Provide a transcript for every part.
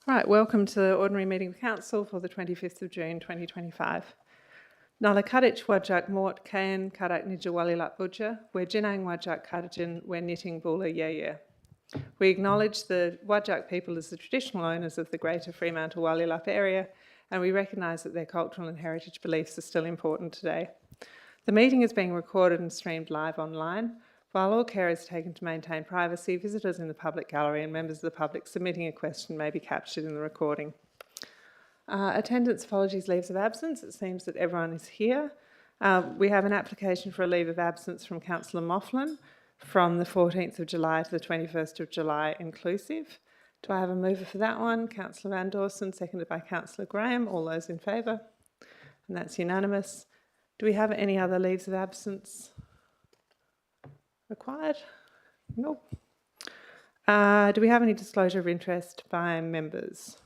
Right, welcome to the Ordinary Meeting of Council for the 25th of June 2025. Nala Kadich Wajak Mort Kayan Karak Nijawalilat Buja, we're Jinang Wajak Kadajin, we're knitting Bula Yaya. We acknowledge the Wajak people as the traditional owners of the Greater Fremantle Walyalup area, and we recognise that their cultural and heritage beliefs are still important today. The meeting is being recorded and streamed live online. While all care is taken to maintain privacy, visitors in the public gallery and members of the public submitting a question may be captured in the recording. Attendance, apologies, leaves of absence. It seems that everyone is here. We have an application for a leave of absence from Councillor Moughlin from the 14th of July to the 21st of July inclusive. Do I have a mover for that one? Councillor Van Dawson, seconded by Councillor Graham. All those in favour? And that's unanimous. Do we have any other leaves of absence required? Nope. Do we have any disclosure of interest by members?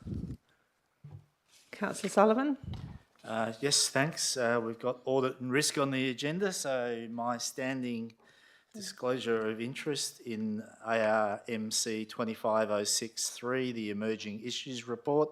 Councillor Sullivan? Yes, thanks. We've got audit and risk on the agenda, so my standing disclosure of interest in ARMC 25063, the Emerging Issues Report.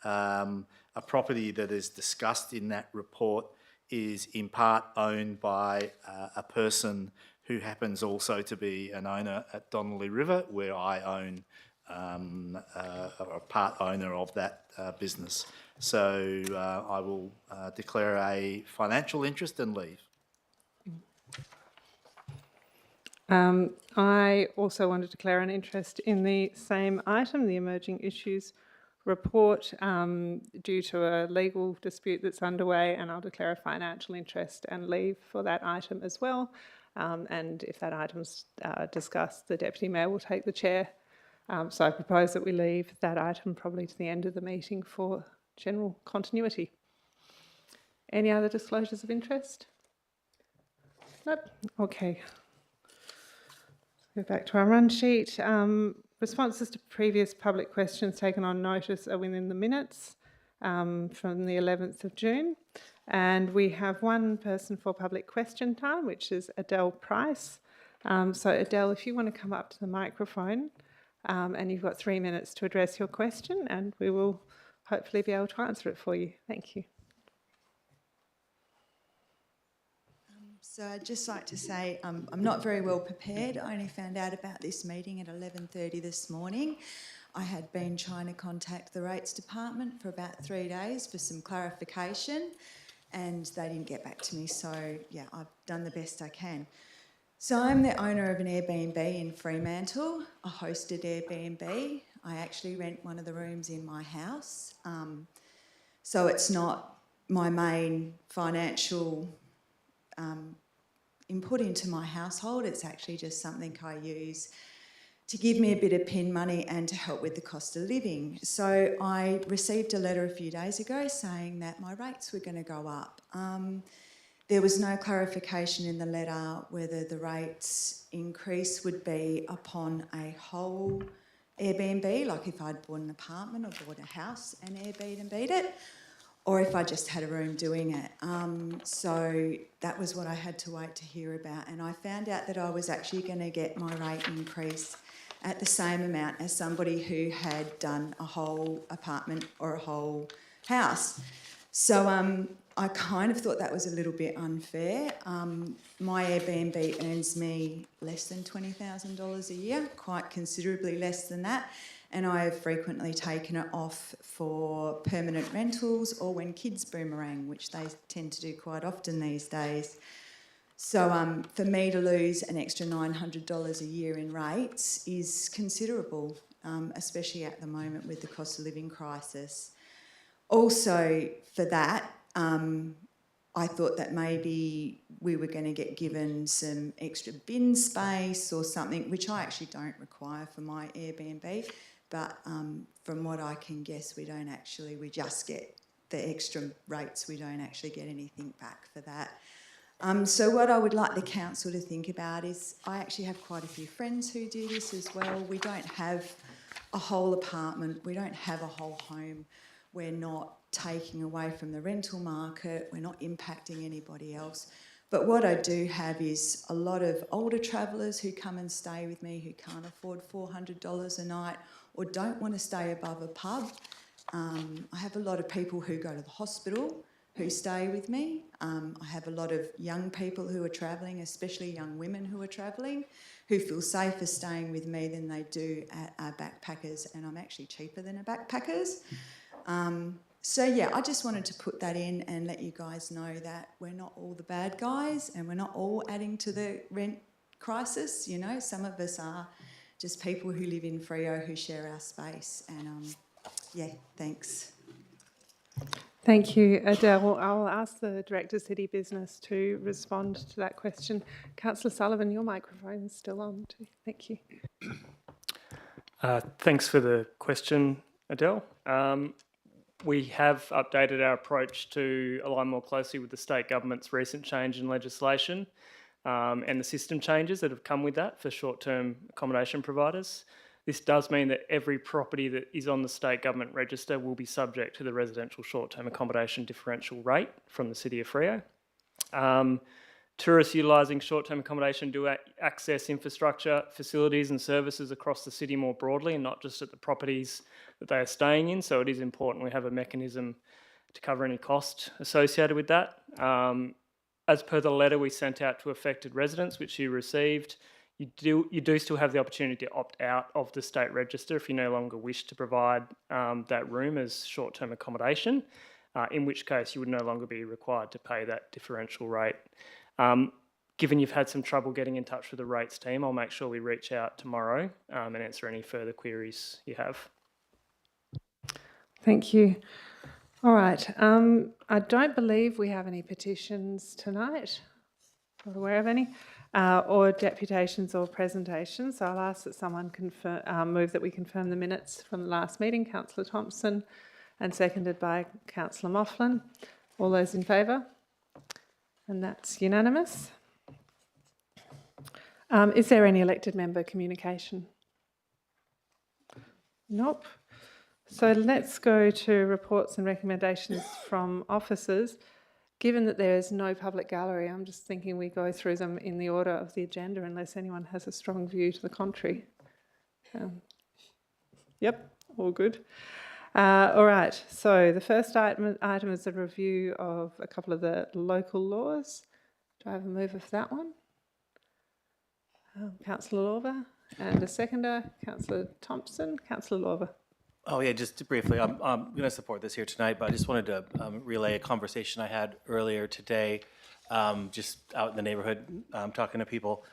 A property that is discussed in that report is in part owned by a person who happens also to be an owner at Donnelly River, where I own a part owner of that business. So I will declare a financial interest and leave. I also want to declare an interest in the same item, the Emerging Issues Report, due to a legal dispute that's underway, and I'll declare a financial interest and leave for that item as well. And if that item's discussed, the Deputy Mayor will take the chair. So I propose that we leave that item probably to the end of the meeting for general continuity. Any other disclosures of interest? Nope. Okay. Go back to our run sheet. Responses to previous public questions taken on notice are within the minutes from the 11th of June. And we have one person for public question time, which is Adele Price. So Adele, if you want to come up to the microphone, and you've got 3 minutes to address your question, and we will hopefully be able to answer it for you. Thank you. So I'd just like to say I'm not very well prepared. I only found out about this meeting at 11:30 this morning. I had been trying to contact the rates department for about 3 days for some clarification, and they didn't get back to me. So yeah, I've done the best I can. So I'm the owner of an Airbnb in Fremantle, a hosted Airbnb. I actually rent one of the rooms in my house. So it's not my main financial input into my household. It's actually just something I use to give me a bit of pin money and to help with the cost of living. So I received a letter a few days ago saying that my rates were going to go up. There was no clarification in the letter whether the rates increase would be upon a whole Airbnb, like if I'd bought an apartment or bought a house and Airbnb'd it, or if I just had a room doing it. So that was what I had to wait to hear about. And I found out that I was actually going to get my rate increase at the same amount as somebody who had done a whole apartment or a whole house. So I kind of thought that was a little bit unfair. My Airbnb earns me less than $20,000 a year, quite considerably less than that. And I have frequently taken it off for permanent rentals or when kids boomerang, which they tend to do quite often these days. So for me to lose an extra $900 a year in rates is considerable, especially at the moment with the cost of living crisis. Also, for that, I thought that maybe we were going to get given some extra bin space or something, which I actually don't require for my Airbnb. But from what I can guess, we just get the extra rates. We don't actually get anything back for that. So what I would like the council to think about is I actually have quite a few friends who do this as well. We don't have a whole apartment. We don't have a whole home. We're not taking away from the rental market. We're not impacting anybody else. But what I do have is a lot of older travellers who come and stay with me who can't afford $400 a night, or don't want to stay above a pub. I have a lot of people who go to the hospital who stay with me. I have a lot of young people who are travelling, especially young women who are travelling, who feel safer staying with me than they do at our backpackers, and I'm actually cheaper than a backpackers. So yeah, I just wanted to put that in and let you guys know that we're not all the bad guys and we're not all adding to the rent crisis. You know, some of us are just people who live in Freo who share our space. And yeah, thanks. Thank you, Adele. I'll ask the Director of City Business to respond to that question. Councillor Sullivan, your microphone is still on too. Thank you. Thanks for the question, Adele. We have updated our approach to align more closely with the state government's recent change in legislation and the system changes that have come with that for short-term accommodation providers. This does mean that every property that is on the state government register will be subject to the residential short-term accommodation differential rate from the City of Freo. Tourists utilising short-term accommodation do access infrastructure, facilities and services across the city more broadly and not just at the properties that they are staying in. So it is important we have a mechanism to cover any cost associated with that. As per the letter we sent out to affected residents, which you received, you do still have the opportunity to opt out of the state register if you no longer wish to provide that room as short-term accommodation, in which case you would no longer be required to pay that differential rate. Given you've had some trouble getting in touch with the rates team, I'll make sure we reach out tomorrow and answer any further queries you have. Thank you. All right. I don't believe we have any petitions tonight. Not aware of any. Or deputations or presentations. So I'll ask that someone move that we confirm the minutes from the last meeting. Councillor Thompson, and seconded by Councillor Moughlin. All those in favour? And that's unanimous. Is there any elected member communication? Nope. So let's go to reports and recommendations from officers. Given that there is no public gallery, I'm just thinking we go through them in the order of the agenda unless anyone has a strong view to the contrary. Yep, all good. All right, so the first item is a review of a couple of the local laws. Do I have a mover for that one? Councillor Lorber, and a seconder, Councillor Thompson. Councillor Lorber. Oh yeah, just briefly, I'm going to support this here tonight, but I just wanted to relay a conversation I had earlier today, just out in the neighborhood, talking to people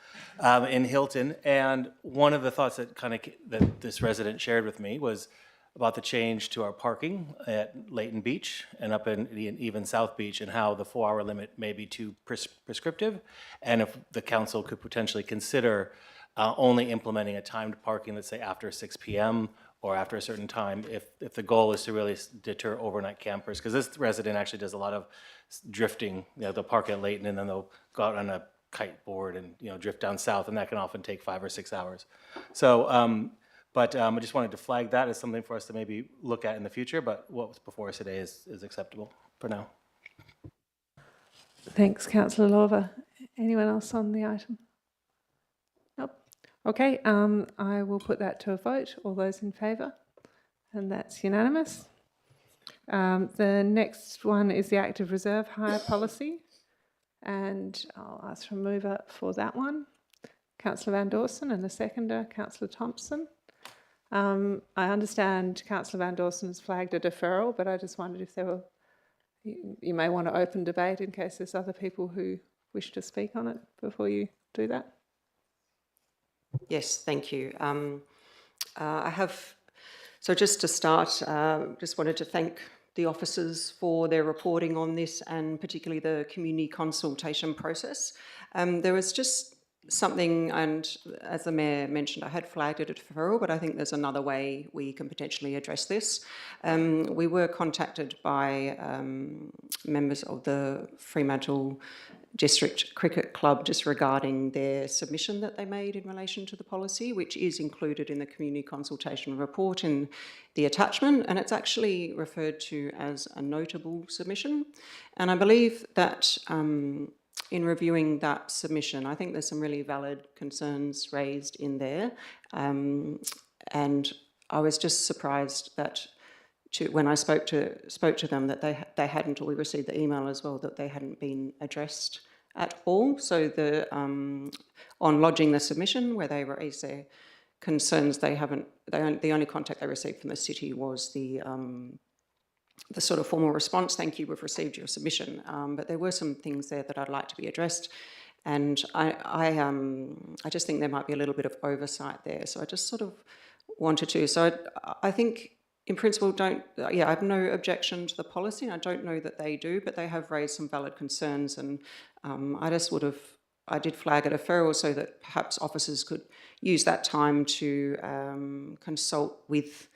in Hilton, and one of the thoughts that that this resident shared with me was about the change to our parking at Leighton Beach and up in even South Beach, and how the 4-hour limit may be too prescriptive, and if the council could potentially consider only implementing a timed parking, let's say after 6 p.m. or after a certain time, if the goal is to really deter overnight campers. Because this resident actually does a lot of drifting. You know, they'll park at Leighton and then they'll go out on a kite board and drift down south, and that can often take 5 or 6 hours. So, I just wanted to flag that as something for us to maybe look at in the future. But what was before us today is acceptable for now. Thanks, Councillor Lorber. Anyone else on the item? Nope. Okay, I will put that to a vote. All those in favour? And that's unanimous. The next one is the active reserve hire policy. And I'll ask for a mover for that one. Councillor Van Dawson, and the seconder, Councillor Thompson. I understand Councillor Van Dawson has flagged a deferral, but I just wondered if there were, you may want to open debate in case there's other people who wish to speak on it before you do that. Yes, thank you. So just to start, just wanted to thank the officers for their reporting on this, and particularly the community consultation process. There was just something, and as the Mayor mentioned, I had flagged it a deferral, but I think there's another way we can potentially address this. We were contacted by members of the Fremantle District Cricket Club just regarding their submission that they made in relation to the policy, which is included in the community consultation report in the attachment, and it's actually referred to as a notable submission. And I believe that in reviewing that submission, I think there's some really valid concerns raised in there, and I was just surprised that when I spoke to them that they hadn't, or we received the email as well, that they hadn't been addressed at all. So on lodging the submission where they raised their concerns, the only contact they received from the city was the sort of formal response, thank you, we've received your submission. But there were some things there that I'd like to be addressed. And I just think there might be a little bit of oversight there. So I just sort of wanted to. So I think in principle I have no objection to the policy. And I don't know that they do, but they have raised some valid concerns. And I did flag a deferral so that perhaps officers could use that time to consult with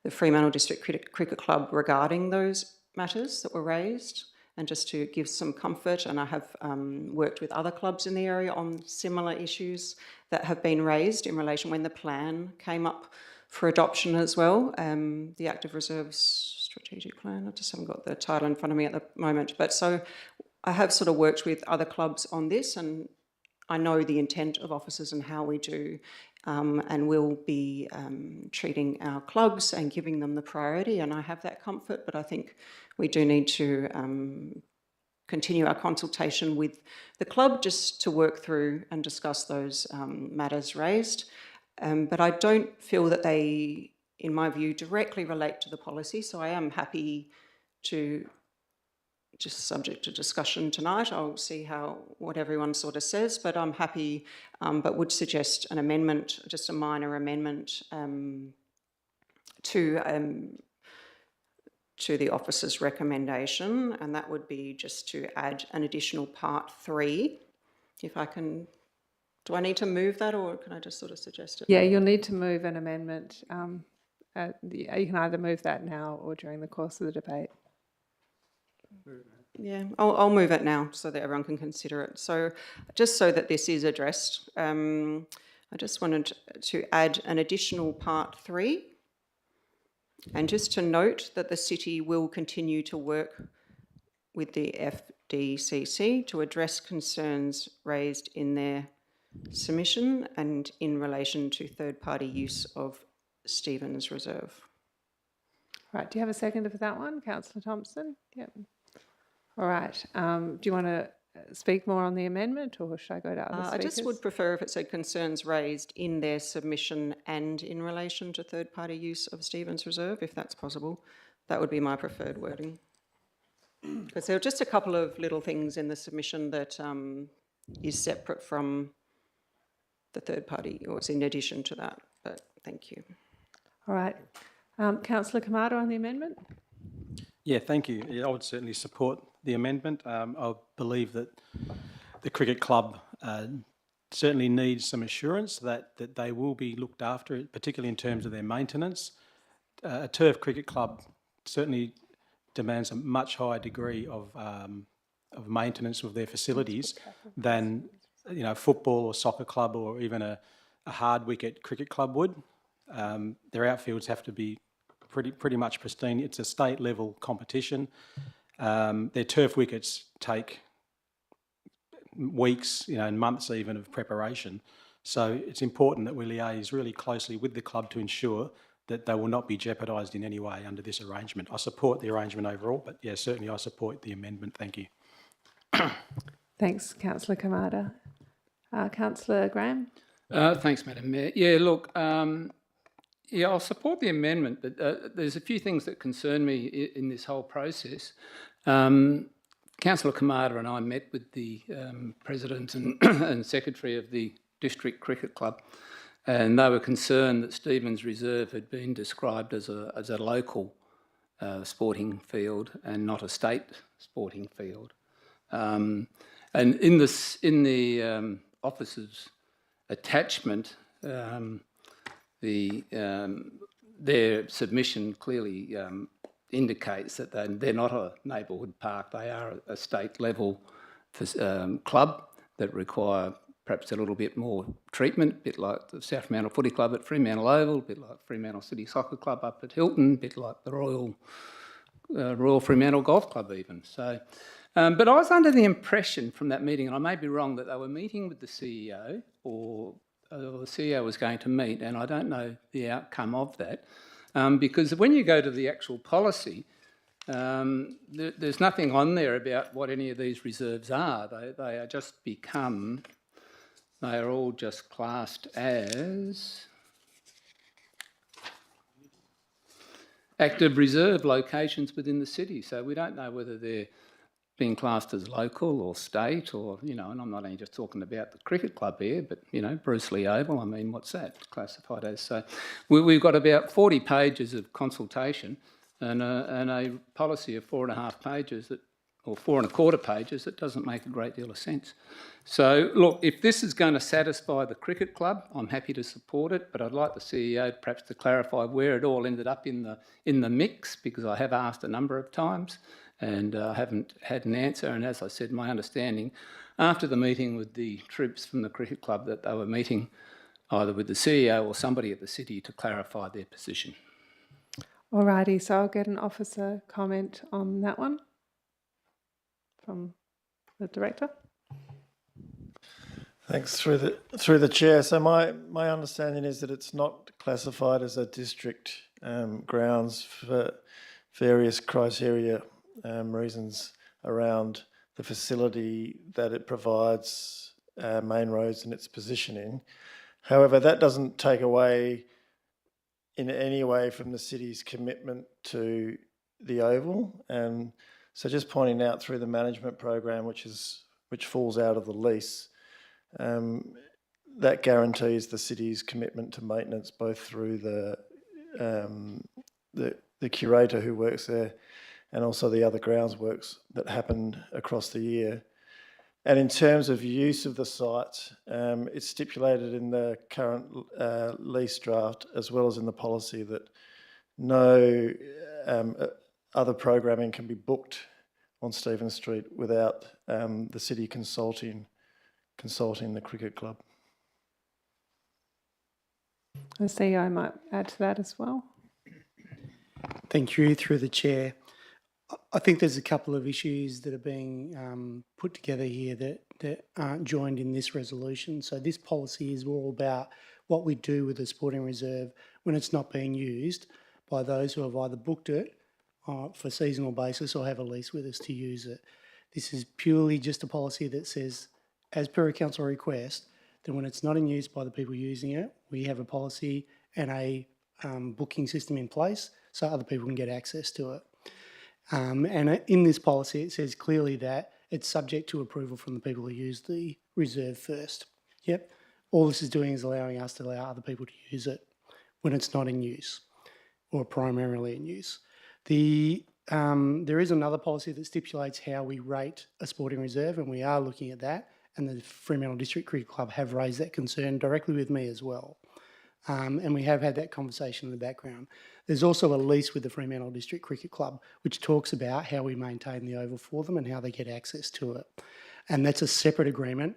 the Fremantle District Cricket Club regarding those matters that were raised, and just to give some comfort. And I have worked with other clubs in the area on similar issues that have been raised in relation when the plan came up for adoption as well, the Active Reserves Strategic Plan. I just haven't got the title in front of me at the moment. But so I have sort of worked with other clubs on this, and I know the intent of officers and how we do, and we'll be treating our clubs and giving them the priority, and I have that comfort, but I think we do need to continue our consultation with the club just to work through and discuss those matters raised. But I don't feel that they, in my view, directly relate to the policy, so I am happy to, just subject to discussion tonight, I'll see what everyone sort of says, but I'm happy, but would suggest an amendment, just a minor amendment to the officer's recommendation, and that would be just to add an additional part 3. If I can, do I need to move that, or can I just sort of suggest it? Yeah, you'll need to move an amendment. You can either move that now or during the course of the debate. Yeah, I'll move it now so that everyone can consider it. So just so that this is addressed, I just wanted to add an additional part 3, and just to note that the city will continue to work with the FDCC to address concerns raised in their submission and in relation to third-party use of Stevens Reserve. Right, do you have a seconder for that one, Councillor Thompson? Yep. All right, do you want to speak more on the amendment, or should I go to other speakers? I just would prefer if it said concerns raised in their submission and in relation to third-party use of Stevens Reserve, if that's possible. That would be my preferred wording. Because there are just a couple of little things in the submission that is separate from the third party, or it's in addition to that, but thank you. All right, Councillor Kamada on the amendment? Yeah, thank you. Yeah, I would certainly support the amendment. I believe that the cricket club certainly needs some assurance that they will be looked after, particularly in terms of their maintenance. A turf cricket club certainly demands a much higher degree of maintenance of their facilities than a football or soccer club, or even a hard wicket cricket club would. Their outfields have to be pretty much pristine. It's a state level competition. Their turf wickets take weeks, and months even of preparation. So it's important that we liaise really closely with the club to ensure that they will not be jeopardised in any way under this arrangement. I support the arrangement overall, but yeah, certainly I support the amendment. Thank you. Thanks, Councillor Kamada. Councillor Graham? Thanks, Madam Mayor. Yeah, look, I'll support the amendment, but there's a few things that concern me in this whole process. Councillor Kamada and I met with the President and Secretary of the District Cricket Club, and they were concerned that Stevens Reserve had been described as a local sporting field and not a state sporting field. And in the officer's attachment, their submission clearly indicates that they're not a neighbourhood park. They are a state level club that require perhaps a little bit more treatment, a bit like the South Fremantle Footy Club at Fremantle Oval, a bit like Fremantle City Soccer Club up at Hilton, a bit like the Royal Fremantle Golf Club even. So, but I was under the impression from that meeting, and I may be wrong, that they were meeting with the CEO or the CEO was going to meet, and I don't know the outcome of that, because when you go to the actual policy, there's nothing on there about what any of these reserves are. They are just they are all just classed as active reserve locations within the city. So we don't know whether they're being classed as local or state or, and I'm not only just talking about the cricket club here, but, Bruce Lee Oval, I mean, what's that classified as? So we've got about 40 pages of consultation and a policy of 4.5 pages or 4.25 pages that doesn't make a great deal of sense. So, look, if this is going to satisfy the cricket club, I'm happy to support it, but I'd like the CEO perhaps to clarify where it all ended up in the mix, because I have asked a number of times and haven't had an answer. And as I said, my understanding after the meeting with the troops from the cricket club that they were meeting either with the CEO or somebody at the city to clarify their position. Alrighty, so I'll get an officer comment on that one from the director. Thanks, through the chair. So my understanding is that it's not classified as a district grounds for various criteria reasons around the facility that it provides, main roads and its positioning. However, that doesn't take away in any way from the city's commitment to the Oval. And so just pointing out through the management program, which falls out of the lease, that guarantees the city's commitment to maintenance, both through the curator who works there and also the other grounds works that happen across the year. And in terms of use of the site, it's stipulated in the current lease draft as well as in the policy that no other programming can be booked on Stephen Street without the city consulting the cricket club. The CEO might add to that as well. Thank you, through the chair. I think there's a couple of issues that are being put together here that aren't joined in this resolution. So this policy is all about what we do with the sporting reserve when it's not being used by those who have either booked it for seasonal basis or have a lease with us to use it. This is purely just a policy that says, as per a council request, that when it's not in use by the people using it, we have a policy and a booking system in place so other people can get access to it. And in this policy, it says clearly that it's subject to approval from the people who use the reserve first. Yep. All this is doing is allowing us to allow other people to use it when it's not in use or primarily in use. There is another policy that stipulates how we rate a sporting reserve, and we are looking at that. And the Fremantle District Cricket Club have raised that concern directly with me as well. And we have had that conversation in the background. There's also a lease with the Fremantle District Cricket Club, which talks about how we maintain the oval for them and how they get access to it. And that's a separate agreement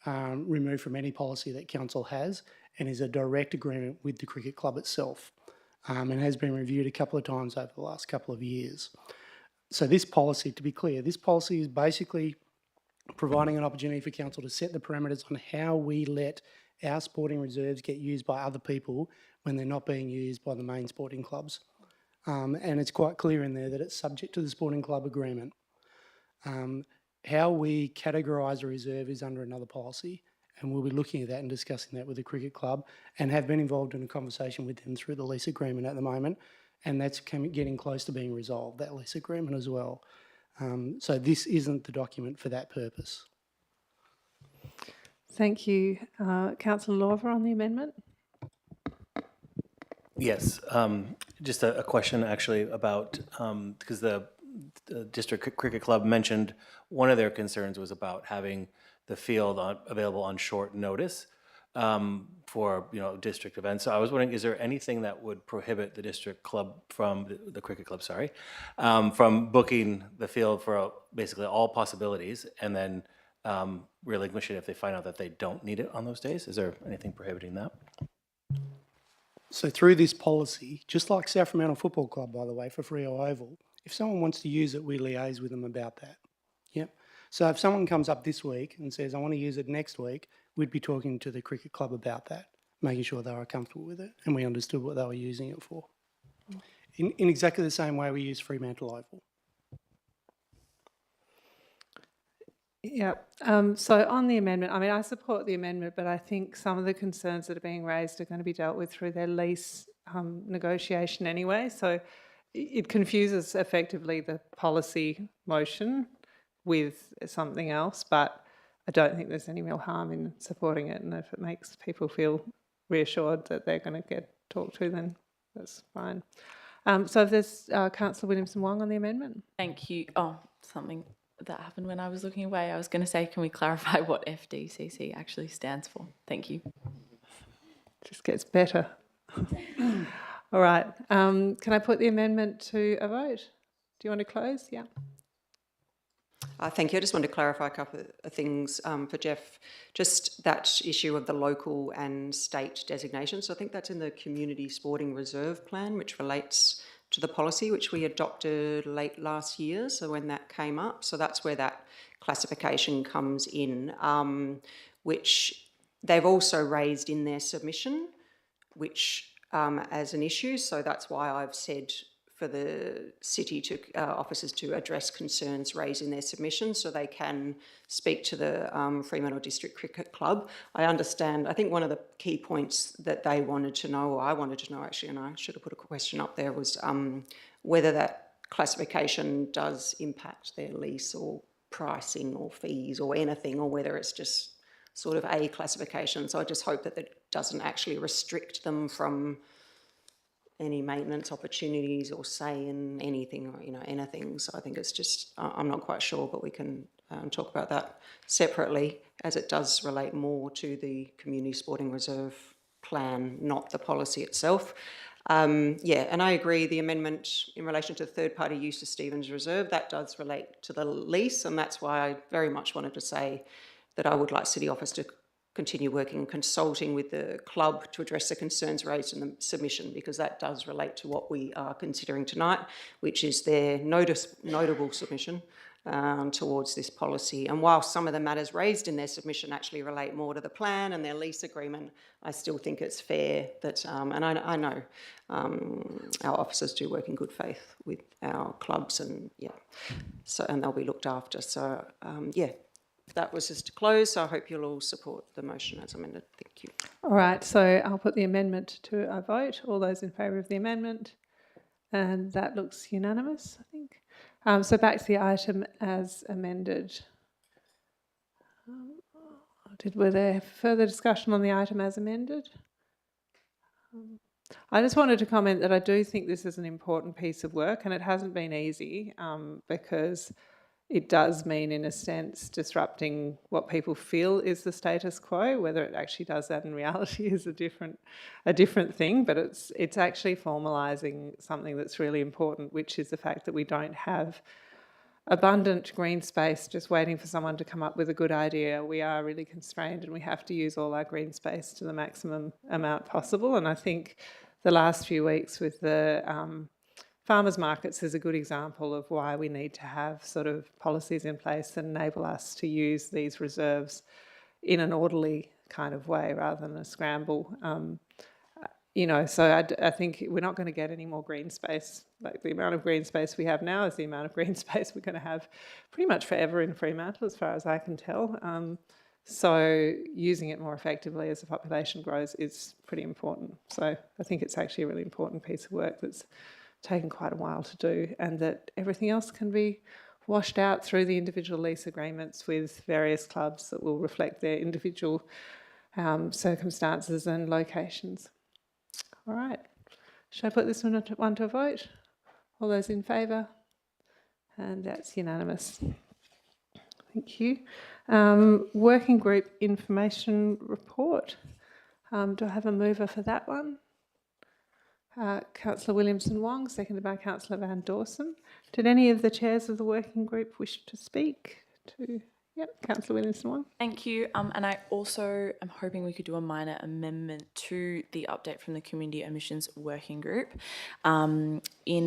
removed from any policy that council has and is a direct agreement with the cricket club itself and has been reviewed a couple of times over the last couple of years. So this policy, to be clear, this policy is basically providing an opportunity for council to set the parameters on how we let our sporting reserves get used by other people when they're not being used by the main sporting clubs. And it's quite clear in there that it's subject to the sporting club agreement. How we categorise a reserve is under another policy, and we'll be looking at that and discussing that with the cricket club and have been involved in a conversation with them through the lease agreement at the moment, and that's getting close to being resolved, that lease agreement as well. So this isn't the document for that purpose. Thank you. Councillor Lawver on the amendment. Yes, just a question actually about, because the District Cricket Club mentioned one of their concerns was about having the field available on short notice for district events. So I was wondering, is there anything that would prohibit the district club from the cricket club, sorry, from booking the field for basically all possibilities and then relinquish it if they find out that they don't need it on those days? Is there anything prohibiting that? So through this policy, just like South Fremantle Football Club, by the way, for Freo Oval, if someone wants to use it, we liaise with them about that. Yep. So if someone comes up this week and says, I want to use it next week, we'd be talking to the cricket club about that, making sure they were comfortable with it and we understood what they were using it for. In exactly the same way we use Fremantle Oval. Yeah, so on the amendment, I mean, I support the amendment, but I think some of the concerns that are being raised are going to be dealt with through their lease negotiation anyway. So it confuses effectively the policy motion with something else, but I don't think there's any real harm in supporting it. And if it makes people feel reassured that they're going to get talked to, then that's fine. So if there's Councillor Williamson-Wong on the amendment. Thank you. Oh, something that happened when I was looking away. I was going to say, can we clarify what FDCC actually stands for? Thank you. Just gets better. All right. Can I put the amendment to a vote? Do you want to close? Yeah. Thank you. I just wanted to clarify a couple of things for Jeff. Just that issue of the local and state designations. So I think that's in the Community Sporting Reserve Plan, which relates to the policy which we adopted late last year. So when that came up, so that's where that classification comes in, which they've also raised in their submission, which as an issue. So that's why I've said for the city to officers to address concerns raised in their submission so they can speak to the Fremantle District Cricket Club. I understand, I think one of the key points that they wanted to know, or I wanted to know actually, and I should have put a question up there, was whether that classification does impact their lease or pricing or fees or anything, or whether it's just sort of a classification. So I just hope that it doesn't actually restrict them from any maintenance opportunities or say in anything, or, you know, anything. So I think it's just, I'm not quite sure, but we can talk about that separately, as it does relate more to the Community Sporting Reserve Plan, not the policy itself. Yeah, and I agree, the amendment in relation to third-party use of Stevens Reserve, that does relate to the lease, and that's why I very much wanted to say that I would like City Office to continue working and consulting with the club to address the concerns raised in the submission, because that does relate to what we are considering tonight, which is their notable submission towards this policy. And while some of the matters raised in their submission actually relate more to the plan and their lease agreement, I still think it's fair that, and I know our officers do work in good faith with our clubs, and yeah, so, and they'll be looked after. So yeah. That was just to close, so I hope you'll all support the motion as amended. Thank you. All right, so I'll put the amendment to a vote. All those in favour of the amendment? And that looks unanimous, I think. So back to the item as amended. Were there further discussion on the item as amended? I just wanted to comment that I do think this is an important piece of work, and it hasn't been easy because it does mean, in a sense, disrupting what people feel is the status quo. Whether it actually does that in reality is a different thing, but it's actually formalising something that's really important, which is the fact that we don't have abundant green space just waiting for someone to come up with a good idea. We are really constrained, and we have to use all our green space to the maximum amount possible. And I think the last few weeks with the farmers markets is a good example of why we need to have sort of policies in place that enable us to use these reserves in an orderly kind of way rather than a scramble. You know, so I think we're not going to get any more green space. Like, the amount of green space we have now is the amount of green space we're going to have pretty much forever in Fremantle, as far as I can tell. So using it more effectively as the population grows is pretty important. So I think it's actually a really important piece of work that's taken quite a while to do, and that everything else can be washed out through the individual lease agreements with various clubs that will reflect their individual circumstances and locations. All right, should I put this one to a vote? All those in favour? And that's unanimous. Thank you. Working group information report. Do I have a mover for that one? Councillor Williamson-Wong, seconded by Councillor Van Dawson. Did any of the chairs of the working group wish to speak? Yep, Councillor Williamson-Wong. Thank you. And I also am hoping we could do a minor amendment to the update from the Community Emissions Working Group. In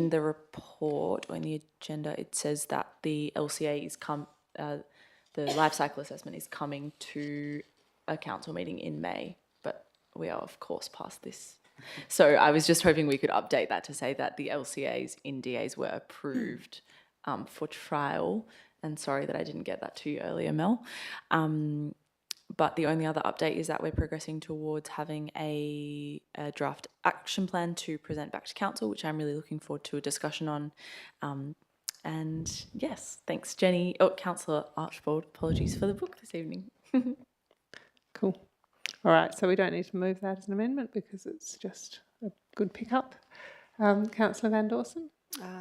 the report, or in the agenda, it says that the LCA is the life cycle assessment is coming to a council meeting in May, but we are of course past this. So I was just hoping we could update that to say that the LCAs in DAs were approved for trial. And sorry that I didn't get that to you earlier, Mel. But the only other update is that we're progressing towards having a draft action plan to present back to council, which I'm really looking forward to a discussion on. And yes, thanks, Jenny. Oh, Councillor Archibald, apologies for the book this evening. Cool. All right, so we don't need to move that as an amendment because it's just a good pickup. Councillor Van Dawson?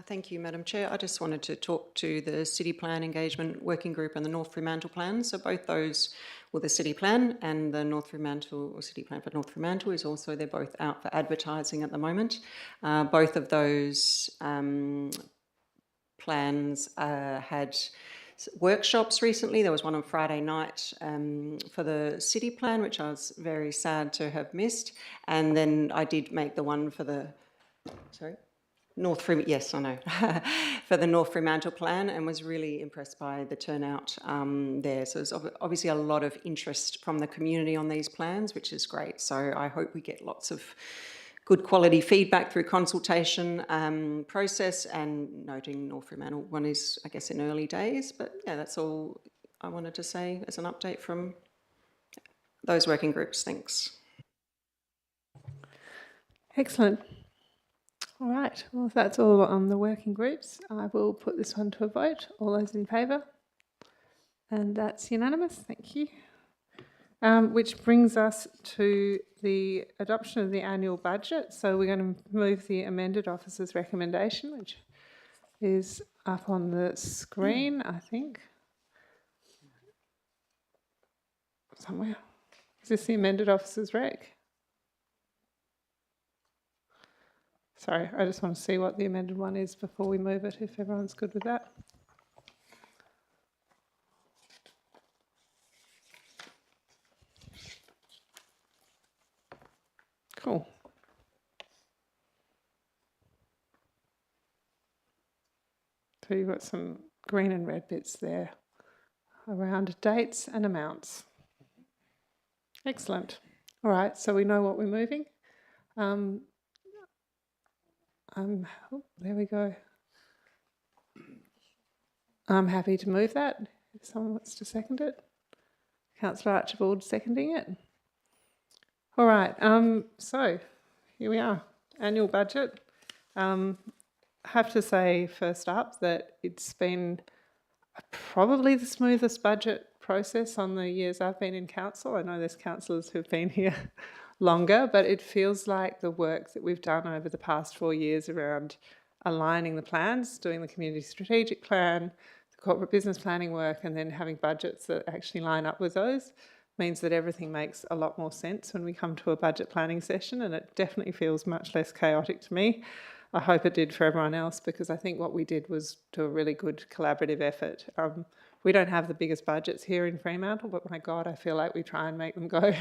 Thank you, Madam Chair. I just wanted to talk to the City Plan Engagement Working Group and the North Fremantle Plan. So both those, well, the City Plan and the North Fremantle, or City Plan for North Fremantle is also, they're both out for advertising at the moment. Both of those plans had workshops recently. There was one on Friday night for the City Plan, which I was very sad to have missed. And then I did make the one for the, North Fremantle, yes, I know, for the North Fremantle Plan, and was really impressed by the turnout there. So there's obviously a lot of interest from the community on these plans, which is great. So I hope we get lots of good quality feedback through consultation process, and noting North Fremantle one is, I guess, in early days. But yeah, that's all I wanted to say as an update from those working groups. Thanks. Excellent. All right, well, if that's all on the working groups, I will put this one to a vote. All those in favour? And that's unanimous, thank you. Which brings us to the adoption of the annual budget. So we're going to move the amended officer's recommendation, which is up on the screen, I think. Somewhere. Is this the amended officer's rec? Sorry, I just want to see what the amended one is before we move it, if everyone's good with that. Cool. So you've got some green and red bits there around dates and amounts. Excellent. All right, so we know what we're moving. Oh, there we go. I'm happy to move that, if someone wants to second it. Councillor Archibald seconding it. All right, so here we are, annual budget. I have to say first up that it's been probably the smoothest budget process on the years I've been in council. I know there's councillors who've been here longer, but it feels like the work that we've done over the past 4 years around aligning the plans, doing the community strategic plan, the corporate business planning work, and then having budgets that actually line up with those means that everything makes a lot more sense when we come to a budget planning session, and it definitely feels much less chaotic to me. I hope it did for everyone else, because I think what we did was do a really good collaborative effort. We don't have the biggest budgets here in Fremantle, but my God, I feel like we try and make them go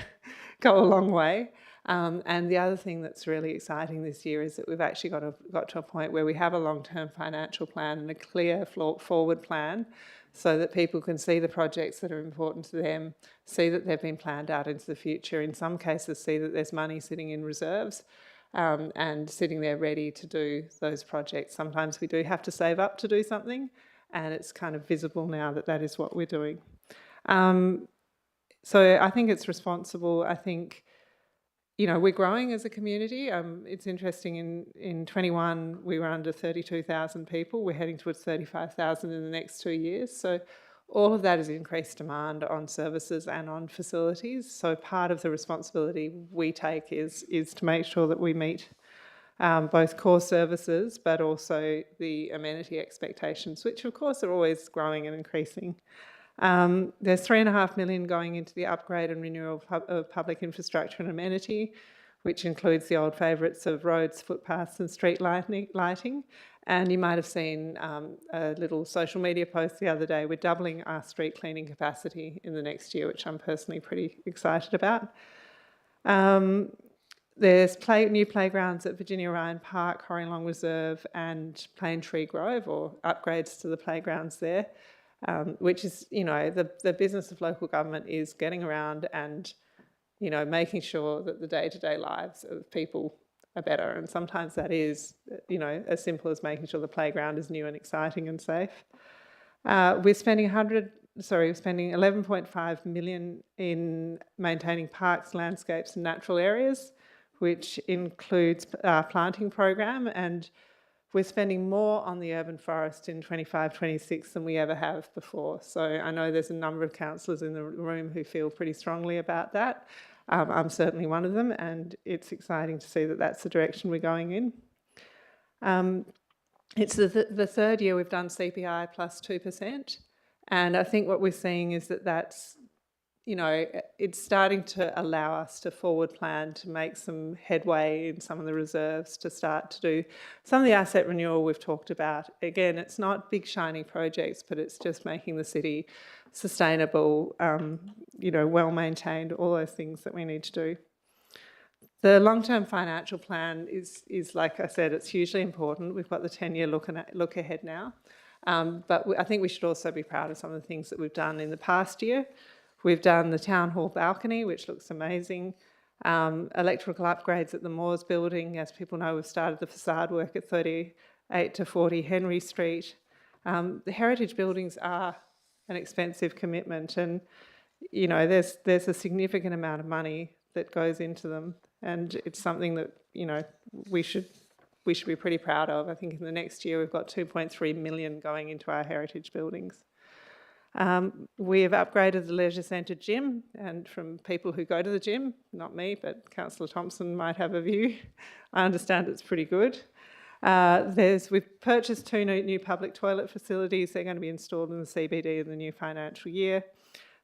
a long way. And the other thing that's really exciting this year is that we've actually got to a point where we have a long-term financial plan and a clear forward plan, so that people can see the projects that are important to them, see that they've been planned out into the future, in some cases see that there's money sitting in reserves and sitting there ready to do those projects. Sometimes we do have to save up to do something, and it's kind of visible now that that is what we're doing. So I think it's responsible. I think, you know, we're growing as a community. It's interesting, in 21 we were under 32,000 people. We're heading towards 35,000 in the next 2 years. So all of that is increased demand on services and on facilities. So part of the responsibility we take is to make sure that we meet both core services, but also the amenity expectations, which of course are always growing and increasing. There's $3.5 million going into the upgrade and renewal of public infrastructure and amenity, which includes the old favourites of roads, footpaths and street lighting. And you might have seen a little social media post the other day. We're doubling our street cleaning capacity in the next year, which I'm personally pretty excited about. There's new playgrounds at Virginia Ryan Park, Horryong Reserve and Plane Tree Grove, or upgrades to the playgrounds there. which is, the business of local government is getting around and, making sure that the day-to-day lives of people are better. And sometimes that is, as simple as making sure the playground is new and exciting and safe. We're spending 11.5 million in maintaining parks, landscapes and natural areas, which includes our planting program, and we're spending more on the urban forest in 25-26 than we ever have before. So I know there's a number of councillors in the room who feel pretty strongly about that. I'm certainly one of them, and it's exciting to see that that's the direction we're going in. It's the third year we've done CPI plus 2%, and I think what we're seeing is that that's, it's starting to allow us to forward plan to make some headway in some of the reserves, to start to do some of the asset renewal we've talked about. Again, it's not big shiny projects, but it's just making the city sustainable, well maintained, all those things that we need to do. The long-term financial plan is like I said, it's hugely important. We've got the 10-year look ahead now, but I think we should also be proud of some of the things that we've done in the past year. We've done the Town Hall balcony, which looks amazing. Electrical upgrades at the Moores building. As people know, we've started the facade work at 38 to 40 Henry Street. The heritage buildings are an expensive commitment, and there's a significant amount of money that goes into them, and it's something that we should be pretty proud of. I think in the next year we've got 2.3 million going into our heritage buildings. We have upgraded the Leisure Centre gym, and from people who go to the gym, not me, but Councillor Thompson might have a view, I understand it's pretty good. We've purchased 2 new public toilet facilities. They're going to be installed in the CBD in the new financial year.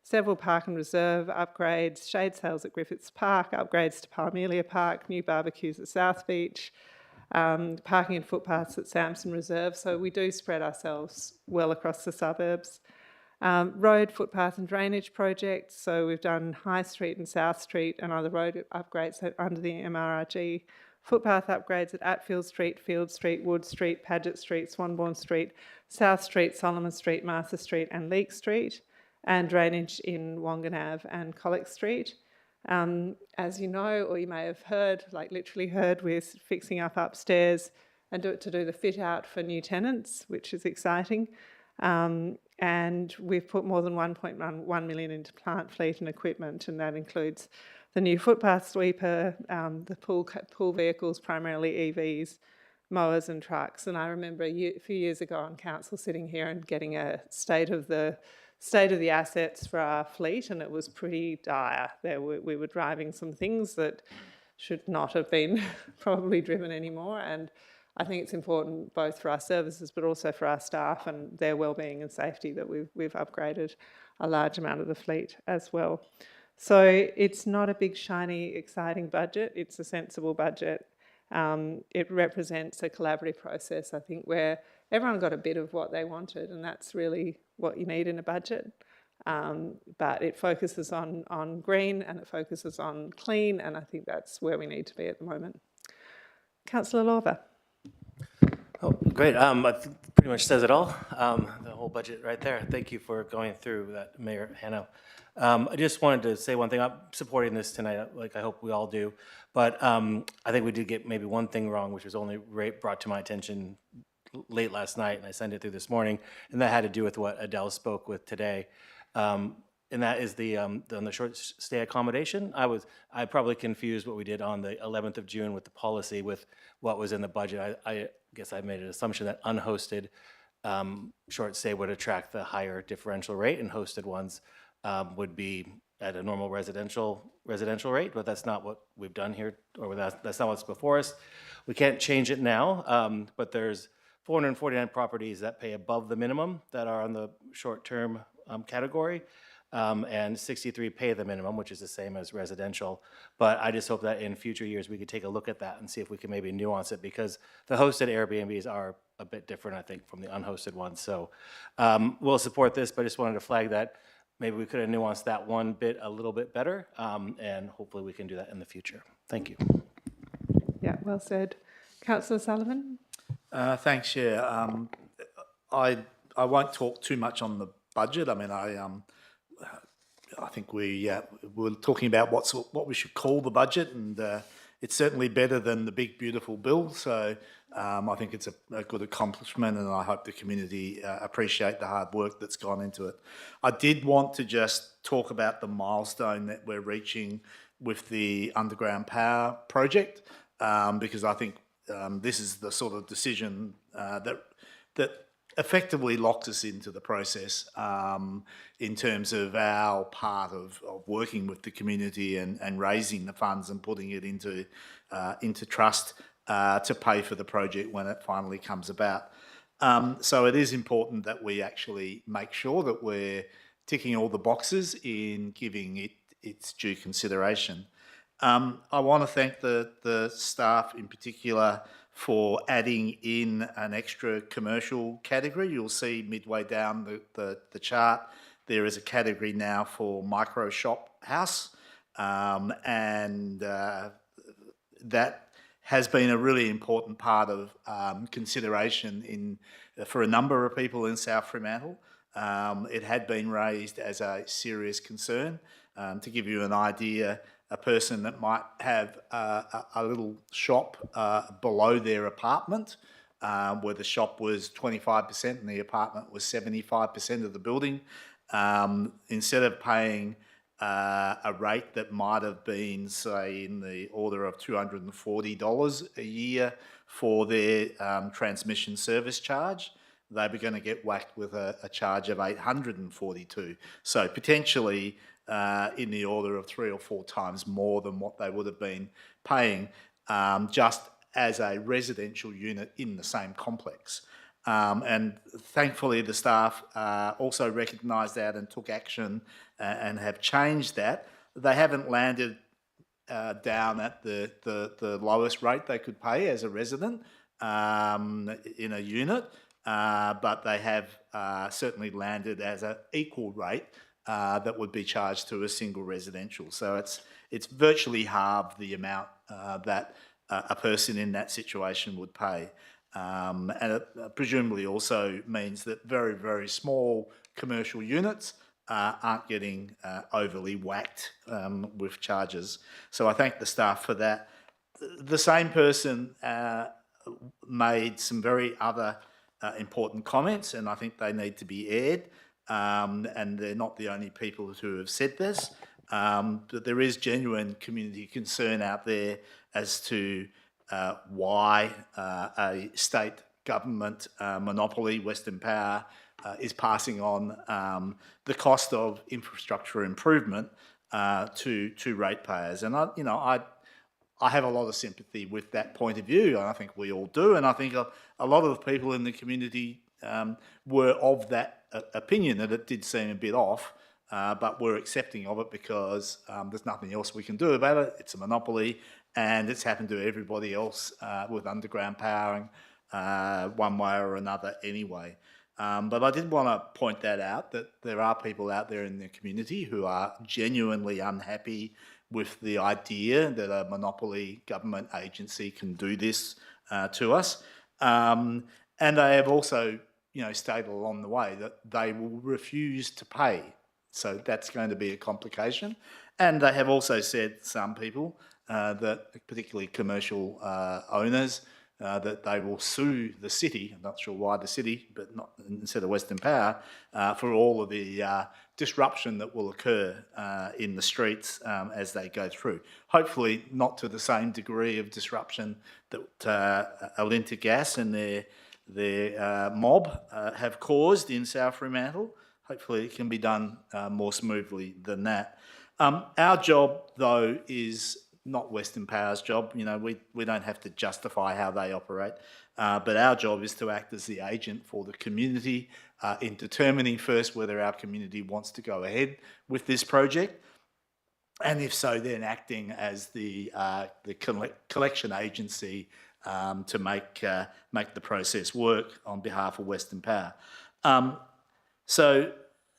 Several park and reserve upgrades, shade sails at Griffiths Park, upgrades to Parmelia Park, new barbecues at South Beach, parking and footpaths at Samson Reserve. So we do spread ourselves well across the suburbs. Road, footpath and drainage projects. So we've done High Street and South Street and other road upgrades under the MRRG. Footpath upgrades at Atfield Street, Field Street, Wood Street, Paget Street, Swanbourne Street, South Street, Solomon Street, Martha Street and Leake Street, and drainage in Wongan Ave and Colic Street. As you know, or you may have heard, like literally heard, we're fixing up upstairs and to do the fit out for new tenants, which is exciting. And we've put more than 1.1 million into plant, fleet and equipment, and that includes the new footpath sweeper, the pool vehicles, primarily EVs, mowers and trucks. And I remember a few years ago on council sitting here and getting a state of the assets for our fleet, and it was pretty dire. We were driving some things that should not have been probably driven anymore, and I think it's important both for our services but also for our staff and their wellbeing and safety that we've upgraded a large amount of the fleet as well. So it's not a big, shiny, exciting budget. It's a sensible budget. It represents a collaborative process, I think, where everyone got a bit of what they wanted, and that's really what you need in a budget. But it focuses on green and it focuses on clean, and I think that's where we need to be at the moment. Councillor Lorber. Oh, great. I think pretty much says it all. The whole budget right there. Thank you for going through that, Mayor Hanno. I just wanted to say one thing. I'm supporting this tonight, like I hope we all do. But I think we did get maybe one thing wrong, which was only brought to my attention late last night, and I sent it through this morning, and that had to do with what Adele spoke with today. And that is on the short stay accommodation. I probably confused what we did on the 11th of June with the policy with what was in the budget. I guess I made an assumption that unhosted short stay would attract the higher differential rate, and hosted ones would be at a normal residential rate, but that's not what we've done here, or that's not what's before us. We can't change it now, but there's 449 properties that pay above the minimum that are on the short-term category. And 63 pay the minimum, which is the same as residential. But I just hope that in future years we could take a look at that and see if we can maybe nuance it, because the hosted Airbnbs are a bit different, I think, from the unhosted ones. So we'll support this, but I just wanted to flag that maybe we could have nuanced that one bit a little bit better, and hopefully we can do that in the future. Thank you. Yeah, well said. Councillor Sullivan? Thanks, Chair. I won't talk too much on the budget. I mean, I think we're talking about what we should call the budget, and it's certainly better than the big beautiful bill. So I think it's a good accomplishment, and I hope the community appreciate the hard work that's gone into it. I did want to just talk about the milestone that we're reaching with the underground power project, because I think this is the sort of decision that effectively locks us into the process in terms of our part of working with the community and raising the funds and putting it into trust to pay for the project when it finally comes about. So it is important that we actually make sure that we're ticking all the boxes in giving it its due consideration. I want to thank the staff in particular for adding in an extra commercial category. You'll see midway down the chart, there is a category now for micro shop house, and that has been a really important part of consideration for a number of people in South Fremantle. It had been raised as a serious concern. To give you an idea, a person that might have a little shop below their apartment, where the shop was 25% and the apartment was 75% of the building, instead of paying a rate that might have been, say, in the order of $240 a year for their transmission service charge, they were going to get whacked with a charge of $842. So potentially in the order of 3 or 4 times more than what they would have been paying just as a residential unit in the same complex. And thankfully the staff also recognised that and took action and have changed that. They haven't landed down at the lowest rate they could pay as a resident in a unit, but they have certainly landed as an equal rate that would be charged to a single residential. So it's virtually halved the amount that a person in that situation would pay. And it presumably also means that very, very small commercial units aren't getting overly whacked with charges. So I thank the staff for that. The same person made some very other important comments, and I think they need to be aired. And they're not the only people who have said this, but there is genuine community concern out there as to why a state government monopoly, Western Power, is passing on the cost of infrastructure improvement to ratepayers. And I have a lot of sympathy with that point of view, and I think we all do. And I think a lot of the people in the community were of that opinion, that it did seem a bit off, but we're accepting of it because there's nothing else we can do about it. It's a monopoly, and it's happened to everybody else with underground powering one way or another anyway. But I did want to point that out, that there are people out there in the community who are genuinely unhappy with the idea that a monopoly government agency can do this to us. And they have also stated along the way that they will refuse to pay. So that's going to be a complication. And they have also said, some people, that particularly commercial owners, that they will sue the city, I'm not sure why the city, but not instead of Western Power, for all of the disruption that will occur in the streets as they go through. Hopefully not to the same degree of disruption that Alinta Gas and their mob have caused in South Fremantle. Hopefully it can be done more smoothly than that. Our job, though, is not Western Power's job. We don't have to justify how they operate, but our job is to act as the agent for the community in determining first whether our community wants to go ahead with this project, and if so, then acting as the collection agency to make the process work on behalf of Western Power. So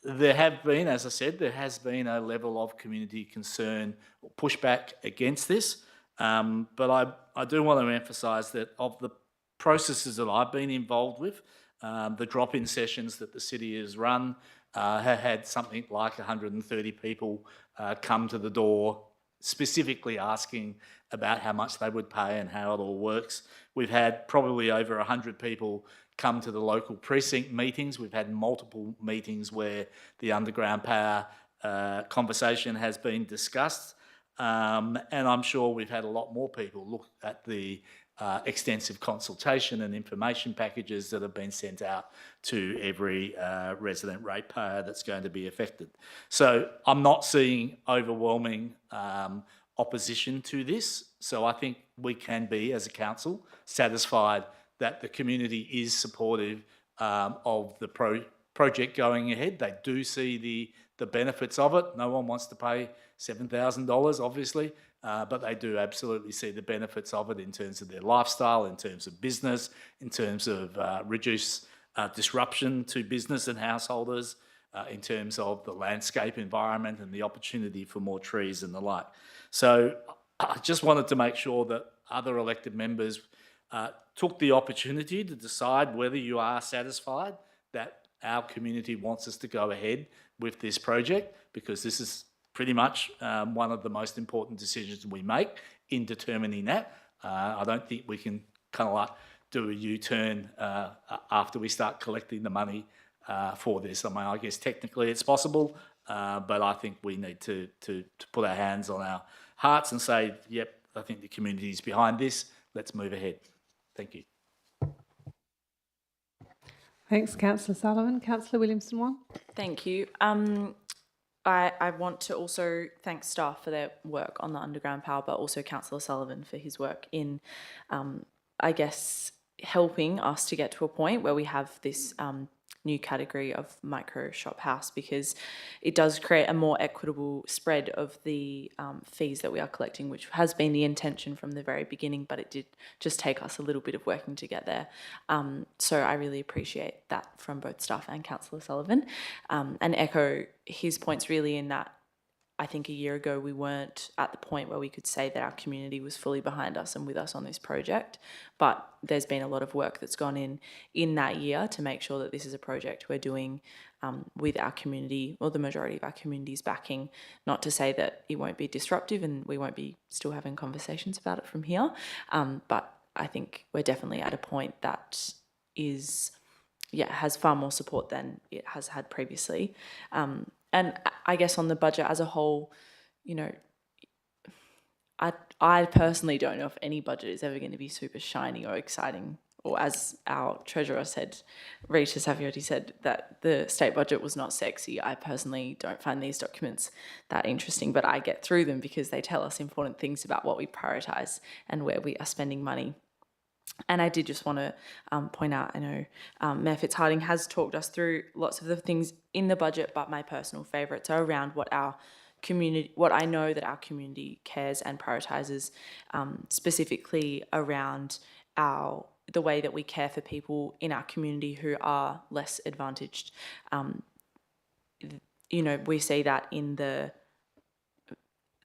there have been, as I said, there has been a level of community concern or pushback against this, but I do want to emphasise that of the processes that I've been involved with, the drop-in sessions that the city has run, had something like 130 people come to the door specifically asking about how much they would pay and how it all works. We've had probably over 100 people come to the local precinct meetings. We've had multiple meetings where the underground power conversation has been discussed. And I'm sure we've had a lot more people look at the extensive consultation and information packages that have been sent out to every resident ratepayer that's going to be affected. So I'm not seeing overwhelming opposition to this. So I think we can be, as a council, satisfied that the community is supportive of the project going ahead. They do see the benefits of it. No one wants to pay $7,000, obviously, but they do absolutely see the benefits of it in terms of their lifestyle, in terms of business, in terms of reduced disruption to business and householders, in terms of the landscape environment and the opportunity for more trees and the like. So I just wanted to make sure that other elected members took the opportunity to decide whether you are satisfied that our community wants us to go ahead with this project, because this is pretty much one of the most important decisions we make in determining that. I don't think we can kind of like do a U-turn after we start collecting the money for this. I mean, I guess technically it's possible, but I think we need to put our hands on our hearts and say, yep, I think the community is behind this. Let's move ahead. Thank you. Thanks, Councillor Sullivan. Councillor Williamson-Wong. Thank you. I want to also thank staff for their work on the underground power, but also Councillor Sullivan for his work in, I guess, helping us to get to a point where we have this new category of micro shop house, because it does create a more equitable spread of the fees that we are collecting, which has been the intention from the very beginning, but it did just take us a little bit of working to get there. So I really appreciate that from both staff and Councillor Sullivan, and echo his points really in that I think a year ago we weren't at the point where we could say that our community was fully behind us and with us on this project, but there's been a lot of work that's gone in that year to make sure that this is a project we're doing with our community, or the majority of our community's backing. Not to say that it won't be disruptive and we won't be still having conversations about it from here, but I think we're definitely at a point that has far more support than it has had previously. And I guess on the budget as a whole, you know, I personally don't know if any budget is ever going to be super shiny or exciting, or as our treasurer said, Rita Saviotti said, that the state budget was not sexy. I personally don't find these documents that interesting, but I get through them because they tell us important things about what we prioritise and where we are spending money. And I did just want to point out, I know Mayor Fitzharding has talked us through lots of the things in the budget, but my personal favourites are around what I know that our community cares and prioritises, specifically around the way that we care for people in our community who are less advantaged. You know, we see that in the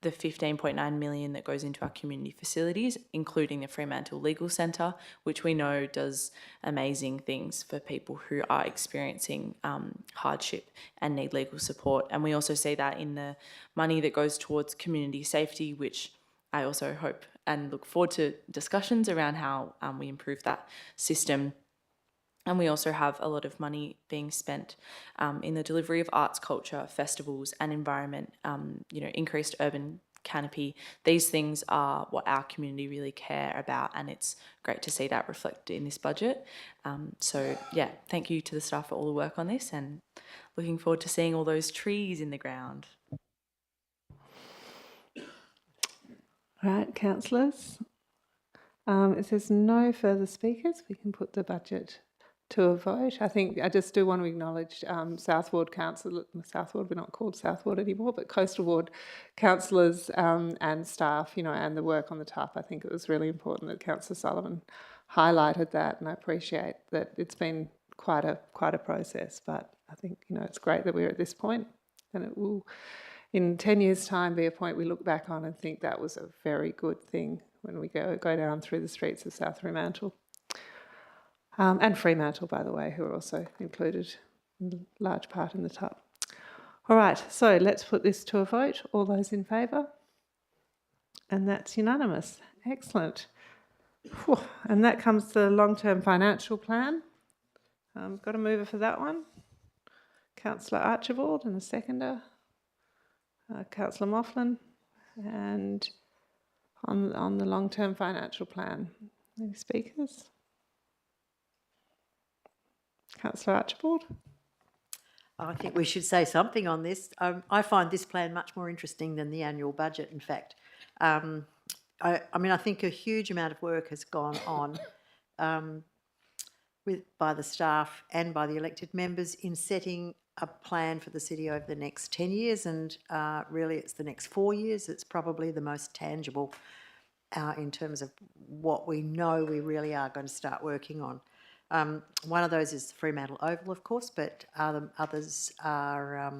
15.9 million that goes into our community facilities, including the Fremantle Legal Centre, which we know does amazing things for people who are experiencing hardship and need legal support. And we also see that in the money that goes towards community safety, which I also hope and look forward to discussions around how we improve that system. And we also have a lot of money being spent in the delivery of arts, culture, festivals and environment, increased urban canopy. These things are what our community really care about, and it's great to see that reflected in this budget. Thank you to the staff for all the work on this, and looking forward to seeing all those trees in the ground. Right, councillors. If there's no further speakers, we can put the budget to a vote. I think I just do want to acknowledge South Ward Council, South Ward, we're not called South Ward anymore, but Coastal Ward councillors and staff, and the work on the TUP. I think it was really important that Councillor Sullivan highlighted that, and I appreciate that it's been quite a process, but I think, it's great that we're at this point, and it will, in 10 years' time, be a point we look back on and think that was a very good thing when we go down through the streets of South Fremantle. And Fremantle, by the way, who are also included large part in the top. All right, so let's put this to a vote. All those in favour? And that's unanimous. Excellent. Whew. And that comes to the long-term financial plan. Got a mover for that one. Councillor Archibald and a seconder. Councillor Moughlin. And on the long-term financial plan. Any speakers? Councillor Archibald. I think we should say something on this. I find this plan much more interesting than the annual budget, in fact. I mean, I think a huge amount of work has gone on by the staff and by the elected members in setting a plan for the city over the next 10 years, and really it's the next 4 years. It's probably the most tangible in terms of what we know we really are going to start working on. One of those is the Fremantle Oval, of course, but others are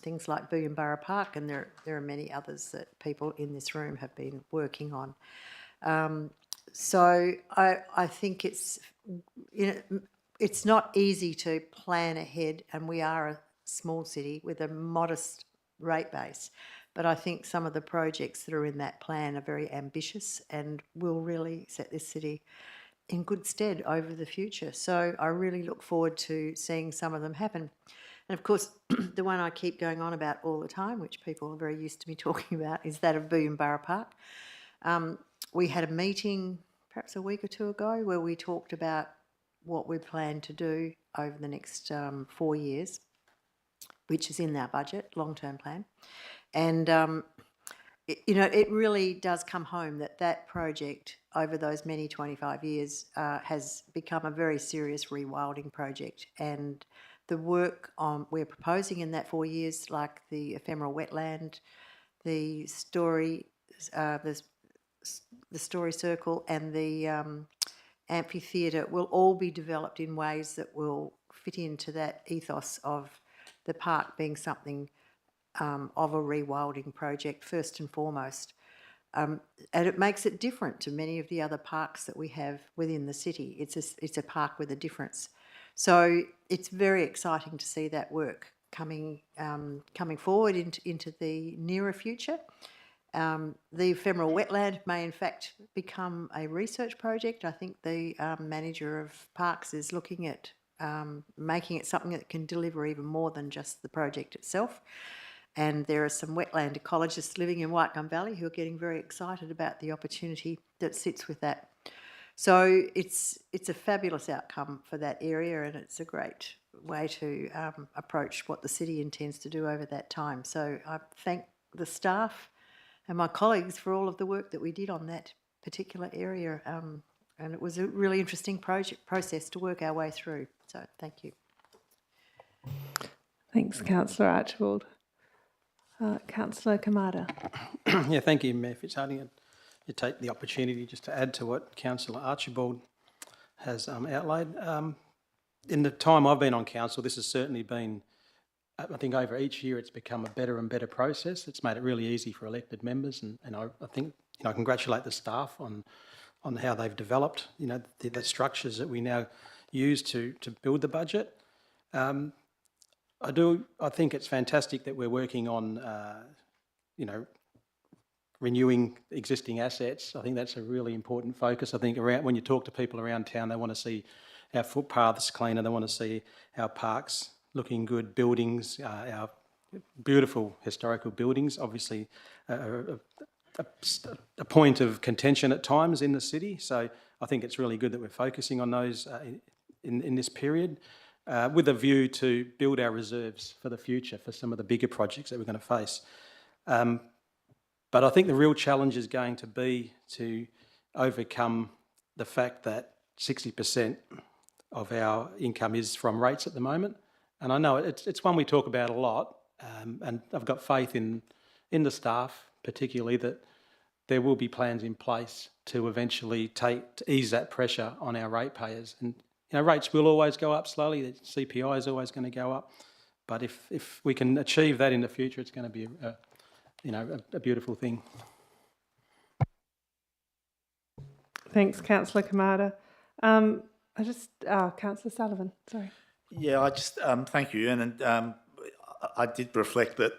things like Booyambara Park, and there are many others that people in this room have been working on. So I think it's not easy to plan ahead, and we are a small city with a modest rate base. But I think some of the projects that are in that plan are very ambitious and will really set this city in good stead over the future. So I really look forward to seeing some of them happen. And of course, the one I keep going on about all the time, which people are very used to me talking about, is that of Booyambara Park. We had a meeting perhaps a week or two ago where we talked about what we plan to do over the next 4 years, which is in our budget, long-term plan. And it really does come home that project over those many 25 years has become a very serious rewilding project. And the work we're proposing in that 4 years, like the ephemeral wetland, the story circle and the amphitheatre will all be developed in ways that will fit into that ethos of the park being something of a rewilding project first and foremost. And it makes it different to many of the other parks that we have within the city. It's a park with a difference. So it's very exciting to see that work coming forward into the nearer future. The ephemeral wetland may in fact become a research project. I think the manager of parks is looking at making it something that can deliver even more than just the project itself. And there are some wetland ecologists living in White Gum Valley who are getting very excited about the opportunity that sits with that. So it's a fabulous outcome for that area, and it's a great way to approach what the city intends to do over that time. So I thank the staff and my colleagues for all of the work that we did on that particular area. And it was a really interesting process to work our way through. So thank you. Thanks, Councillor Archibald. Councillor Kamada. Yeah, thank you, Mayor Fitzhardinge. You take the opportunity just to add to what Councillor Archibald has outlined. In the time I've been on council, this has certainly been, I think over each year it's become a better and better process. It's made it really easy for elected members, and I think I congratulate the staff on how they've developed the structures that we now use to build the budget. I think it's fantastic that we're working on, renewing existing assets. I think that's a really important focus. I think when you talk to people around town, they want to see our footpaths cleaner, they want to see our parks looking good, buildings, our beautiful historical buildings, obviously a point of contention at times in the city. So I think it's really good that we're focusing on those in this period. With a view to build our reserves for the future for some of the bigger projects that we're going to face. But I think the real challenge is going to be to overcome the fact that 60% of our income is from rates at the moment. And I know it's one we talk about a lot, and I've got faith in the staff, particularly, that there will be plans in place to eventually ease that pressure on our ratepayers. And rates will always go up slowly. The CPI is always going to go up, but if we can achieve that in the future, it's going to be a beautiful thing. Thanks, Councillor Kamada. Councillor Sullivan, sorry. Yeah, I just thank you, and I did reflect that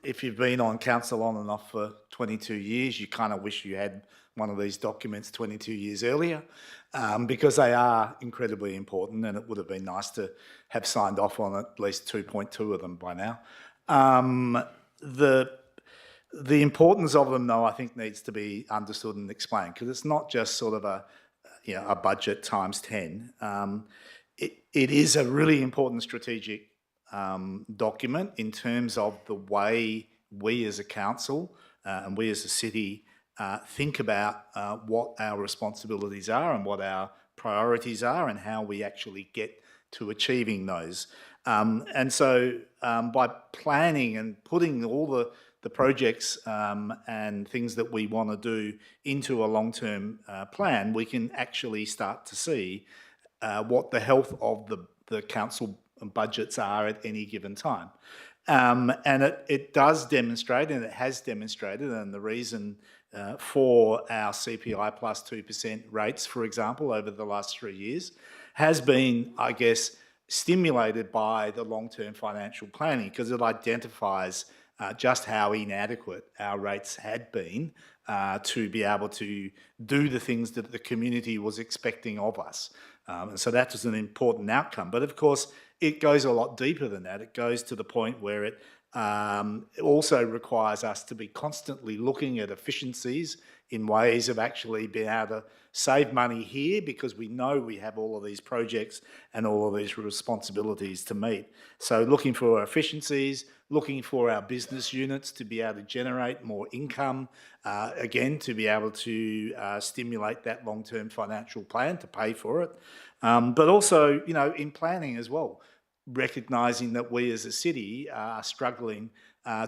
if you've been on council on and off for 22 years, you kind of wish you had one of these documents 22 years earlier, because they are incredibly important, and it would have been nice to have signed off on at least 2.2 of them by now. The importance of them, though, I think needs to be understood and explained, because it's not just sort of a budget times 10. It is a really important strategic document in terms of the way we as a council and we as a city think about what our responsibilities are and what our priorities are and how we actually get to achieving those. And so by planning and putting all the projects and things that we want to do into a long-term plan, we can actually start to see what the health of the council budgets are at any given time. And it does demonstrate, and it has demonstrated, and the reason for our CPI plus 2% rates, for example, over the last 3 years, has been, I guess, stimulated by the long-term financial planning, because it identifies just how inadequate our rates had been to be able to do the things that the community was expecting of us. And so that was an important outcome. But of course, it goes a lot deeper than that. It goes to the point where it also requires us to be constantly looking at efficiencies in ways of actually being able to save money here, because we know we have all of these projects and all of these responsibilities to meet. So looking for efficiencies, looking for our business units to be able to generate more income, again, to be able to stimulate that long-term financial plan to pay for it. But also, in planning as well, recognising that we as a city are struggling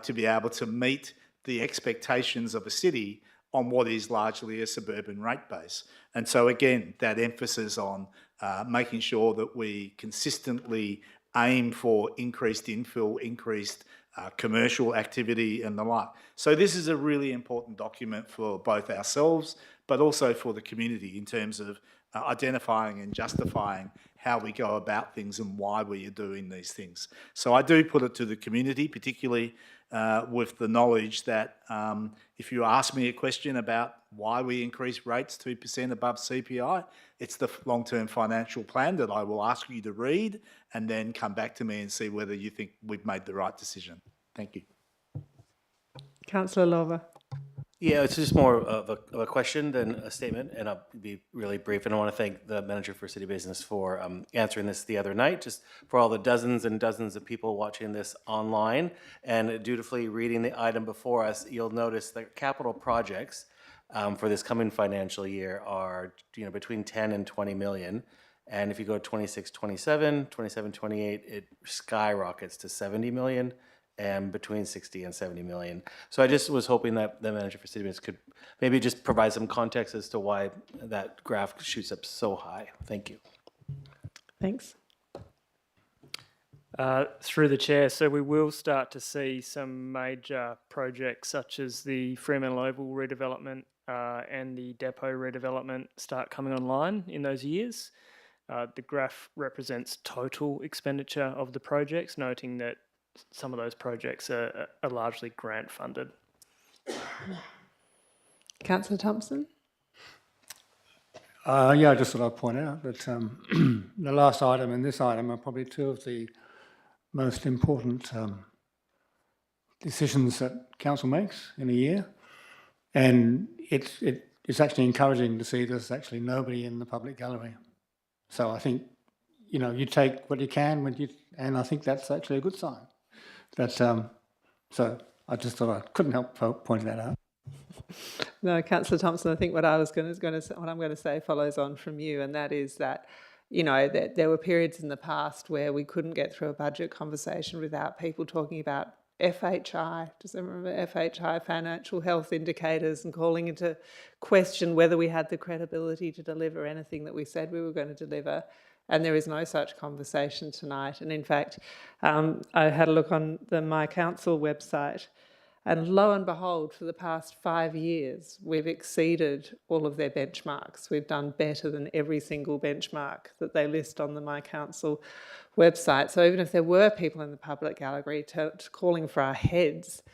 to be able to meet the expectations of a city on what is largely a suburban rate base. And so again, that emphasis on making sure that we consistently aim for increased infill, increased commercial activity and the like. So this is a really important document for both ourselves, but also for the community in terms of identifying and justifying how we go about things and why we are doing these things. So I do put it to the community, particularly with the knowledge that if you ask me a question about why we increase rates 2% above CPI, it's the long-term financial plan that I will ask you to read and then come back to me and see whether you think we've made the right decision. Thank you. Councillor Lorber. Yeah, it's just more of a question than a statement, and I'll be really brief. And I want to thank the manager for City Business for answering this the other night, just for all the dozens and dozens of people watching this online and dutifully reading the item before us. You'll notice that capital projects for this coming financial year are between 10 and 20 million. And if you go 26, 27, 27, 28, it skyrockets to 70 million. And between 60 and 70 million. So I just was hoping that the manager for City Business could maybe just provide some context as to why that graph shoots up so high. Thank you. Thanks. Through the chair, so we will start to see some major projects such as the Fremantle Oval redevelopment and the depot redevelopment start coming online in those years. The graph represents total expenditure of the projects, noting that some of those projects are largely grant funded. Councillor Thompson. Yeah, I just thought I'd point out that the last item and this item are probably two of the most important decisions that council makes in a year, and it's actually encouraging to see there's actually nobody in the public gallery. So I think you take what you can and I think that's actually a good sign. So I just thought I couldn't help pointing that out. No, Councillor Thompson, I think what I'm going to say follows on from you, and that is that that there were periods in the past where we couldn't get through a budget conversation without people talking about FHI. Does everyone remember FHI, financial health indicators, and calling into question whether we had the credibility to deliver anything that we said we were going to deliver? And there is no such conversation tonight. And in fact, I had a look on the My Council website And lo and behold, for the past 5 years, we've exceeded all of their benchmarks. We've done better than every single benchmark that they list on the My Council website. So even if there were people in the public gallery calling for our heads,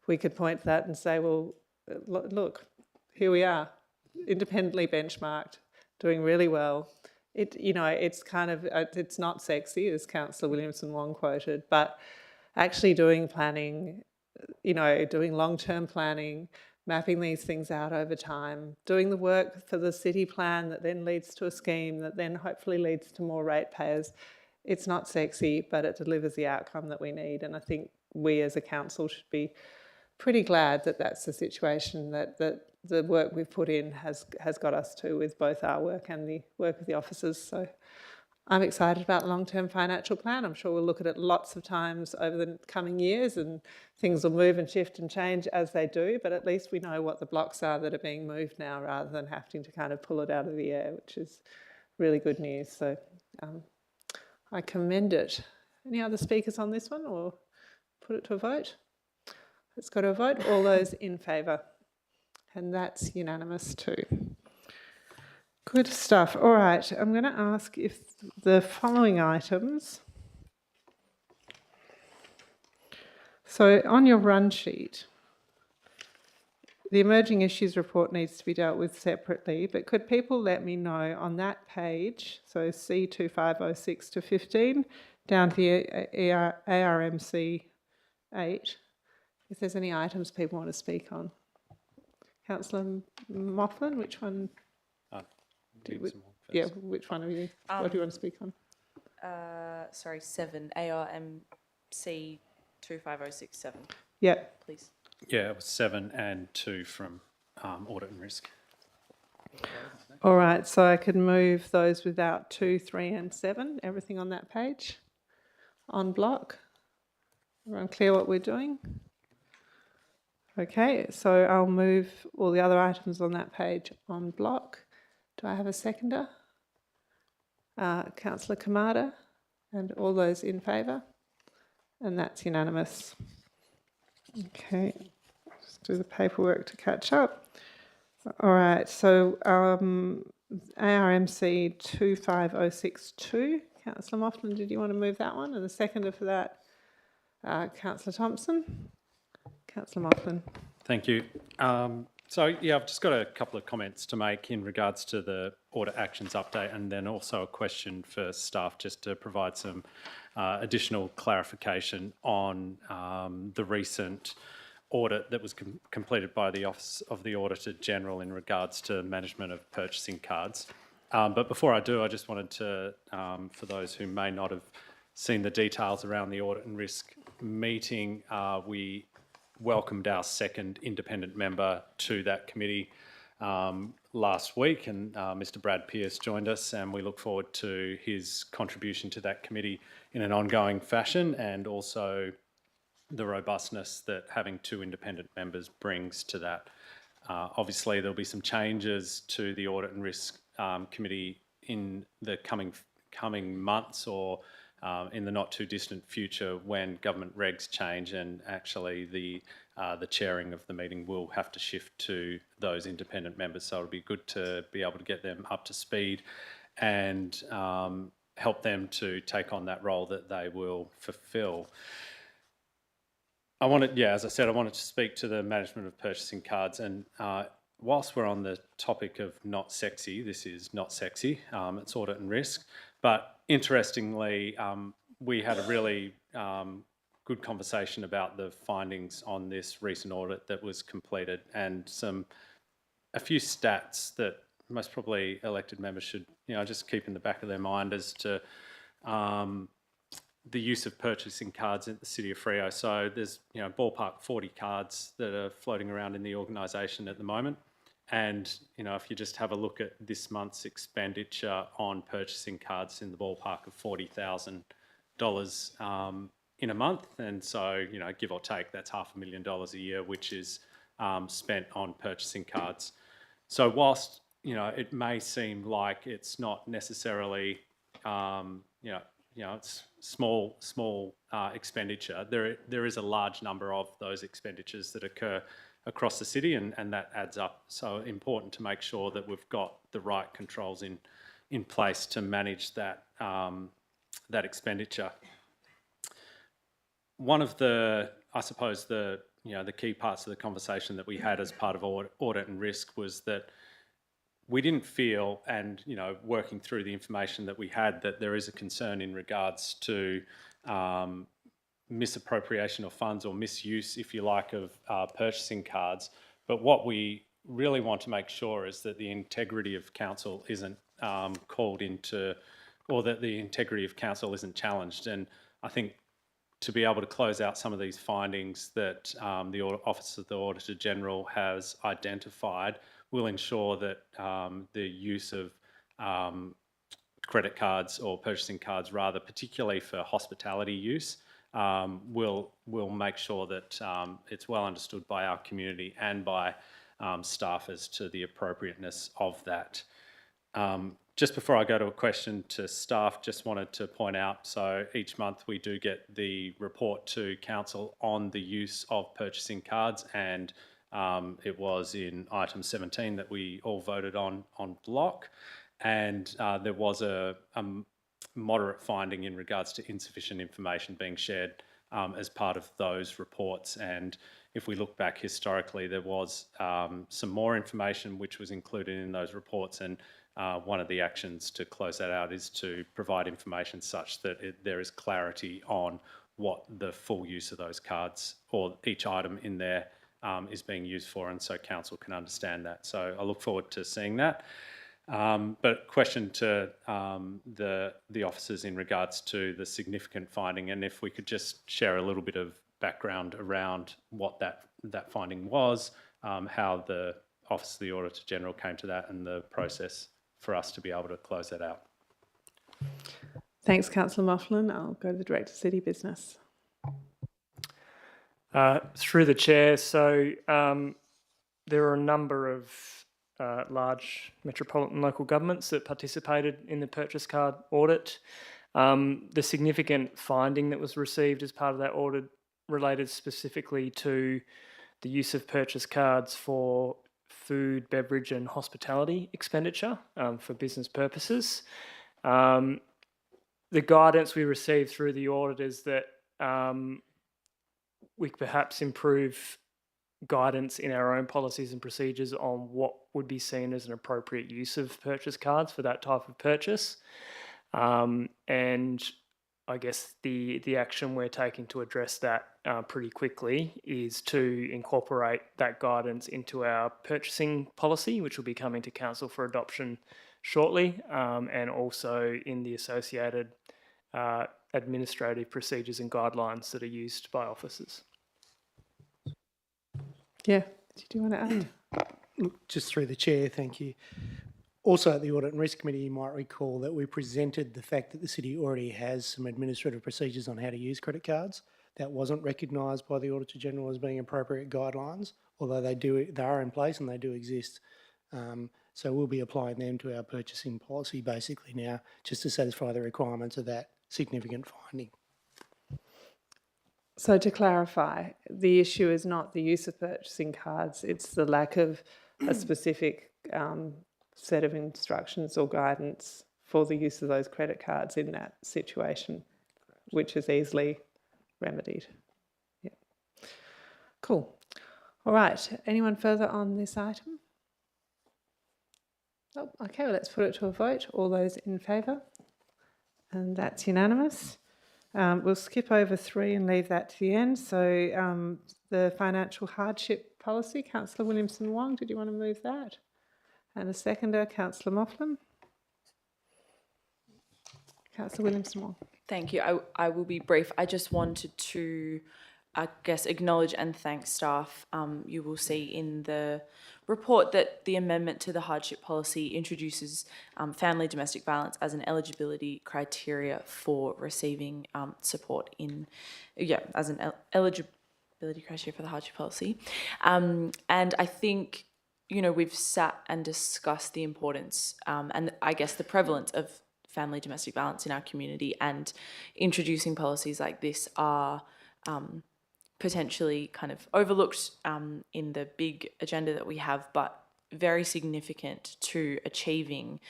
we could point to that and say, well, look, here we are, independently benchmarked, doing really well. It's kind of, it's not sexy, as Councillor Williamson-Wong quoted, but actually doing planning, doing long-term planning, mapping these things out over time, doing the work for the city plan that then leads to a scheme that then hopefully leads to more ratepayers. It's not sexy, but it delivers the outcome that we need. And I think we as a council should be pretty glad that that's the situation that the work we've put in has got us to, with both our work and the work of the officers. So I'm excited about the long-term financial plan. I'm sure we'll look at it lots of times over the coming years, and things will move and shift and change as they do, but at least we know what the blocks are that are being moved now, rather than having to kind of pull it out of the air, which is really good news. So I commend it. Any other speakers on this one, or put it to a vote? Let's go to a vote. All those in favour? And that's unanimous too. Good stuff. All right, I'm going to ask if the following items. So on your run sheet, the emerging issues report needs to be dealt with separately, but could people let me know on that page, so C2506 to 15, down to the ARMC 8, if there's any items people want to speak on? Councillor Mofflin, which one? Which one of you? What do you want to speak on? Sorry, 7, ARMC 25067. Yeah. Please. Yeah, it was 7 and 2 from Audit and Risk. All right, so I can move those without 2, 3 and 7, everything on that page, on block. Everyone clear what we're doing? Okay, so I'll move all the other items on that page on block. Do I have a seconder? Councillor Kamada, and all those in favour? And that's unanimous. Okay, just do the paperwork to catch up. All right, so ARMC 25062, Councillor Mofflin, did you want to move that one? And the seconder for that, Councillor Thompson. Councillor Mofflin. Thank you. So, yeah, I've just got a couple of comments to make in regards to the audit actions update, and then also a question for staff just to provide some additional clarification on the recent audit that was completed by the Office of the Auditor General in regards to management of purchasing cards. But before I do, I just wanted to, for those who may not have seen the details around the Audit and Risk meeting, we welcomed our second independent member to that committee last week, and Mr. Brad Pearce joined us, and we look forward to his contribution to that committee in an ongoing fashion, and also the robustness that having 2 independent members brings to that. Obviously, there'll be some changes to the Audit and Risk Committee in the coming months, or in the not too distant future, when government regs change, and actually the chairing of the meeting will have to shift to those independent members. So it'll be good to be able to get them up to speed and help them to take on that role that they will fulfil. As I said, I wanted to speak to the management of purchasing cards, and whilst we're on the topic of not sexy, this is not sexy, it's Audit and Risk, but interestingly, we had a really good conversation about the findings on this recent audit that was completed, and a few stats that most probably elected members should just keep in the back of their mind as to the use of purchasing cards in the City of Freo. So there's ballpark 40 cards that are floating around in the organisation at the moment. And, if you just have a look at this month's expenditure on purchasing cards in the ballpark of $40,000 in a month, and so, give or take, that's $500,000 a year, which is spent on purchasing cards. So whilst, it may seem like it's not necessarily, it's small expenditure. There is a large number of those expenditures that occur across the city, and that adds up. So important to make sure that we've got the right controls in place to manage that that expenditure. One of the, I suppose, the key parts of the conversation that we had as part of audit and risk was that we didn't feel, and working through the information that we had, that there is a concern in regards to misappropriation of funds or misuse, if you like, of purchasing cards. But what we really want to make sure is that the integrity of council isn't called into, or that the integrity of council isn't challenged. And I think to be able to close out some of these findings that the Office of the Auditor General has identified will ensure that the use of credit cards, or purchasing cards rather, particularly for hospitality use, will make sure that it's well understood by our community and by staff as to the appropriateness of that. Just before I go to a question to staff, just wanted to point out, so each month we do get the report to council on the use of purchasing cards, and it was in item 17 that we all voted on block, and there was a moderate finding in regards to insufficient information being shared as part of those reports. And if we look back historically, there was some more information which was included in those reports, and one of the actions to close that out is to provide information such that there is clarity on what the full use of those cards or each item in there is being used for, and so council can understand that. So I look forward to seeing that. But question to the officers in regards to the significant finding, and if we could just share a little bit of background around what that finding was, how the Office of the Auditor General came to that, and the process for us to be able to close that out. Thanks, Councillor Moughlin. I'll go to the Director of City Business. Through the chair, so there are a number of large metropolitan local governments that participated in the purchase card audit. The significant finding that was received as part of that audit related specifically to the use of purchase cards for food, beverage and hospitality expenditure for business purposes. The guidance we received through the audit is that we could perhaps improve guidance in our own policies and procedures on what would be seen as an appropriate use of purchase cards for that type of purchase. And I guess the action we're taking to address that pretty quickly is to incorporate that guidance into our purchasing policy, which will be coming to council for adoption shortly, and also in the associated administrative procedures and guidelines that are used by officers. Yeah, did you want to add? Look, just through the chair, thank you. Also at the Audit and Risk Committee, you might recall that we presented the fact that the city already has some administrative procedures on how to use credit cards. That wasn't recognised by the Auditor General as being appropriate guidelines, although they are in place and they do exist. So we'll be applying them to our purchasing policy basically now, just to satisfy the requirements of that significant finding. So to clarify, the issue is not the use of purchasing cards, it's the lack of a specific set of instructions or guidance for the use of those credit cards in that situation, which is easily remedied. Yeah. Cool. All right, anyone further on this item? Oh, okay, well, let's put it to a vote. All those in favour? And that's unanimous. We'll skip over 3 and leave that to the end. So the financial hardship policy, Councillor Williamson-Wong, did you want to move that? And a seconder, Councillor Moughlin. Councillor Williamson-Wong. Thank you. I will be brief. I just wanted to, I guess, acknowledge and thank staff. You will see in the report that the amendment to the hardship policy introduces family domestic violence as an eligibility criteria for receiving support as an eligibility criteria for the hardship policy. And I think, we've sat and discussed the importance and I guess the prevalence of family domestic violence in our community, and introducing policies like this are potentially kind of overlooked in the big agenda that we have, but very significant to achieving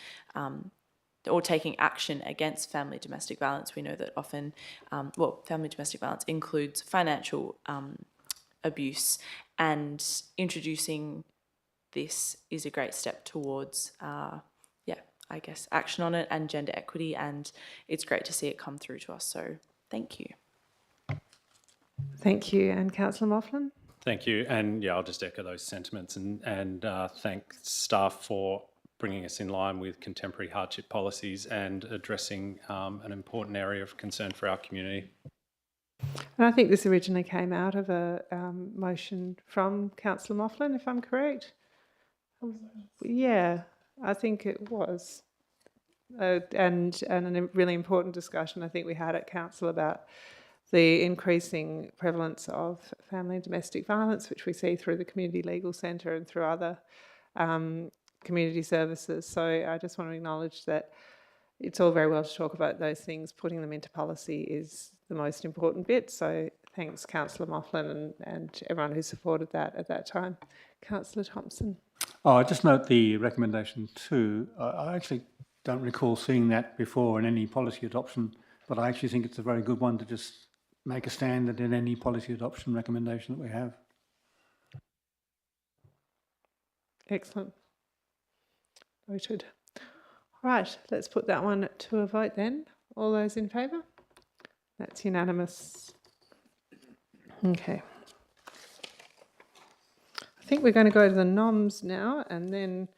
or taking action against family domestic violence. We know that often, family domestic violence includes financial abuse, and introducing this is a great step towards, I guess, action on it and gender equity, and it's great to see it come through to us. So thank you. Thank you. And Councillor Moughlin? Thank you. And yeah, I'll just echo those sentiments and thank staff for bringing us in line with contemporary hardship policies and addressing an important area of concern for our community. And I think this originally came out of a motion from Councillor Moughlin, if I'm correct. Yeah, I think it was. And a really important discussion I think we had at council about the increasing prevalence of family and domestic violence, which we see through the Community Legal Centre and through other community services. So I just want to acknowledge that it's all very well to talk about those things. Putting them into policy is the most important bit. So thanks, Councillor Moughlin, and everyone who supported that at that time. Councillor Thompson. Oh, I just note the recommendation 2. I actually don't recall seeing that before in any policy adoption, but I actually think it's a very good one to just make a standard in any policy adoption recommendation that we have. Excellent. Noted. Right, let's put that one to a vote then. All those in favour? That's unanimous. Okay. I think we're going to go to the noms now, and then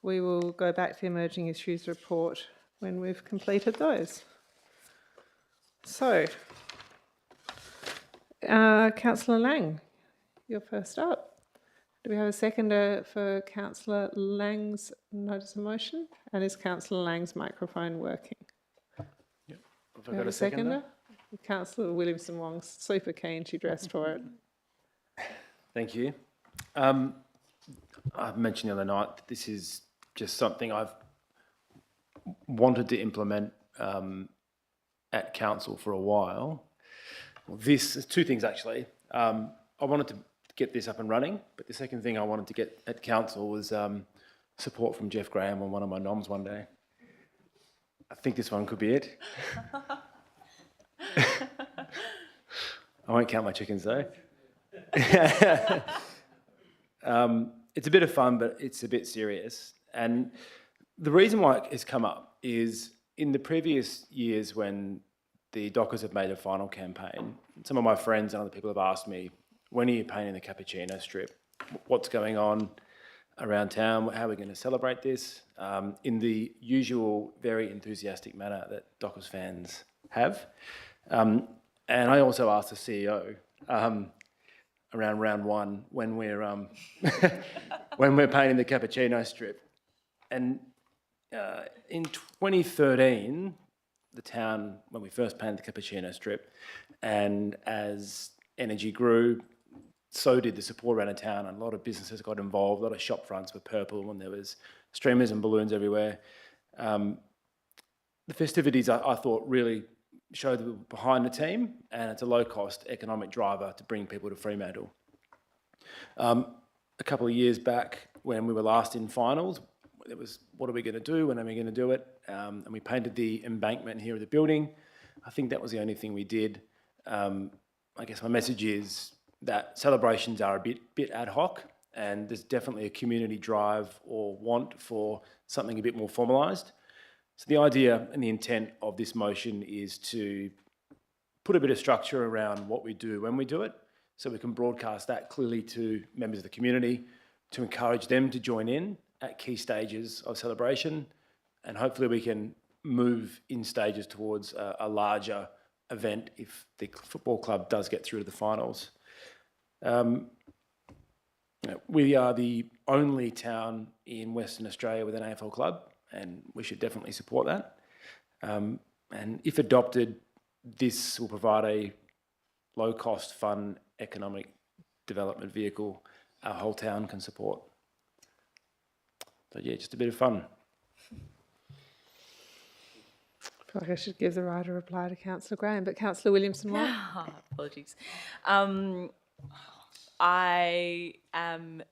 we will go back to the Emerging Issues report when we've completed those. So, Councillor Lang, you're first up. Do we have a seconder for Councillor Lang's notice of motion? And is Councillor Lang's microphone working? Yep. Have Do I we got have a seconder? Councillor Williamson Wong's super keen, she dressed for it. Thank you. I mentioned the other night that this is just something I've wanted to implement at council for a while. Well, this is 2 things actually. I wanted to get this up and running, but the second thing I wanted to get at council was support from Jeff Graham on one of my noms one day. I think this one could be it. I won't count my chickens though. It's a bit of fun, but it's a bit serious. And the reason why it has come up is in the previous years when the Dockers have made a final campaign, some of my friends and other people have asked me, when are you painting the Cappuccino strip? What's going on around town? How are we going to celebrate this? In the usual very enthusiastic manner that Dockers fans have. And I also asked the CEO, around round 1 when we're when we're painting the Cappuccino strip. And in 2013, the town, when we first painted the Cappuccino strip, and as energy grew, so did the support around the town, and a lot of businesses got involved, a lot of shop fronts were purple, and there was streamers and balloons everywhere. The festivities, I thought, really showed that we were behind the team, and it's a low-cost economic driver to bring people to Fremantle. A couple of years back, when we were last in finals, it was, what are we going to do? When are we going to do it? And we painted the embankment here of the building. I think that was the only thing we did. I guess my message is that celebrations are a bit ad hoc, and there's definitely a community drive or want for something a bit more formalised. So the idea and the intent of this motion is to put a bit of structure around what we do when we do it, so we can broadcast that clearly to members of the community, to encourage them to join in at key stages of celebration, and hopefully we can move in stages towards a larger event if the football club does get through to the finals. We are the only town in Western Australia with an AFL club, and we should definitely support that. And if adopted, this will provide a low-cost, fun, economic development vehicle our whole town can support. So yeah, just a bit of fun. I feel like I should give the right to reply to Councillor Graham, but Councillor Williamson-Wong. Apologies. I am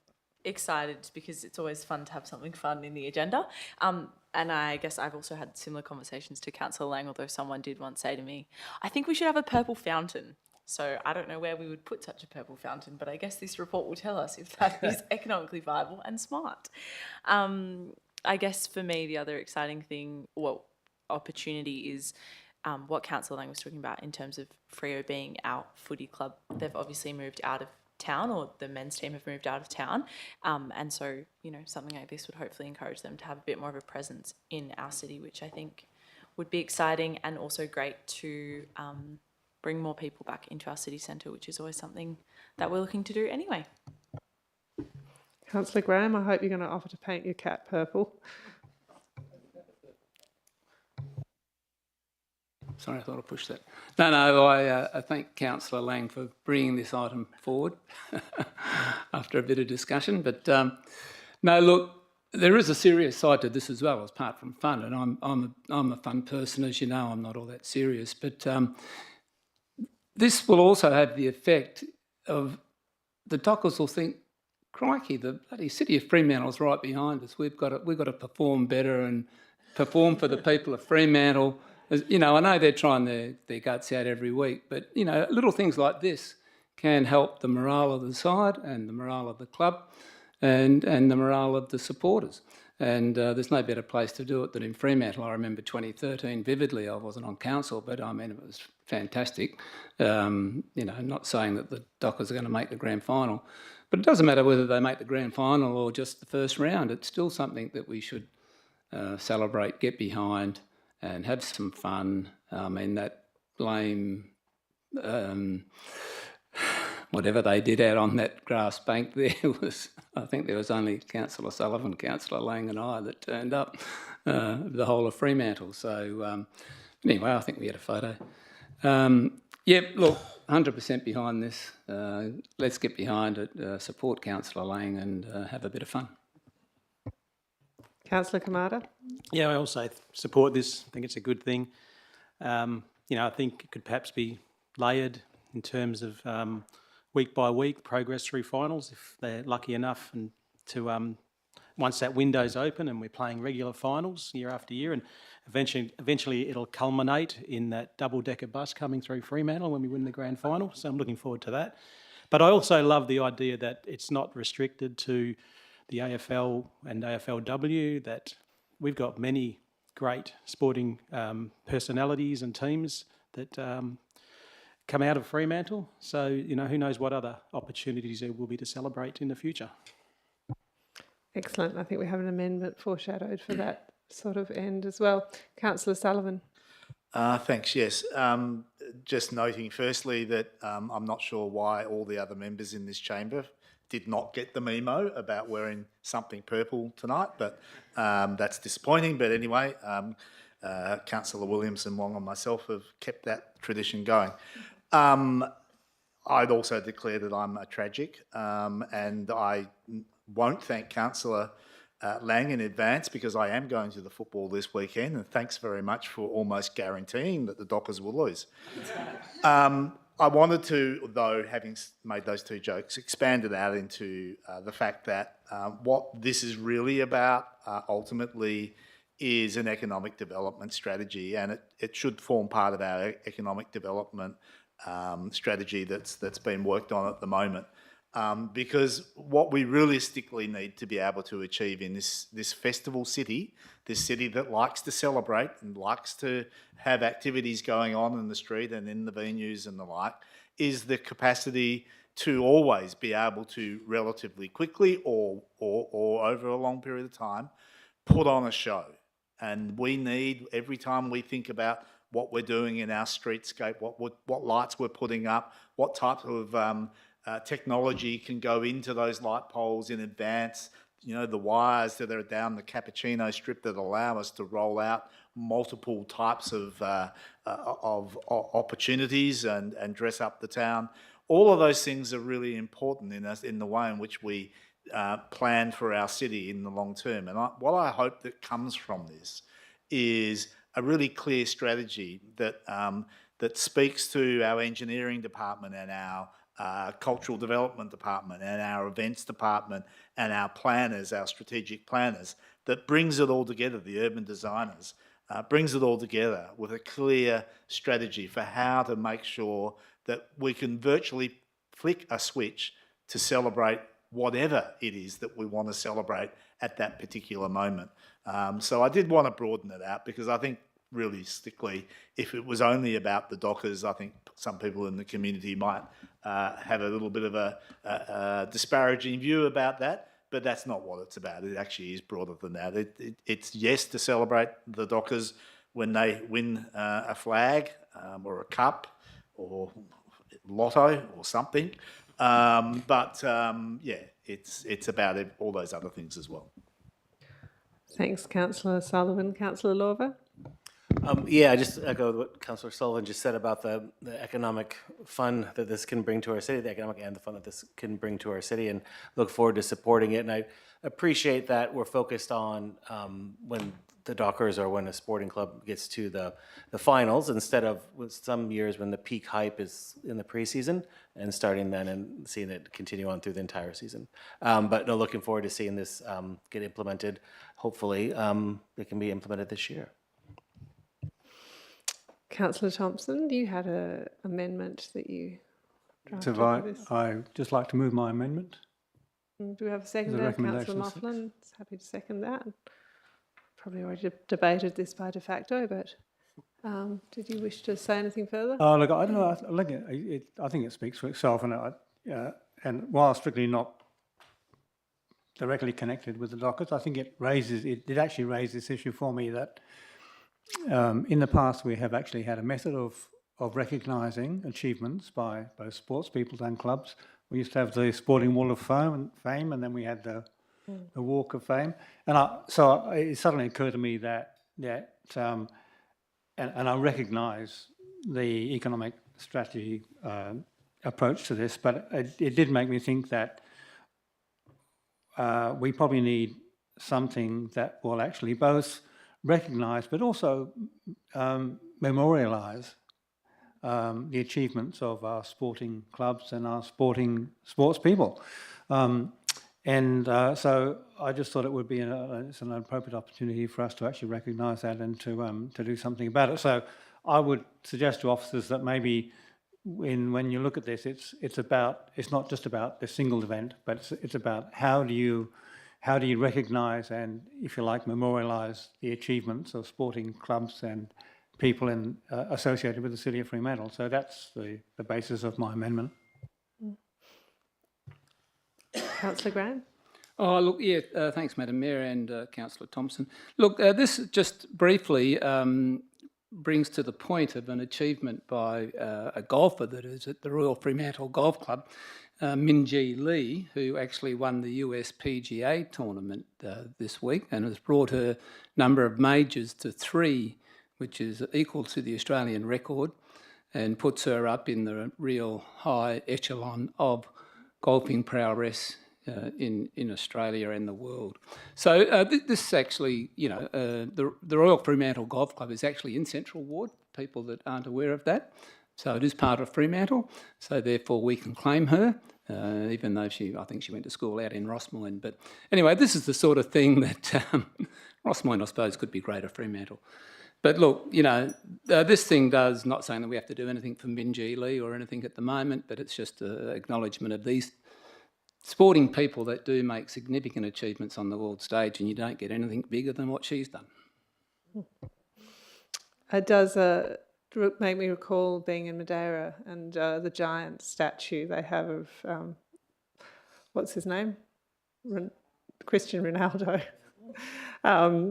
excited because it's always fun to have something fun in the agenda. And I guess I've also had similar conversations to Councillor Lang, although someone did once say to me, I think we should have a purple fountain. So I don't know where we would put such a purple fountain, but I guess this report will tell us if that is economically viable and smart. I guess for me, the other exciting thing, opportunity is what Councillor Lang was talking about in terms of Freo being our footy club. They've obviously moved out of town, or the men's team have moved out of town. And so, something like this would hopefully encourage them to have a bit more of a presence in our city, which I think would be exciting and also great to bring more people back into our city centre, which is always something that we're looking to do anyway. Councillor Graham, I hope you're going to offer to paint your cat purple. Sorry, I thought I pushed that. No, I thank Councillor Lang for bringing this item forward after a bit of discussion. But no, look, there is a serious side to this as well, apart from fun. And I'm a fun person, as you know. I'm not all that serious, but this will also have the effect of the Dockers will think, crikey, the bloody city of Fremantle's right behind us. We've got to perform better and perform for the people of Fremantle. I know they're trying their guts out every week, but, little things like this can help the morale of the side and the morale of the club and the morale of the supporters. And there's no better place to do it than in Fremantle. I remember 2013 vividly. I wasn't on council, but I mean, it was fantastic. Not saying that the Dockers are going to make the grand final, but it doesn't matter whether they make the grand final or just the first round. It's still something that we should celebrate, get behind, and have some fun. I mean, that blame, whatever they did out on that grass bank there was, I think there was only Councillor Sullivan, Councillor Lang and I that turned up, the whole of Fremantle. So anyway, I think we had a photo. Look, 100% behind this. Let's get behind it, support Councillor Lang and have a bit of fun. Councillor Kamada. Yeah, I also support this. I think it's a good thing. I think it could perhaps be layered in terms of week by week progress through finals if they're lucky enough, and to once that window's open and we're playing regular finals year after year, and eventually it'll culminate in that double-decker bus coming through Fremantle when we win the grand final. So I'm looking forward to that. But I also love the idea that it's not restricted to the AFL and AFLW, that we've got many great sporting personalities and teams that come out of Fremantle. So, who knows what other opportunities there will be to celebrate in the future. Excellent. I think we have an amendment foreshadowed for that sort of end as well. Councillor Sullivan. Thanks, yes. Just noting firstly that I'm not sure why all the other members in this chamber did not get the memo about wearing something purple tonight, but that's disappointing. But anyway, Councillor Williamson-Wong and myself have kept that tradition going. I'd also declare that I'm a tragic, and I won't thank Councillor Lang in advance because I am going to the football this weekend, and thanks very much for almost guaranteeing that the Dockers will lose. I wanted to, though, having made those two jokes, expand it out into the fact that what this is really about ultimately is an economic development strategy, and it should form part of our economic development strategy that's been worked on at the moment. Because what we realistically need to be able to achieve in this festival city, this city that likes to celebrate and likes to have activities going on in the street and in the venues and the like, is the capacity to always be able to relatively quickly or over a long period of time put on a show. And we need, every time we think about what we're doing in our streetscape, what lights we're putting up, what type of technology can go into those light poles in advance, the wires that are down the Cappuccino strip that allow us to roll out multiple types of opportunities and dress up the town. All of those things are really important in the way in which we plan for our city in the long term. And what I hope that comes from this is a really clear strategy that that speaks to our engineering department and our cultural development department and our events department and our planners, our strategic planners, that brings it all together, the urban designers, brings it all together with a clear strategy for how to make sure that we can virtually flick a switch to celebrate whatever it is that we want to celebrate at that particular moment. So I did want to broaden it out because I think realistically, if it was only about the Dockers, I think some people in the community might have a little bit of a disparaging view about that, but that's not what it's about. It actually is broader than that. It's yes to celebrate the Dockers when they win a flag or a cup or lotto or something, but yeah, it's about all those other things as well. Thanks, Councillor Sullivan. Councillor Lorber? Yeah, I just echo what Councillor Sullivan just said about the economic fun that this can bring to our city, the economic and the fun that this can bring to our city, and look forward to supporting it. And I appreciate that we're focused on when the Dockers or when a sporting club gets to the finals, instead of with some years when the peak hype is in the preseason and starting then and seeing it continue on through the entire season. But no, looking forward to seeing this get implemented. Hopefully it can be implemented this year. Councillor Thompson, you had an amendment that you drafted So for this. I just like to move my amendment. Do we have a second As a there? recommendation, Councillor Moughlin is happy to second that. Probably already debated this by de facto, but did you wish to say anything further? Oh, look, I don't know. I think it speaks for itself, and while strictly not directly connected with the Dockers, I think it actually raised this issue for me that in the past we have actually had a method of recognising achievements by both sports people and clubs. We used to have the Sporting Wall of Fame, and then we had the Walk of Fame. And so it suddenly occurred to me that and I recognise the economic strategy approach to this, but it did make me think that we probably need something that will actually both recognise but also memorialise the achievements of our sporting clubs and our sports people. So I just thought it would be it's an appropriate opportunity for us to actually recognise that and to do something about it. So I would suggest to officers that maybe when you look at this, it's not just about the single event, but it's about how do you recognise and, if you like, memorialise the achievements of sporting clubs and people associated with the City of Fremantle. So that's the basis of my amendment. Councillor Graham? Oh, look, yeah, thanks, Madam Mayor and Councillor Thompson. Look, this just briefly brings to the point of an achievement by a golfer that is at the Royal Fremantle Golf Club, Minjee Lee, who actually won the US PGA tournament this week and has brought her number of majors to 3, which is equal to the Australian record, and puts her up in the real high echelon of golfing prowess in Australia and the world. So this is actually, the Royal Fremantle Golf Club is actually in Central Ward, people that aren't aware of that. So it is part of Fremantle, so therefore we can claim her, even though I think she went to school out in Rossmoyne. But anyway, this is the sort of thing that Rossmoyne, I suppose, could be Greater Fremantle. But look, this thing does, not saying that we have to do anything for Minjee Lee or anything at the moment, but it's just an acknowledgement of these sporting people that do make significant achievements on the world stage, and you don't get anything bigger than what she's done. It does make me recall being in Madeira and the giant statue they have of, what's his name? Cristiano Ronaldo.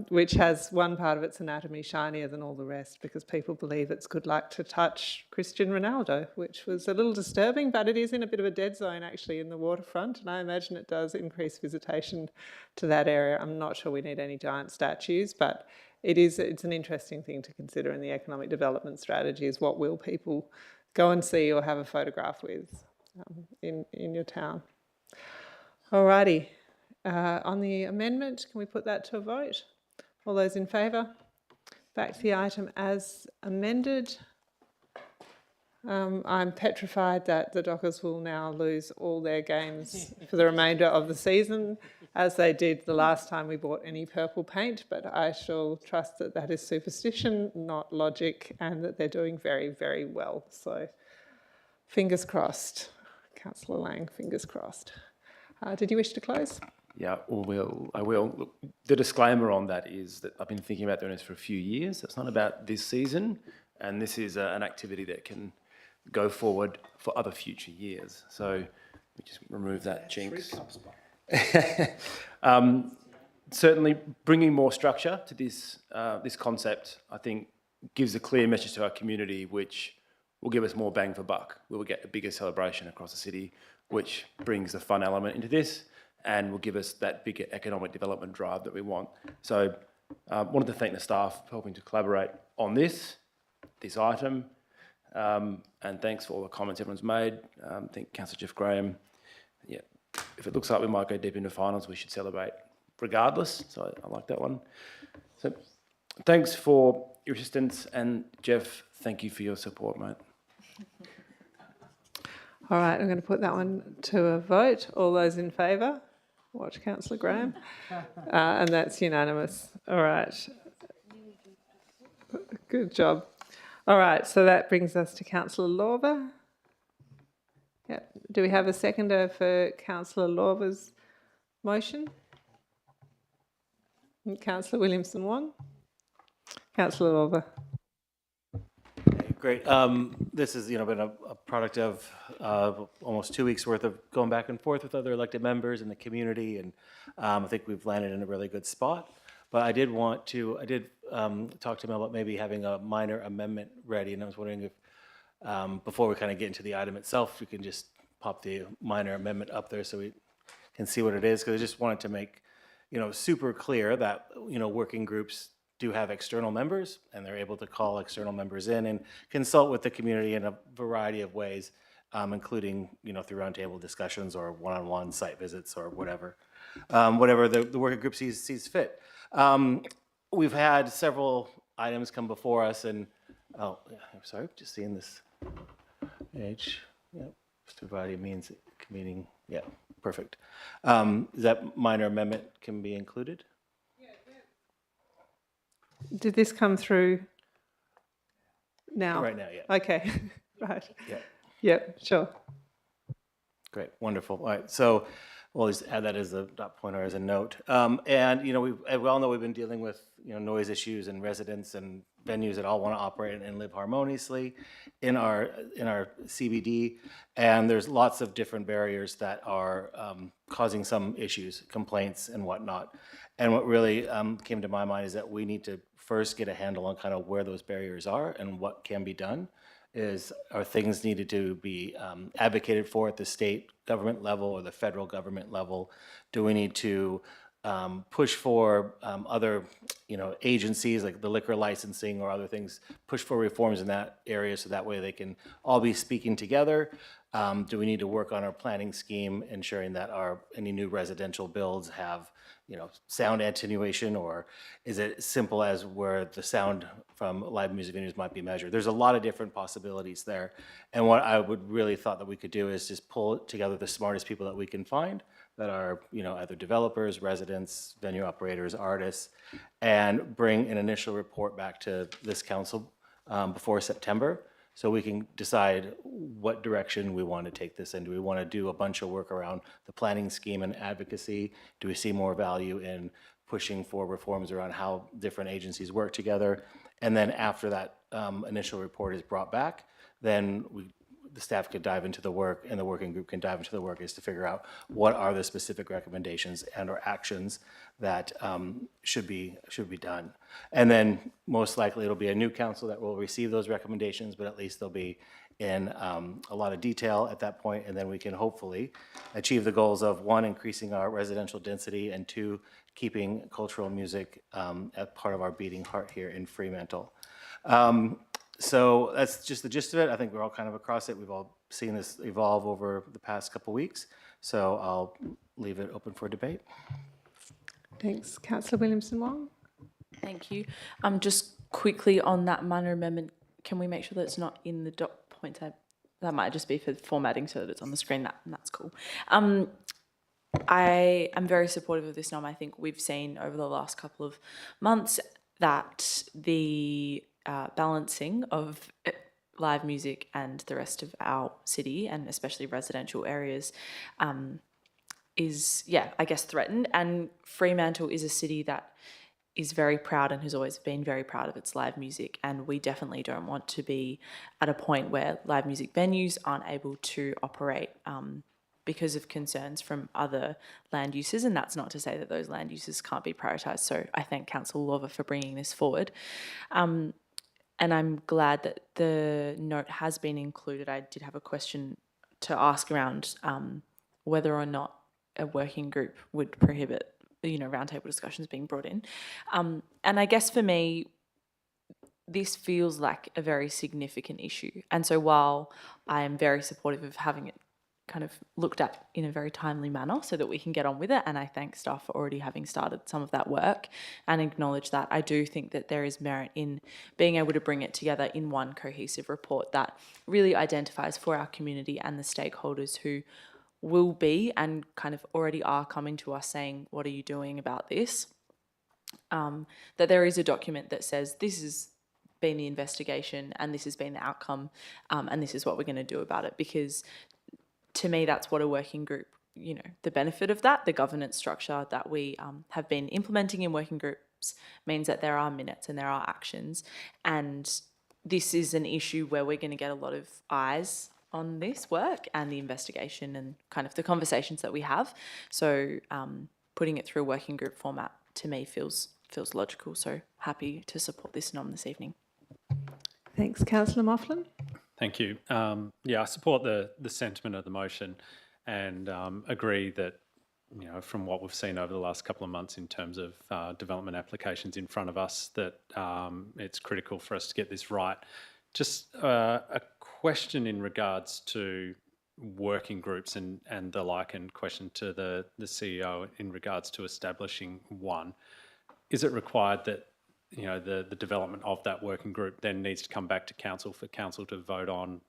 Which has one part of its anatomy shinier than all the rest because people believe it's good luck to touch Cristiano Ronaldo, which was a little disturbing, but it is in a bit of a dead zone actually in the waterfront, and I imagine it does increase visitation to that area. I'm not sure we need any giant statues, but it's an interesting thing to consider in the economic development strategy is what will people go and see or have a photograph with in your town. Alrighty. On the amendment, can we put that to a vote? All those in favour? back to the item as amended. I'm petrified that the Dockers will now lose all their games for the remainder of the season, as they did the last time we bought any purple paint, but I shall trust that that is superstition, not logic, and that they're doing very, very well. So fingers crossed. Councillor Lang, fingers crossed. Did you wish to close? Yeah, I will. Look, the disclaimer on that is that I've been thinking about doing this for a few years. It's not about this season, and this is an activity that can go forward for other future years. So we just remove that jinx. Certainly, bringing more structure to this this concept, I think, gives a clear message to our community, which will give us more bang for buck. We will get a bigger celebration across the city, which brings the fun element into this, and will give us that bigger economic development drive that we want. So, wanted to thank the staff for helping to collaborate on this item. And thanks for all the comments everyone's made. I think Councillor Jeff Graham, yeah, if it looks like we might go deep into finals, we should celebrate regardless. So I like that one. So thanks for your assistance, and Jeff, thank you for your support, mate. All right, I'm going to put that one to a vote. All those in favour? Watch Councillor Graham. And that's unanimous. All right. Good job. All right, so that brings us to Councillor Lorber. Yep. Do we have a seconder for Councillor Lorber's motion? Councillor Williamson-Wong. Councillor Lorber. Great. This has, been a product of almost 2 weeks' worth of going back and forth with other elected members in the community, and I think we've landed in a really good spot. But I did talk to him about maybe having a minor amendment ready, and I was wondering if, before we kind of get into the item itself, we can just pop the minor amendment up there so we can see what it is, because I just wanted to make, super clear that, working groups do have external members, and they're able to call external members in and consult with the community in a variety of ways, including, through roundtable discussions or one-on-one site visits or whatever the working group sees fit. We've had several items come before us, and I'm sorry, just seeing this page. Yep, variety of means convening. Yeah, perfect. That minor amendment can be included. Did this come through now? Right now, yeah. Okay, right. Yeah. Yep, sure. Great, wonderful. All right, so we'll just add that as a dot point or as a note. And we all know we've been dealing with noise issues and residents and venues that all want to operate and live harmoniously in our CBD, and there's lots of different barriers that are causing some issues, complaints and whatnot. And what really came to my mind is that we need to first get a handle on kind of where those barriers are and what can be done. Are things needed to be advocated for at the state government level or the federal government level? Do we need to push for other, agencies like the liquor licensing or other things, push for reforms in that area so that way they can all be speaking together? Do we need to work on our planning scheme, ensuring that any new residential builds have sound attenuation, or is it simple as where the sound from live music venues might be measured? There's a lot of different possibilities there. And what I would really thought that we could do is just pull together the smartest people that we can find that are, either developers, residents, venue operators, artists, and bring an initial report back to this council before September, so we can decide what direction we want to take this in. Do we want to do a bunch of work around the planning scheme and advocacy? Do we see more value in pushing for reforms around how different agencies work together? And then after that initial report is brought back, then the staff could dive into the work, and the working group can dive into the work, is to figure out what are the specific recommendations and or actions that should be done. And then most likely it'll be a new council that will receive those recommendations, but at least they'll be in a lot of detail at that point, and then we can hopefully achieve the goals of, 1, increasing our residential density, and 2, keeping cultural music at part of our beating heart here in Fremantle. So that's just the gist of it. I think we're all kind of across it. We've all seen this evolve over the past couple weeks. So I'll leave it open for debate. Thanks. Councillor Williamson-Wong. Thank you. Just quickly on that minor amendment, can we make sure that it's not in the dot point? That might just be for formatting so that it's on the screen. That's cool. I am very supportive of this norm. I think we've seen over the last couple of months that the balancing of live music and the rest of our city, and especially residential areas, is, I guess, threatened. And Fremantle is a city that is very proud and has always been very proud of its live music, and we definitely don't want to be at a point where live music venues aren't able to operate because of concerns from other land uses, and that's not to say that those land uses can't be prioritised. So I thank Councillor Lorver for bringing this forward. And I'm glad that the note has been included. I did have a question to ask around whether or not a working group would prohibit, roundtable discussions being brought in. And I guess for me, this feels like a very significant issue. And so while I am very supportive of having it kind of looked at in a very timely manner so that we can get on with it, and I thank staff for already having started some of that work and acknowledge that, I do think that there is merit in being able to bring it together in one cohesive report that really identifies for our community and the stakeholders who will be and kind of already are coming to us saying, what are you doing about this? That there is a document that says this has been the investigation and this has been the outcome, and this is what we're going to do about it. Because to me, that's what a working group, the benefit of that, the governance structure that we have been implementing in working groups means that there are minutes and there are actions. And this is an issue where we're going to get a lot of eyes on this work and the investigation and kind of the conversations that we have. So putting it through a working group format to me feels logical. So happy to support this nom this evening. Thanks, Councillor Moughlin. Thank you. I support the sentiment of the motion and agree that, from what we've seen over the last couple of months in terms of development applications in front of us, that it's critical for us to get this right. Just a question in regards to working groups and the like, and question to the CEO in regards to establishing one. Is it required that the development of that working group then needs to come back to council for council to vote on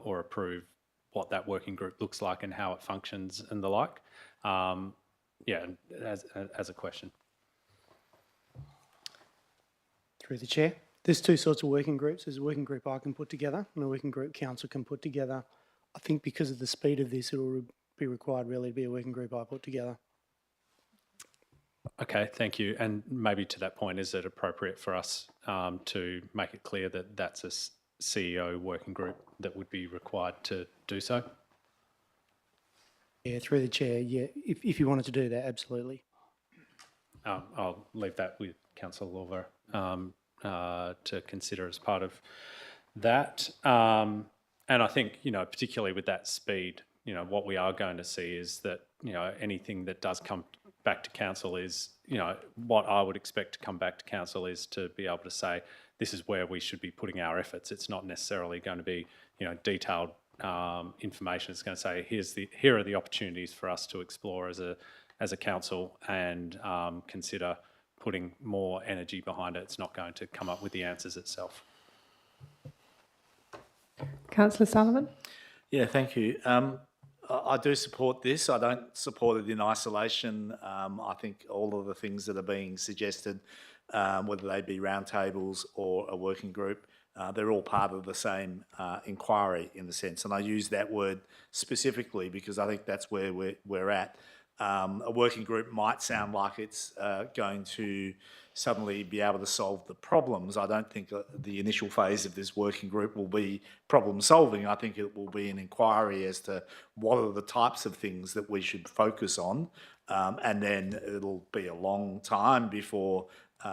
or approve what that working group looks like and how it functions and the like? As a question. Through the chair. There's two sorts of working groups. There's a working group I can put together and a working group council can put together. I think because of the speed of this, it will be required really to be a working group I put together. Okay, thank you. And maybe to that point, is it appropriate for us to make it clear that that's a CEO working group that would be required to do so? Yeah, through the chair, yeah. If you wanted to do that, absolutely. I'll leave that with Councillor Lorver to consider as part of that. And I think, particularly with that speed, what we are going to see is that, anything that does come back to council is, what I would expect to come back to council is to be able to say, this is where we should be putting our efforts. It's not necessarily going to be, detailed information. It's going to say, here are the opportunities for us to explore as a council and consider putting more energy behind it. It's not going to come up with the answers itself. Councillor Sullivan. Yeah, thank you. I do support this. I don't support it in isolation. I think all of the things that are being suggested, whether they be roundtables or a working group, they're all part of the same inquiry in the sense. And I use that word specifically because I think that's where we're at. A working group might sound like it's going to suddenly be able to solve the problems. I don't think the initial phase of this working group will be problem solving. I think it will be an inquiry as to what are the types of things that we should focus on, and then it'll be a long time before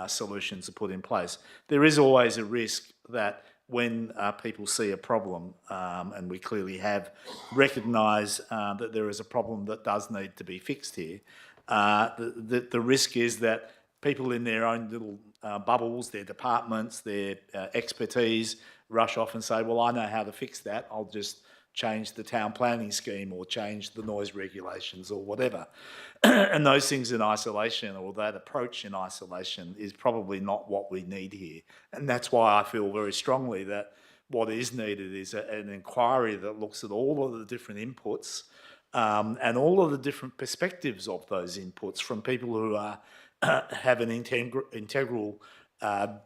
solutions are put in place. There is always a risk that when people see a problem, and we clearly have recognised that there is a problem that does need to be fixed here, the risk is that people in their own little bubbles, their departments, their expertise, rush off and say, well, I know how to fix that. I'll just change the town planning scheme or change the noise regulations or whatever. And those things in isolation, or that approach in isolation, is probably not what we need here. And that's why I feel very strongly that what is needed is an inquiry that looks at all of the different inputs and all of the different perspectives of those inputs from people who are have an integral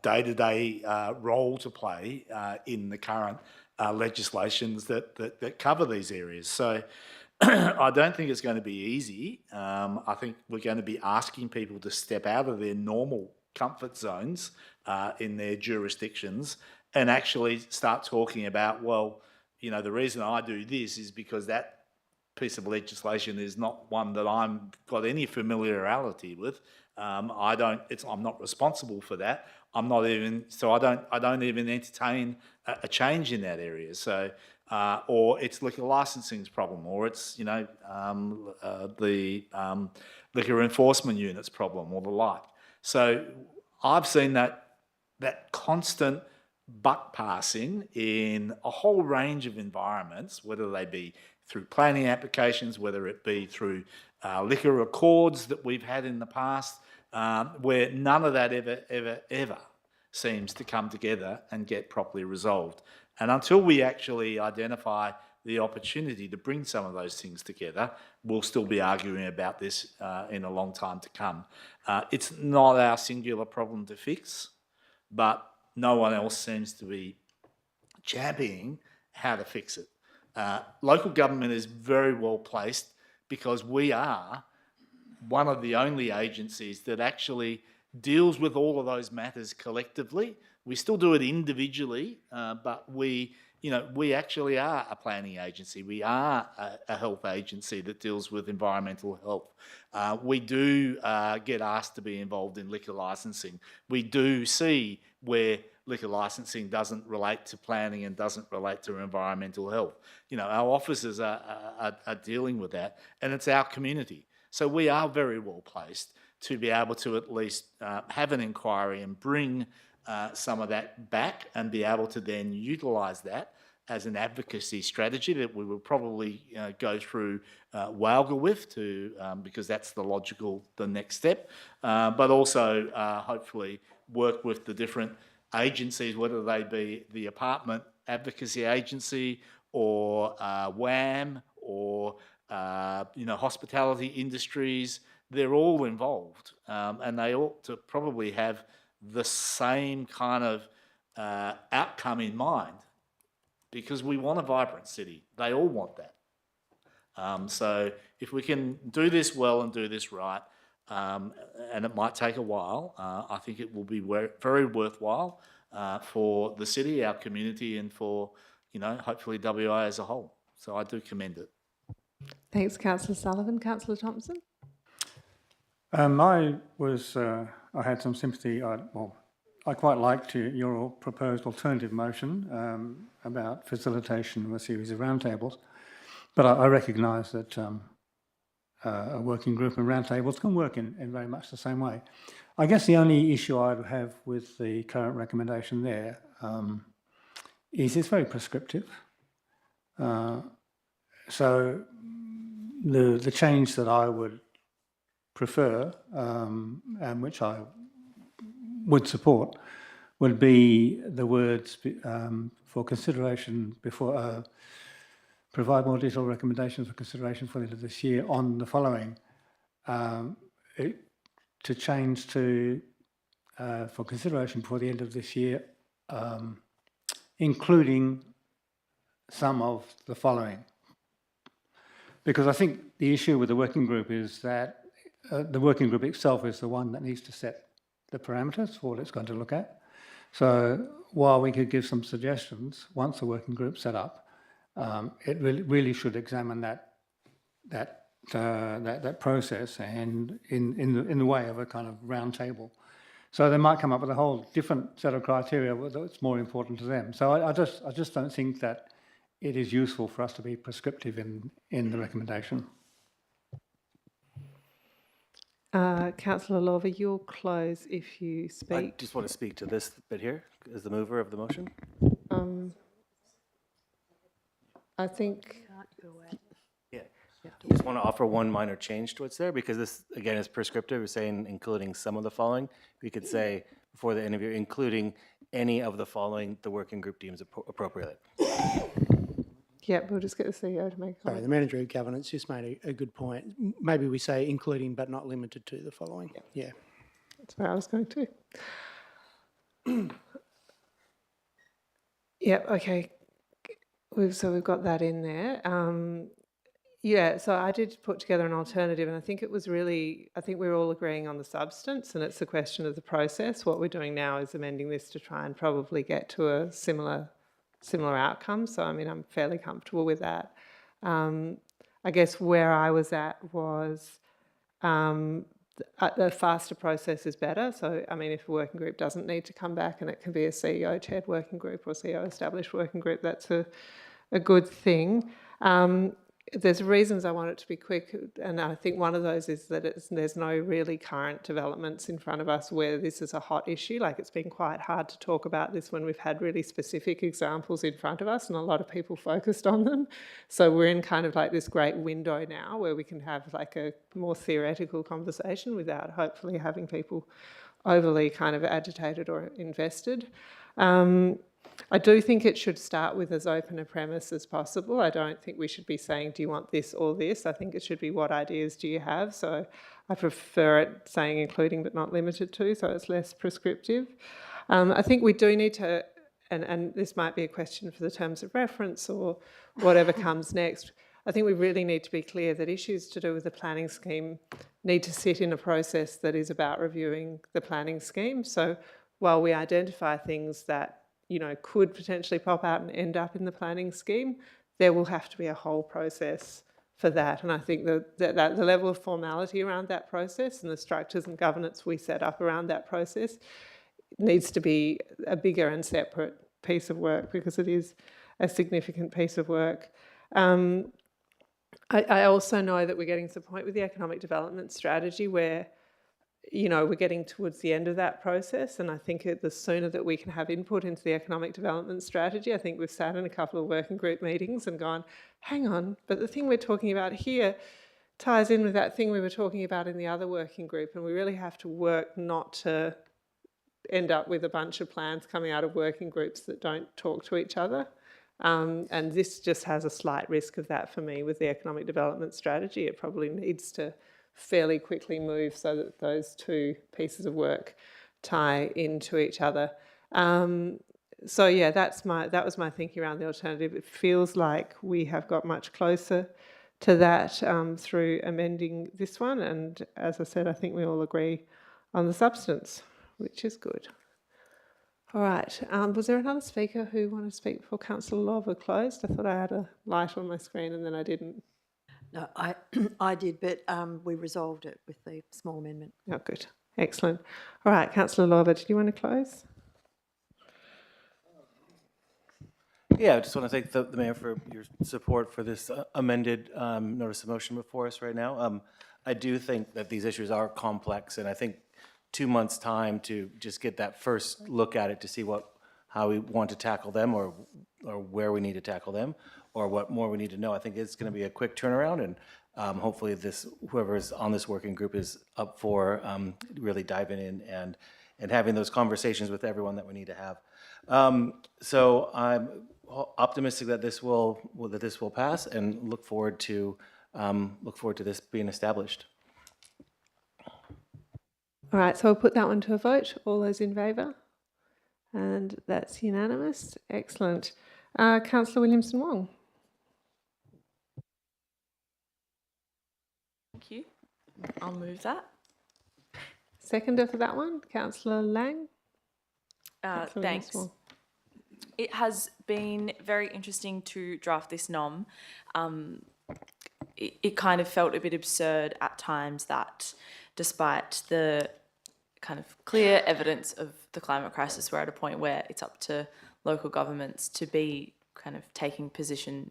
day-to-day role to play in the current legislations that cover these areas. So I don't think it's going to be easy. I think we're going to be asking people to step out of their normal comfort zones in their jurisdictions and actually start talking about, well, you know, the reason I do this is because that piece of legislation is not one that I'm got any familiarity with. I'm not responsible for that. I don't even entertain a change in that area. So, or it's liquor licensing's problem, or it's, you know, the liquor enforcement unit's problem, or the like. So, I've seen that constant buck passing in a whole range of environments, whether they be through planning applications, whether it be through liquor accords that we've had in the past, where none of that ever seems to come together and get properly resolved. And until we actually identify the opportunity to bring some of those things together, we'll still be arguing about this in a long time to come. It's not our singular problem to fix, but no one else seems to be championing how to fix it. Local government is very well placed because we are one of the only agencies that actually deals with all of those matters collectively. We still do it individually, but we actually are a planning agency. We are a health agency that deals with environmental health. We do get asked to be involved in liquor licensing. We do see where liquor licensing doesn't relate to planning and doesn't relate to environmental health. You know, our officers are dealing with that, and it's our community. So we are very well placed to be able to at least have an inquiry and bring some of that back and be able to then utilise that as an advocacy strategy that we will probably go through WALGA with because that's the next step, but also hopefully work with the different agencies, whether they be the Apartment Advocacy Agency or WAM or hospitality industries. They're all involved, and they ought to probably have the same kind of outcome in mind, because we want a vibrant city. They all want that. So if we can do this well and do this right, and it might take a while, I think it will be very worthwhile for the city, our community, and for, hopefully WA as a whole. So I do commend it. Thanks, Councillor Sullivan. Councillor Thompson? I had some sympathy. I quite liked your proposed alternative motion about facilitation of a series of roundtables, but I recognise that a working group and roundtables can work in very much the same way. I guess the only issue I would have with the current recommendation there is it's very prescriptive. So the change that I would prefer, and which I would support, would be the words for consideration before, provide more detailed recommendations for consideration for the end of this year on the following, to change to for consideration before the end of this year, including some of the following. Because I think the issue with the working group is that the working group itself is the one that needs to set the parameters for what it's going to look at. So while we could give some suggestions, once the working group's set up, it really should examine that process and in the way of a kind of round table. So they might come up with a whole different set of criteria that's more important to them. So I just don't think that it is useful for us to be prescriptive in the recommendation. Councillor Lawver, you'll close if you speak. I just want to speak to this bit here as the mover of the motion. I think, Just want to offer one minor change to what's there, because this, again, is prescriptive. We're saying including some of the following. We could say before the interview, including any of the following the working group deems appropriate. yeah, we'll just get the CEO to make a Sorry, comment. the manager of governance just made a good point. Maybe we say including but not limited to the following. Yeah. That's where I was going to. Yep, okay. So we've got that in there. Yeah, so I did put together an alternative, and I think it was really, I think we're all agreeing on the substance, and it's a question of the process. What we're doing now is amending this to try and probably get to a similar outcome. So, I mean, I'm fairly comfortable with that. I guess where I was at was the faster process is better. So, I mean, if a working group doesn't need to come back and it can be a CEO-chaired working group or CEO-established working group, that's a good thing. There's reasons I want it to be quick, and I think one of those is that there's no really current developments in front of us where this is a hot issue. Like, it's been quite hard to talk about this when we've had really specific examples in front of us and a lot of people focused on them. So we're in kind of like this great window now where we can have like a more theoretical conversation without hopefully having people overly kind of agitated or invested. I do think it should start with as open a premise as possible. I don't think we should be saying, do you want this or this? I think it should be, what ideas do you have? So I prefer it saying including but not limited to, so it's less prescriptive. I think we do need to, and this might be a question for the terms of reference or whatever comes next, I think we really need to be clear that issues to do with the planning scheme need to sit in a process that is about reviewing the planning scheme. So while we identify things that could potentially pop out and end up in the planning scheme, there will have to be a whole process for that. And I think that the level of formality around that process and the structures and governance we set up around that process needs to be a bigger and separate piece of work, because it is a significant piece of work. I also know that we're getting to the point with the economic development strategy where we're getting towards the end of that process, and I think the sooner that we can have input into the economic development strategy, I think we've sat in a couple of working group meetings and gone, hang on, but the thing we're talking about here ties in with that thing we were talking about in the other working group, and we really have to work not to end up with a bunch of plans coming out of working groups that don't talk to each other. And this just has a slight risk of that for me with the economic development strategy. It probably needs to fairly quickly move so that those two pieces of work tie into each other. So yeah, that was my thinking around the alternative. It feels like we have got much closer to that through amending this one, and as I said, I think we all agree on the substance, which is good. All right, was there another speaker who wanted to speak before Councillor Love closed? I thought I had a light on my screen and then I didn't. No, I did, but we resolved it with the small amendment. Oh, good. Excellent. All right, Councillor Lorber, did you want to close? Yeah, I just want to thank the Mayor for your support for this amended notice of motion before us right now. I do think that these issues are complex, and I think 2 months' time to just get that first look at it to see how we want to tackle them or where we need to tackle them or what more we need to know. I think it's going to be a quick turnaround, and hopefully whoever's on this working group is up for really diving in and having those conversations with everyone that we need to have. So I'm optimistic that this will pass, and look forward to this being established. All right, so I'll put that one to a vote. All those in favour? And that's unanimous. Excellent. Councillor Williamson-Wong. Thank you. I'll move that. Seconder for that one, Councillor Lang. Councillor Thanks. Williamson-Wong. It has been very interesting to draft this NOM. It kind of felt a bit absurd at times that despite the kind of clear evidence of the climate crisis, we're at a point where it's up to local governments to be kind of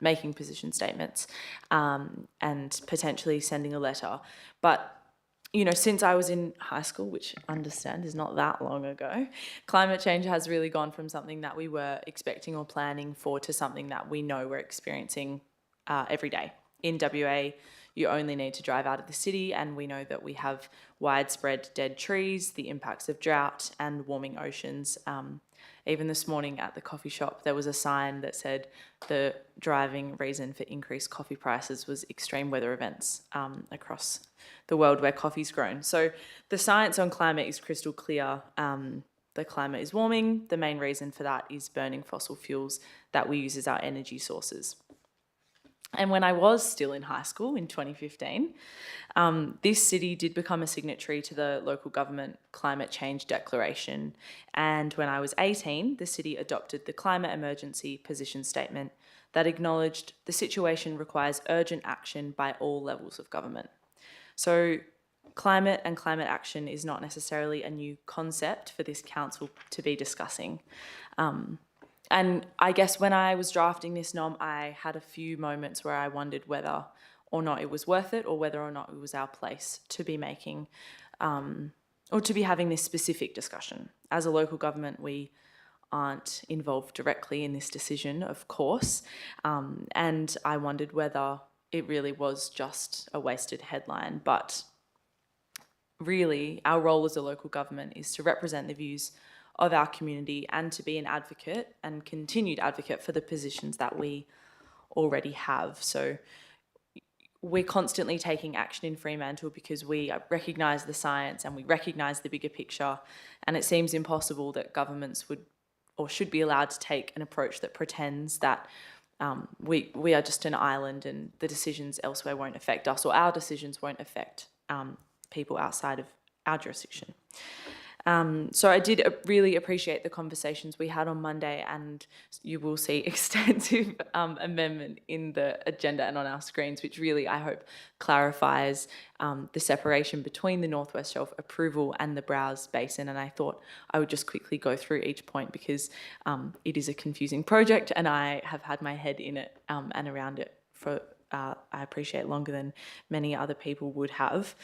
making position statements and potentially sending a letter. But since I was in high school, which I understand is not that long ago, climate change has really gone from something that we were expecting or planning for to something that we know we're experiencing every day. In WA, you only need to drive out of the city, and we know that we have widespread dead trees, the impacts of drought, and warming oceans. Even this morning at the coffee shop, there was a sign that said the driving reason for increased coffee prices was extreme weather events across the world where coffee's grown. So the science on climate is crystal clear. The climate is warming. The main reason for that is burning fossil fuels that we use as our energy sources. And when I was still in high school in 2015, this city did become a signatory to the local government climate change declaration. And when I was 18, the city adopted the climate emergency position statement that acknowledged the situation requires urgent action by all levels of government. So climate and climate action is not necessarily a new concept for this council to be discussing. And I guess when I was drafting this NOM, I had a few moments where I wondered whether or not it was worth it, or whether or not it was our place to be making, or to be having this specific discussion. As a local government, we aren't involved directly in this decision, of course, and I wondered whether it really was just a wasted headline. But really, our role as a local government is to represent the views of our community and to be an advocate and continued advocate for the positions that we already have. So we're constantly taking action in Fremantle because we recognise the science and we recognise the bigger picture, and it seems impossible that governments would or should be allowed to take an approach that pretends that we are just an island and the decisions elsewhere won't affect us, or our decisions won't affect people outside of our jurisdiction. So I did really appreciate the conversations we had on Monday, and you will see extensive amendment in the agenda and on our screens, which really, I hope, clarifies the separation between the North West Shelf approval and the Browse Basin. And I thought I would just quickly go through each point because it is a confusing project and I have had my head in it and around it for, I appreciate, longer than many other people would have.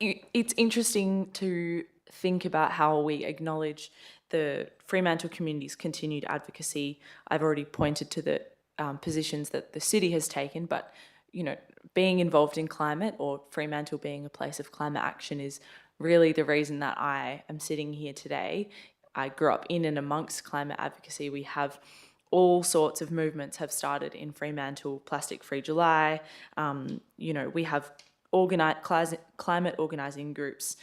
It's interesting to think about how we acknowledge the Fremantle community's continued advocacy. I've already pointed to the positions that the city has taken, but being involved in climate, or Fremantle being a place of climate action, is really the reason that I am sitting here today. I grew up in and amongst climate advocacy. We have all sorts of movements have started in Fremantle, Plastic Free July. We have climate organising groups.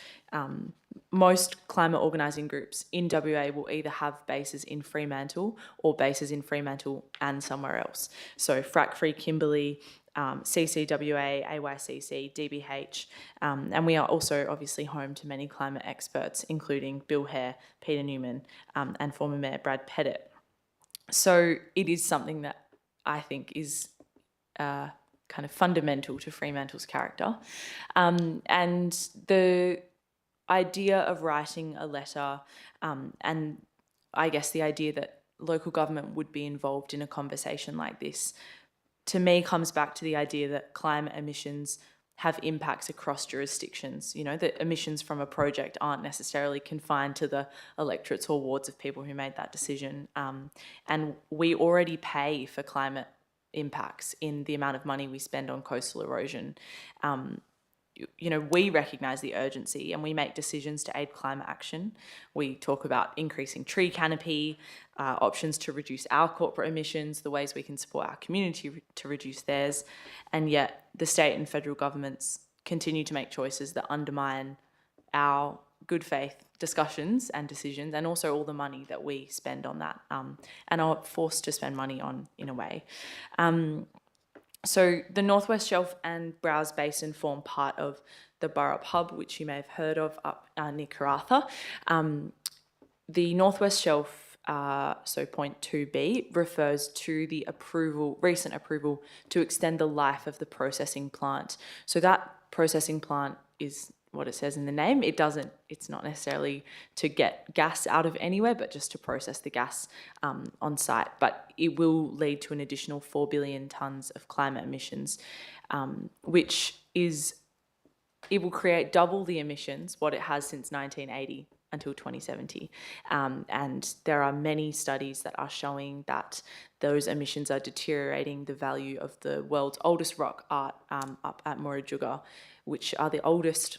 Most climate organising groups in WA will either have bases in Fremantle or bases in Fremantle and somewhere else. So Frack Free Kimberley, CCWA, AYCC, DBH, and we are also obviously home to many climate experts, including Bill Hare, Peter Newman, and former Mayor Brad Pettit. So it is something that I think is kind of fundamental to Fremantle's character. And the idea of writing a letter, and I guess the idea that local government would be involved in a conversation like this, to me comes back to the idea that climate emissions have impacts across jurisdictions. That emissions from a project aren't necessarily confined to the electorates or wards of people who made that decision. And we already pay for climate impacts in the amount of money we spend on coastal erosion. We recognise the urgency and we make decisions to aid climate action. We talk about increasing tree canopy, options to reduce our corporate emissions, the ways we can support our community to reduce theirs, and yet the state and federal governments continue to make choices that undermine our good faith discussions and decisions, and also all the money that we spend on that and are forced to spend money on, in a way. So the North West Shelf and Browse Basin form part of the Burrup Hub, which you may have heard of up near Karratha. The North West Shelf, so point 2B, refers to the recent approval to extend the life of the processing plant. So that processing plant is what it says in the name. It's not necessarily to get gas out of anywhere, but just to process the gas on site. But it will lead to an additional 4 billion tonnes of climate emissions, which is it will create double the emissions what it has since 1980 until 2070. And there are many studies that are showing that those emissions are deteriorating the value of the world's oldest rock art up at Murujuga, which are the oldest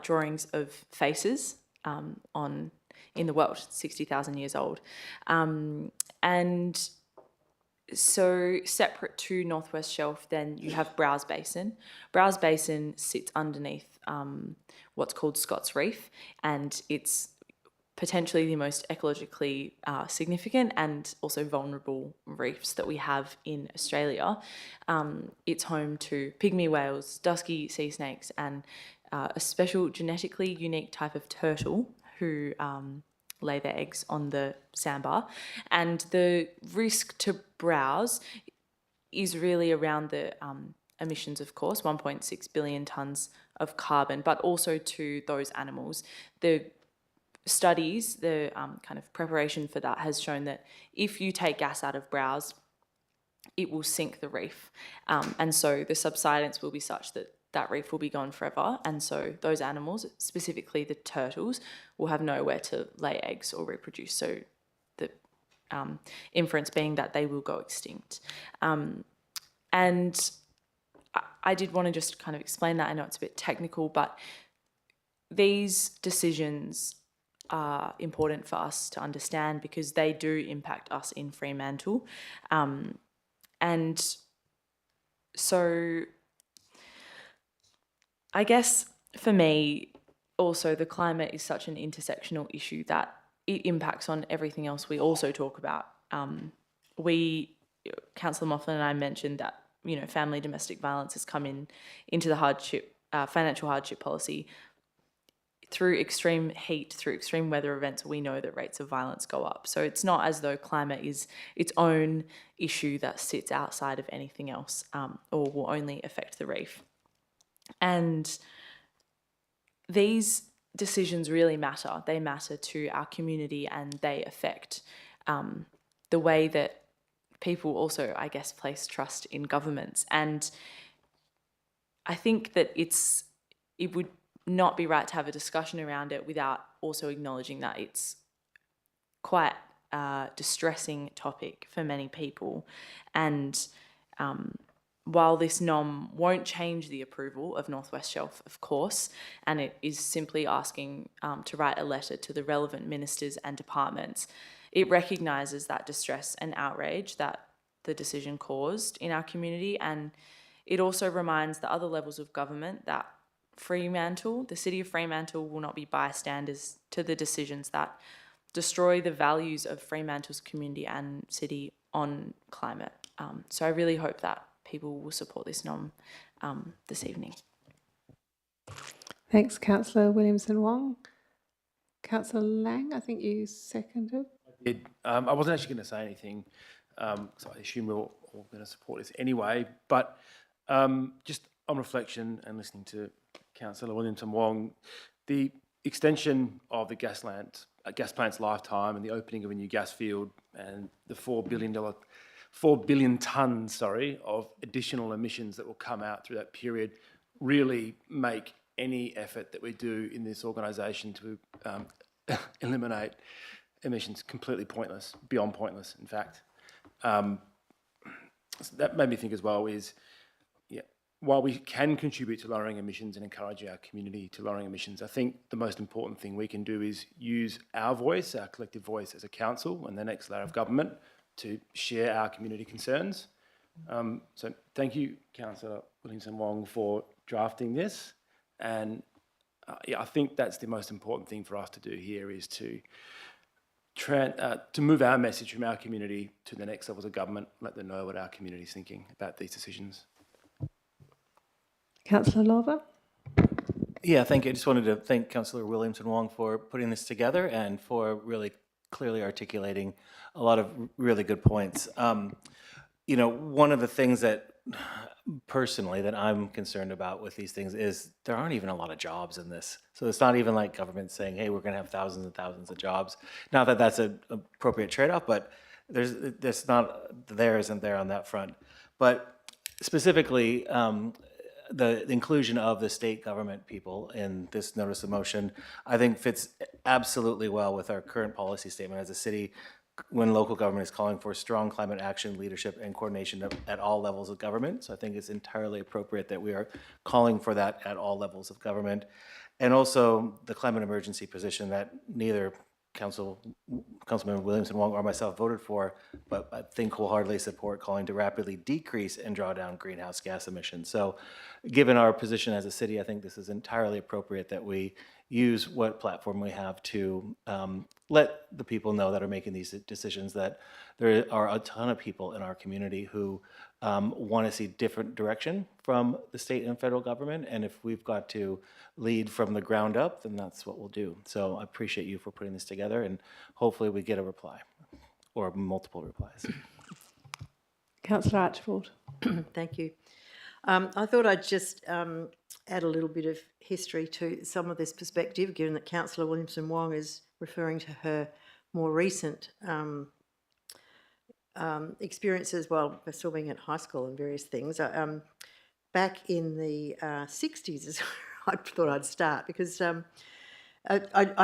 drawings of faces in the world, 60,000 years old. And so separate to Northwest Shelf, then you have Browse Basin. Browse Basin sits underneath what's called Scott's Reef, and it's potentially the most ecologically significant and also vulnerable reefs that we have in Australia. It's home to pygmy whales, dusky sea snakes, and a special genetically unique type of turtle who lay their eggs on the sandbar. And the risk to browse is really around the emissions, of course, 1.6 billion tonnes of carbon, but also to those animals. The studies, the kind of preparation for that has shown that if you take gas out of browse, it will sink the reef. And so the subsidence will be such that that reef will be gone forever. And so those animals, specifically the turtles, will have nowhere to lay eggs or reproduce. So the inference being that they will go extinct. And I did want to just kind of explain that. I know it's a bit technical, but these decisions are important for us to understand because they do impact us in Fremantle. And so I guess for me, also the climate is such an intersectional issue that it impacts on everything else we also talk about. Councillor Moughlin and I mentioned that, family domestic violence has come into the financial hardship policy through extreme heat, through extreme weather events. We know that rates of violence go up. So it's not as though climate is its own issue that sits outside of anything else, or will only affect the reef. And these decisions really matter. They matter to our community, and they affect the way that people also, I guess, place trust in governments. And I think that it would not be right to have a discussion around it without also acknowledging that it's quite a distressing topic for many people. And while this NOM won't change the approval of Northwest Shelf, of course, and it is simply asking to write a letter to the relevant ministers and departments, it recognises that distress and outrage that the decision caused in our community, and it also reminds the other levels of government that Fremantle, the City of Fremantle, will not be bystanders to the decisions that destroy the values of Fremantle's community and city on climate. So I really hope that people will support this NOM this evening. Thanks, Councillor Williamson-Wong. Councillor Lang, I think you seconded. I wasn't actually going to say anything, so I assume we're all going to support this anyway. But just on reflection and listening to Councillor Williamson-Wong, the extension of the gas plant's lifetime and the opening of a new gas field and the $4 billion tonnes, of additional emissions that will come out through that period really make any effort that we do in this organisation to eliminate emissions completely pointless, beyond pointless, in fact. So that made me think as well is, while we can contribute to lowering emissions and encourage our community to lowering emissions, I think the most important thing we can do is use our voice, our collective voice as a council and the next layer of government to share our community concerns. So thank you, Councillor Williamson-Wong, for drafting this. And I think that's the most important thing for us to do here is to move our message from our community to the next levels of government, let them know what our community is thinking about these decisions. Councillor Lorber. Yeah, thank you. I just wanted to thank Councillor Williamson-Wong for putting this together and for really clearly articulating a lot of really good points. One of the things that personally that I'm concerned about with these things is there aren't even a lot of jobs in this. So it's not even like government saying, hey, we're going to have thousands and thousands of jobs. Not that that's an appropriate trade-off, but there's not, there isn't there on that front. But specifically, the inclusion of the state government people in this notice of motion, I think fits absolutely well with our current policy statement as a city when local government is calling for strong climate action, leadership, and coordination at all levels of government. So I think it's entirely appropriate that we are calling for that at all levels of government. And also the climate emergency position that neither Councilmember Williamson Wong or myself voted for, but I think wholeheartedly support calling to rapidly decrease and draw down greenhouse gas emissions. So given our position as a city, I think this is entirely appropriate that we use what platform we have to let the people know that are making these decisions that there are a ton of people in our community who want to see different direction from the state and federal government. And if we've got to lead from the ground up, then that's what we'll do. So I appreciate you for putting this together, and hopefully we get a reply or multiple replies. Councillor Archibald. Thank you. I thought I'd just add a little bit of history to some of this perspective, given that Councillor Williamson Wong is referring to her more recent experiences while still being at high school and various things. Back in the 60s is where I thought I'd start, because I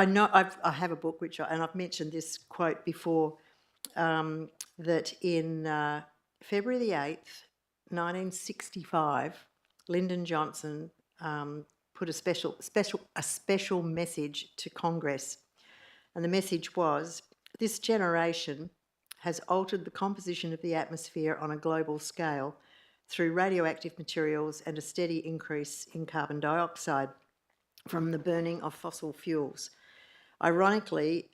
know I have a book and I've mentioned this quote before, that in February the 8th, 1965, Lyndon Johnson put a special message to Congress, and the message was, "This generation has altered the composition of the atmosphere on a global scale through radioactive materials and a steady increase in carbon dioxide from the burning of fossil fuels." Ironically,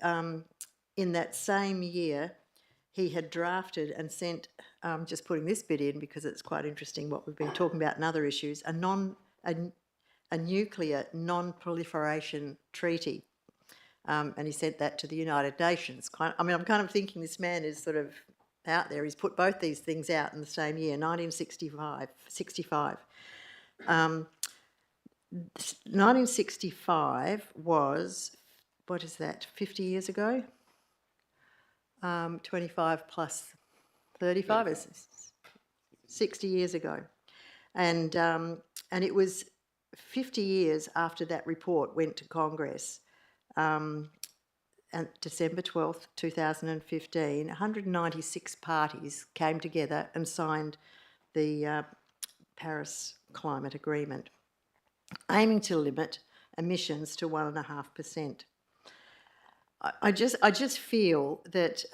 in that same year, he had drafted and sent, just putting this bit in because it's quite interesting what we've been talking about in other issues, a nuclear non-proliferation treaty. And he sent that to the United Nations. I'm kind of thinking this man is sort of out there. He's put both these things out in the same year, 1965. 1965 was, what is that, 50 years ago? 25 plus 35 is 60 years ago. And it was 50 years after that report went to Congress. And December 12th, 2015, 196 parties came together and signed the Paris Climate Agreement, aiming to limit emissions to 1.5%. I just feel that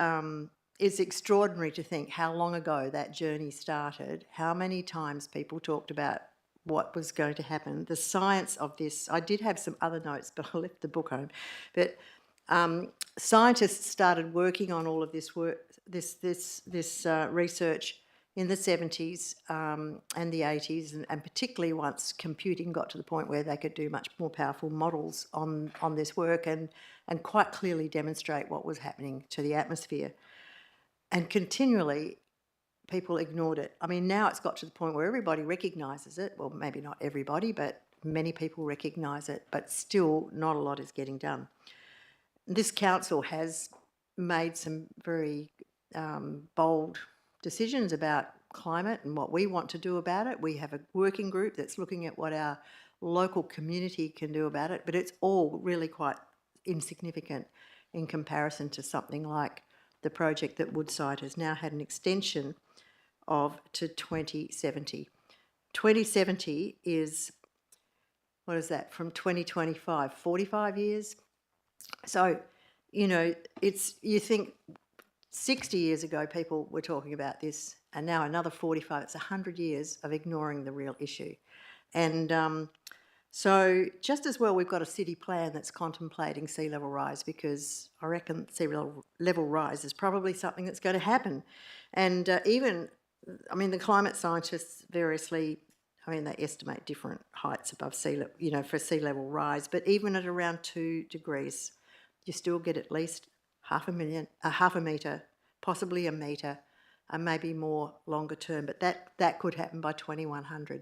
it's extraordinary to think how long ago that journey started, how many times people talked about what was going to happen, the science of this. I did have some other notes, but I left the book home. But scientists started working on all of this work, this research in the 70s and the 80s, and particularly once computing got to the point where they could do much more powerful models on this work and quite clearly demonstrate what was happening to the atmosphere. And continually, people ignored it. I mean, now it's got to the point where everybody recognises it. Well, maybe not everybody, but many people recognise it, but still not a lot is getting done. This council has made some very bold decisions about climate and what we want to do about it. We have a working group that's looking at what our local community can do about it, but it's all really quite insignificant in comparison to something like the project that Woodside has now had an extension of to 2070. 2070 is, what is that, from 2025, 45 years? So, you know, you think 60 years ago people were talking about this, and now another 45, it's 100 years of ignoring the real issue. And so just as well we've got a city plan that's contemplating sea level rise, because I reckon sea level rise is probably something that's going to happen. And even, I mean, the climate scientists variously, I mean, they estimate different heights above sea level, you know, for sea level rise, but even at around 2 degrees, you still get at least half a metre, possibly a metre, and maybe more longer term, but that could happen by 2100.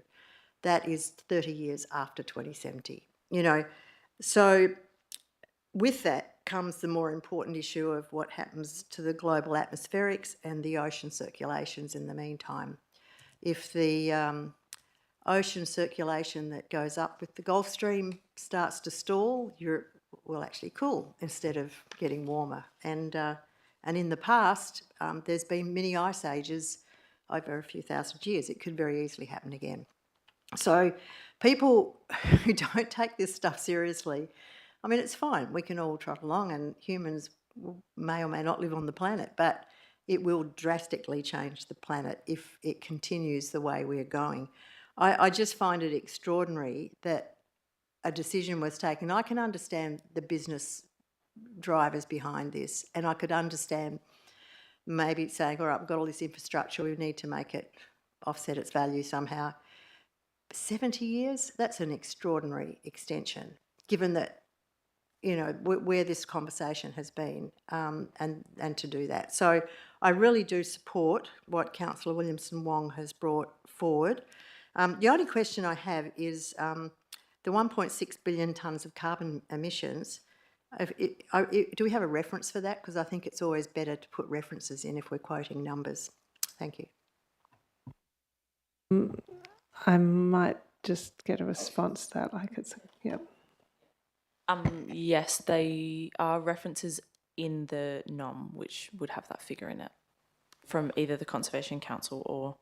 That is 30 years after 2070, you know. So with that comes the more important issue of what happens to the global atmospherics and the ocean circulations in the meantime. If the ocean circulation that goes up with the Gulf Stream starts to stall, Europe will actually cool instead of getting warmer. And in the past, there's been mini ice ages over a few thousand years. It could very easily happen again. So people who don't take this stuff seriously, I mean, it's fine. We can all trot along and humans may or may not live on the planet, but it will drastically change the planet if it continues the way we're going. I just find it extraordinary that a decision was taken. I can understand the business drivers behind this, and I could understand maybe saying, all right, we've got all this infrastructure, we need to make it offset its value somehow. 70 years, that's an extraordinary extension, given that, you know, where this conversation has been, and to do that. So I really do support what Councillor Williamson-Wong has brought forward. The only question I have is the 1.6 billion tonnes of carbon emissions. Do we have a reference for that? Because I think it's always better to put references in if we're quoting numbers. Thank you. I might just get a response to that. Like it's, yep. Yes, they are references in the NOM, which would have that figure in it from either the Conservation Council or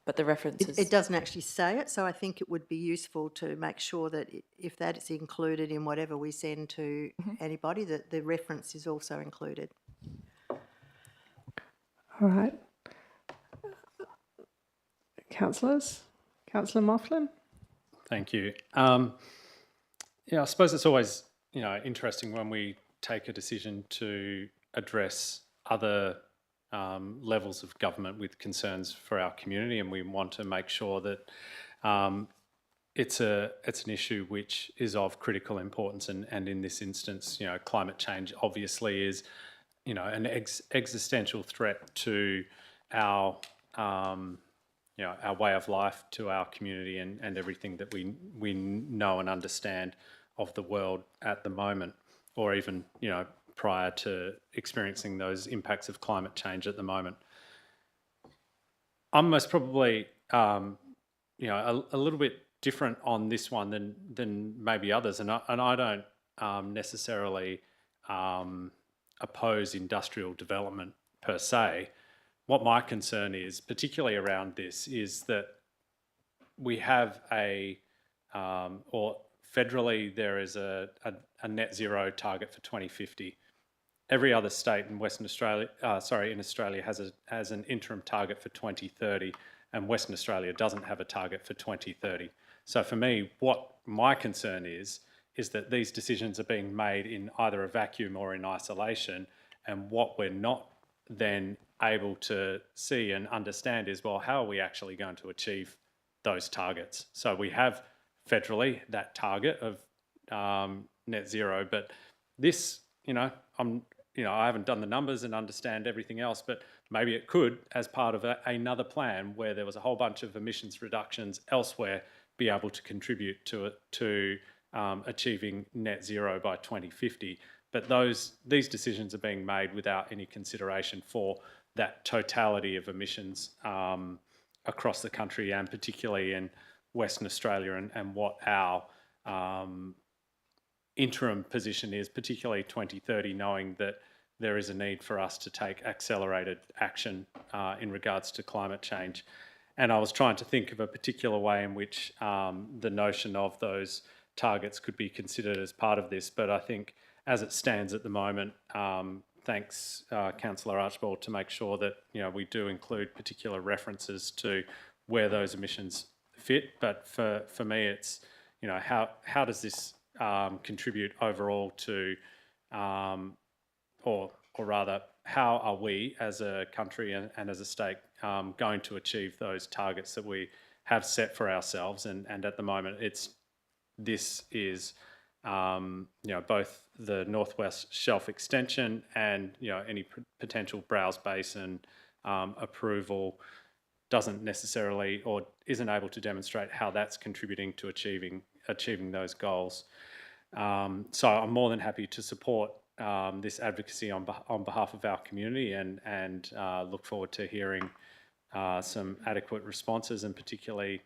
but the references. It doesn't actually say it, so I think it would be useful to make sure that if that is included in whatever we send to anybody, that the reference is also included. All right. Councillors? Councillor Moughlin? Thank you. Yeah, I suppose it's always, you know, interesting when we take a decision to address other levels of government with concerns for our community, and we want to make sure that it's an issue which is of critical importance, and in this instance, you know, climate change obviously is, you know, an existential threat to our you know, our way of life, to our community, and everything that we know and understand of the world at the moment, or even, you know, prior to experiencing those impacts of climate change at the moment. I'm most probably, you know, a little bit different on this one than maybe others, and I don't necessarily oppose industrial development per se. What my concern is, particularly around this, is that we have or federally there is a net zero target for 2050. Every other state in Western Australia, in Australia has an interim target for 2030, and Western Australia doesn't have a target for 2030. So for me, what my concern is that these decisions are being made in either a vacuum or in isolation, and what we're not then able to see and understand is, well, how are we actually going to achieve those targets? So we have federally that target of net zero, but this, I haven't done the numbers and understand everything else, but maybe it could, as part of another plan where there was a whole bunch of emissions reductions elsewhere, be able to contribute to achieving net zero by 2050. But these decisions are being made without any consideration for that totality of emissions across the country, and particularly in Western Australia, and what our interim position is, particularly 2030, knowing that there is a need for us to take accelerated action in regards to climate change. And I was trying to think of a particular way in which the notion of those targets could be considered as part of this, but I think as it stands at the moment, thanks Councillor Archibald, to make sure that we do include particular references to where those emissions fit. But for me, it's how does this contribute overall to, or rather, how are we as a country and as a state going to achieve those targets that we have set for ourselves? And at the moment, this is both the Northwest Shelf extension and any potential Browse Basin approval doesn't necessarily, or isn't able to demonstrate how that's contributing to achieving those goals. So I'm more than happy to support this advocacy on behalf of our community, and look forward to hearing some adequate responses and particularly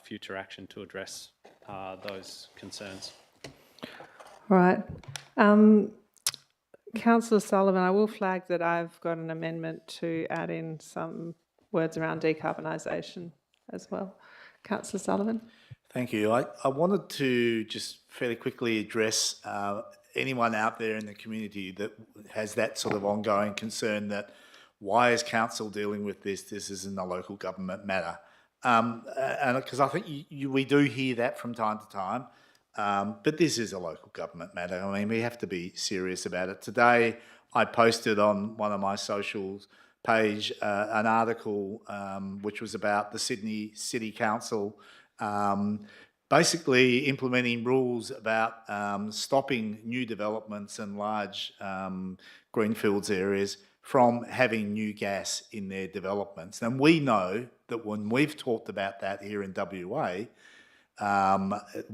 future action to address those concerns. All right. Councillor Sullivan, I will flag that I've got an amendment to add in some words around decarbonisation as well. Councillor Sullivan. Thank you. I wanted to just fairly quickly address anyone out there in the community that has that sort of ongoing concern that why is council dealing with this? This isn't a local government matter. And because I think we do hear that from time to time, but this is a local government matter. I mean, we have to be serious about it. Today, I posted on one of my socials page an article which was about the Sydney City Council basically implementing rules about stopping new developments and large greenfields areas from having new gas in their developments. And we know that when we've talked about that here in WA,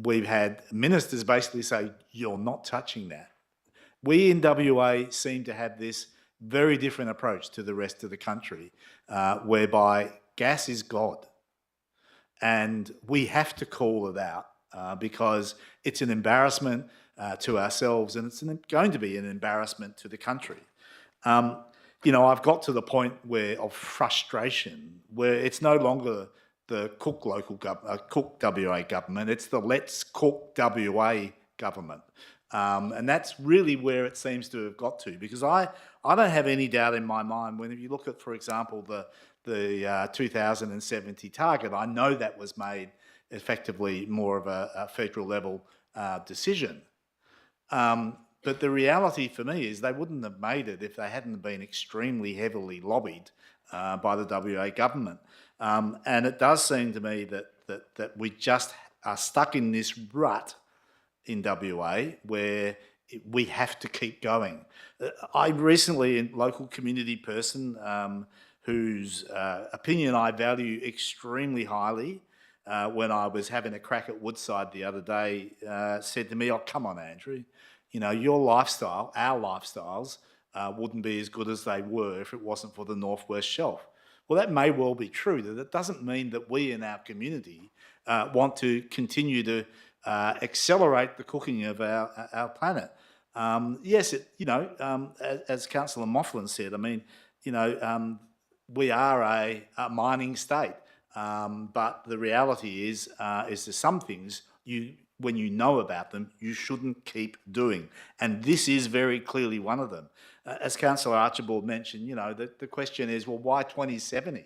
we've had ministers basically say, you're not touching that. We in WA seem to have this very different approach to the rest of the country, whereby gas is God. And we have to call it out because it's an embarrassment to ourselves and it's going to be an embarrassment to the country. You know, I've got to the point of frustration where it's no longer the Cook Cook WA government, it's the Let's Cook WA government. And that's really where it seems to have got to, because I don't have any doubt in my mind when you look at, for example, the 2070 target, I know that was made effectively more of a federal level decision. But the reality for me is they wouldn't have made it if they hadn't been extremely heavily lobbied by the WA government. And it does seem to me that we just are stuck in this rut in WA where we have to keep going. I recently, a local community person whose opinion I value extremely highly, when I was having a crack at Woodside the other day, said to me, oh, come on, Andrew, you know, your lifestyle, our lifestyles, wouldn't be as good as they were if it wasn't for the North West Shelf. Well, that may well be true. That doesn't mean that we in our community want to continue to accelerate the cooking of our planet. Yes, as Councillor Mofflin said, I mean, you know, we are a mining state, but the reality is there's some things when you know about them, you shouldn't keep doing. And this is very clearly one of them. As Councillor Archibald mentioned, you know, the question is, well, why 2070?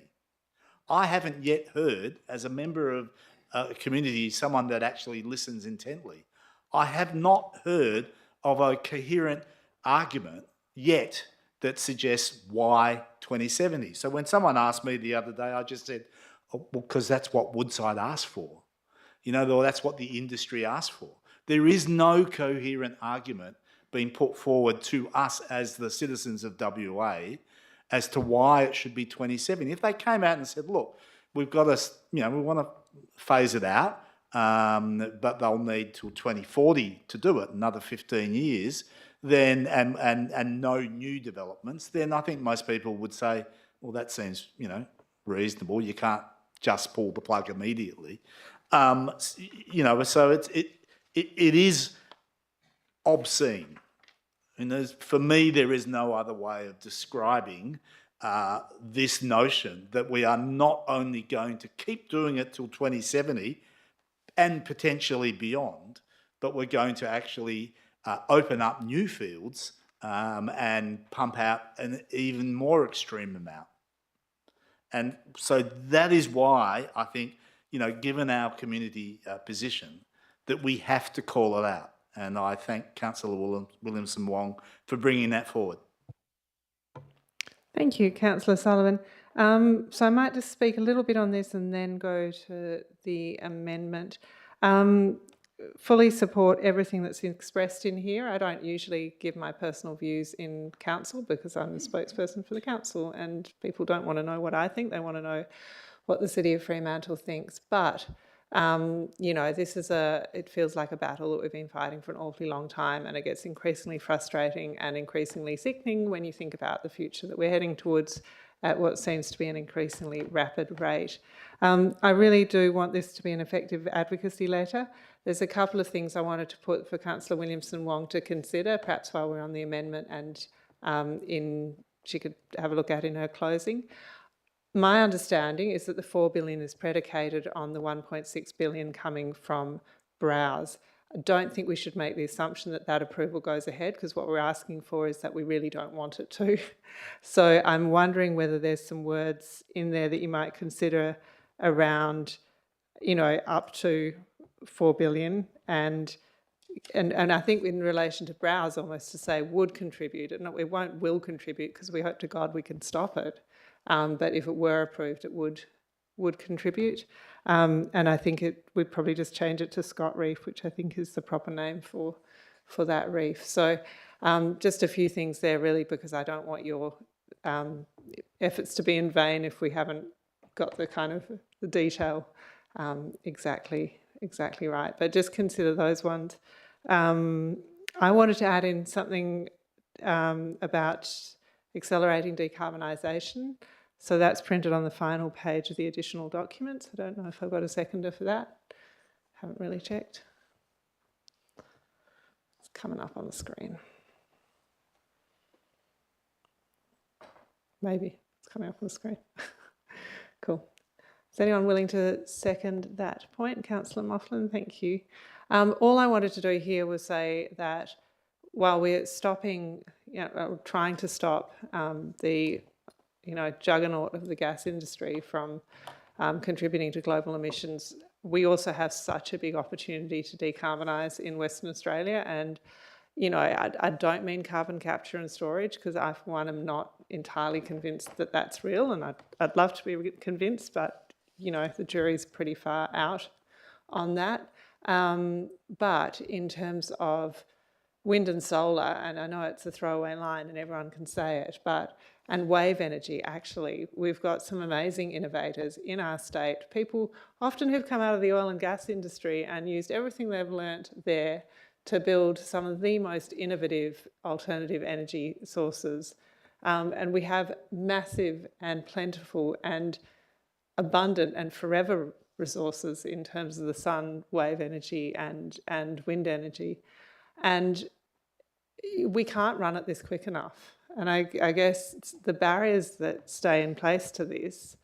I haven't yet heard, as a member of a community, someone that actually listens intently, I have not heard of a coherent argument yet that suggests why 2070. So when someone asked me the other day, I just said, oh, well, because that's what Woodside asked for. You know, that's what the industry asked for. There is no coherent argument being put forward to us as the citizens of WA as to why it should be 2070. If they came out and said, look, we've got to, you know, we want to phase it out, but they'll need till 2040 to do it, another 15 years, then and no new developments, then I think most people would say, well, that seems, you know, reasonable. You can't just pull the plug immediately. You know, so it is obscene. And for me, there is no other way of describing this notion that we are not only going to keep doing it till 2070 and potentially beyond, but we're going to actually open up new fields and pump out an even more extreme amount. And so that is why I think, you know, given our community position, that we have to call it out. And I thank Councillor Williamson Wong for bringing that forward. Thank you, Councillor Sullivan. So I might just speak a little bit on this and then go to the amendment. Fully support everything that's expressed in here. I don't usually give my personal views in council because I'm the spokesperson for the council and people don't want to know what I think, they want to know what the City of Fremantle thinks. But, you know, it feels like a battle that we've been fighting for an awfully long time, and it gets increasingly frustrating and increasingly sickening when you think about the future that we're heading towards at what seems to be an increasingly rapid rate. I really do want this to be an effective advocacy letter. There's a couple of things I wanted to put for Councillor Williamson-Wong to consider, perhaps while we're on the amendment, and she could have a look at in her closing. My understanding is that the $4 billion is predicated on the $1.6 billion coming from Browse. I don't think we should make the assumption that that approval goes ahead, because what we're asking for is that we really don't want it to. So I'm wondering whether there's some words in there that you might consider around, up to $4 billion, and I think in relation to Browse, almost to say would contribute, and it will contribute, because we hope to God we can stop it. But if it were approved, it would contribute. And I think we'd probably just change it to Scott Reef, which I think is the proper name for that reef. So just a few things there, really, because I don't want your efforts to be in vain if we haven't got the kind of the detail exactly right. But just consider those ones. I wanted to add in something about accelerating decarbonisation. So that's printed on the final page of the additional documents. I don't know if I've got a seconder for that. Haven't really checked. It's coming up on the screen. Maybe it's coming up on the screen. Cool. Is anyone willing to second that point? Councillor Moughlin, thank you. All I wanted to do here was say that while we're stopping, trying to stop the juggernaut of the gas industry from contributing to global emissions, we also have such a big opportunity to decarbonise in Western Australia. And, I don't mean carbon capture and storage, because I, for one, am not entirely convinced that that's real, and I'd love to be convinced, but, the jury's pretty far out on that. But in terms of wind and solar, and I know it's a throwaway line and everyone can say it, and wave energy, actually, we've got some amazing innovators in our state, people often who've come out of the oil and gas industry and used everything they've learnt there to build some of the most innovative alternative energy sources. And we have massive and plentiful and abundant and forever resources in terms of the sun, wave energy and wind energy. And we can't run it this quick enough. And I guess the barriers that stay in place to this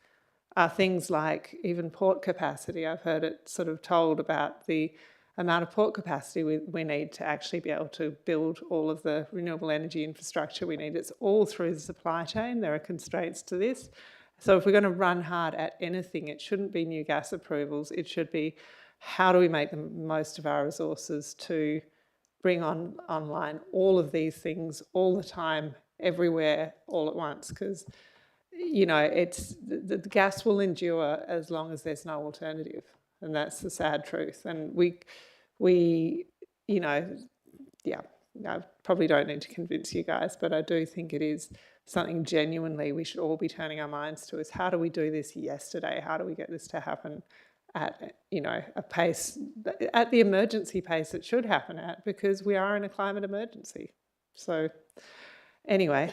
are things like even port capacity. I've heard it sort of told about the amount of port capacity we need to actually be able to build all of the renewable energy infrastructure we need. It's all through the supply chain. There are constraints to this. So if we're going to run hard at anything, it shouldn't be new gas approvals. It should be how do we make the most of our resources to bring online all of these things all the time, everywhere, all at once, because it's the gas will endure as long as there's no alternative, and that's the sad truth. And I probably don't need to convince you guys, but I do think it is something genuinely we should all be turning our minds to, is how do we do this yesterday? How do we get this to happen at a pace, at the emergency pace it should happen at, because we are in a climate emergency. So anyway,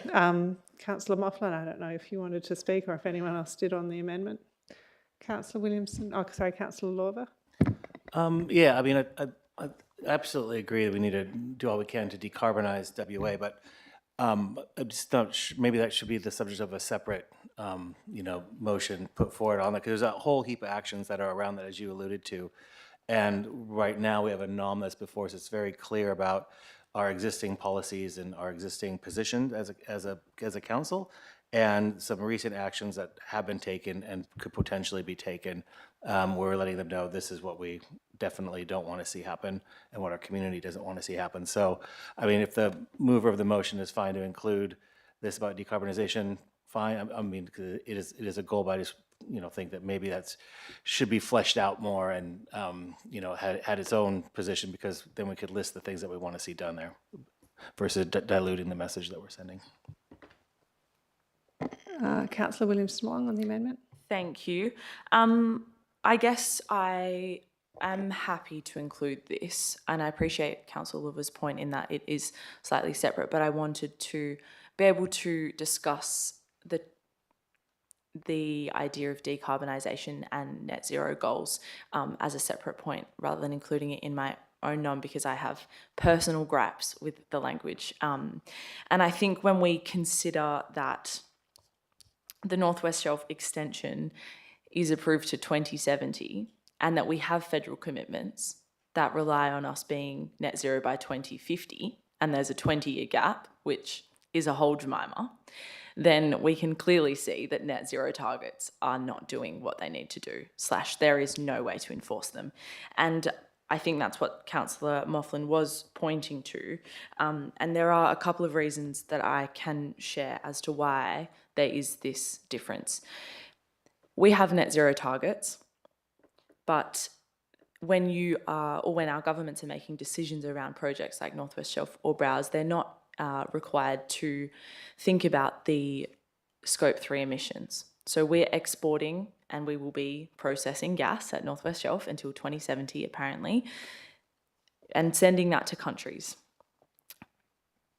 Councillor Moughlin, I don't know if you wanted to speak or if anyone else did on the amendment. Councillor Williamson, Councillor Lorber. I absolutely agree that we need to do all we can to decarbonise WA, but I'm just not maybe that should be the subject of a separate, motion put forward on that, because there's a whole heap of actions that are around that, as you alluded to. And right now we have a NOM that's before us. It's very clear about our existing policies and our existing position as a council, and some recent actions that have been taken and could potentially be taken. We're letting them know this is what we definitely don't want to see happen and what our community doesn't want to see happen. So, if the mover of the motion is fine to include this about decarbonization, fine. It is a goal, but I just think that maybe that should be fleshed out more and had its own position, because then we could list the things that we want to see done there versus diluting the message that we're sending. Councillor Williamson-Wong on the amendment. Thank you. I guess I am happy to include this, and I appreciate Councillor Lover's point in that it is slightly separate, but I wanted to be able to discuss the idea of decarbonisation and net zero goals as a separate point rather than including it in my own nom, because I have personal gripes with the language. And I think when we consider that the North West Shelf extension is approved to 2070 and that we have federal commitments that rely on us being net zero by 2050, and there's a 20-year gap, which is a whole Jemima, then we can clearly see that net zero targets are not doing what they need to do, / there is no way to enforce them. And I think that's what Councillor Moughlin was pointing to. And there are a couple of reasons that I can share as to why there is this difference. We have net zero targets, but when our governments are making decisions around projects like North West Shelf or Browse, they're not required to think about the Scope 3 emissions. So we're exporting and we will be processing gas at North West Shelf until 2070 apparently, and sending that to countries.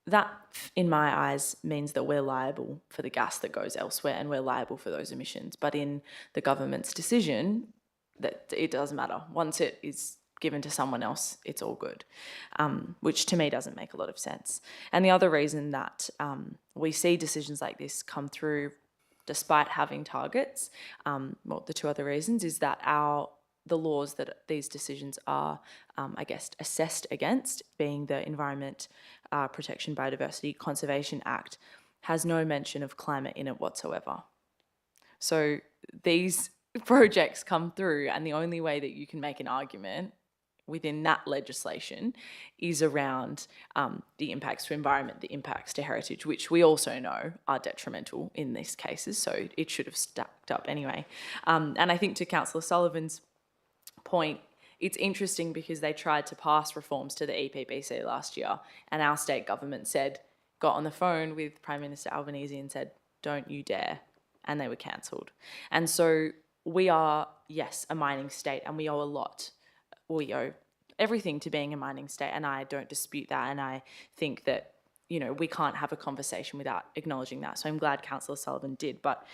That, in my eyes, means that we're liable for the gas that goes elsewhere and we're liable for those emissions. But in the government's decision, that it doesn't matter. Once it is given to someone else, it's all good, which to me doesn't make a lot of sense. And the other reason that we see decisions like this come through despite having targets, well, the two other reasons is that the laws that these decisions are, assessed against, being the Environment Protection Biodiversity Conservation Act, has no mention of climate in it whatsoever. So these projects come through, and the only way that you can make an argument within that legislation is around the impacts to environment, the impacts to heritage, which we also know are detrimental in these cases, so it should have stacked up anyway. And I think to Councillor Sullivan's point, it's interesting because they tried to pass reforms to the EPBC last year, and our state government got on the phone with Prime Minister Albanese and said, "Don't you dare," and they were cancelled. And so we are, yes, a mining state, and we owe a lot. We owe everything to being a mining state, and I don't dispute that, and I think that, we can't have a conversation without acknowledging that. So I'm glad Councillor Sullivan did. But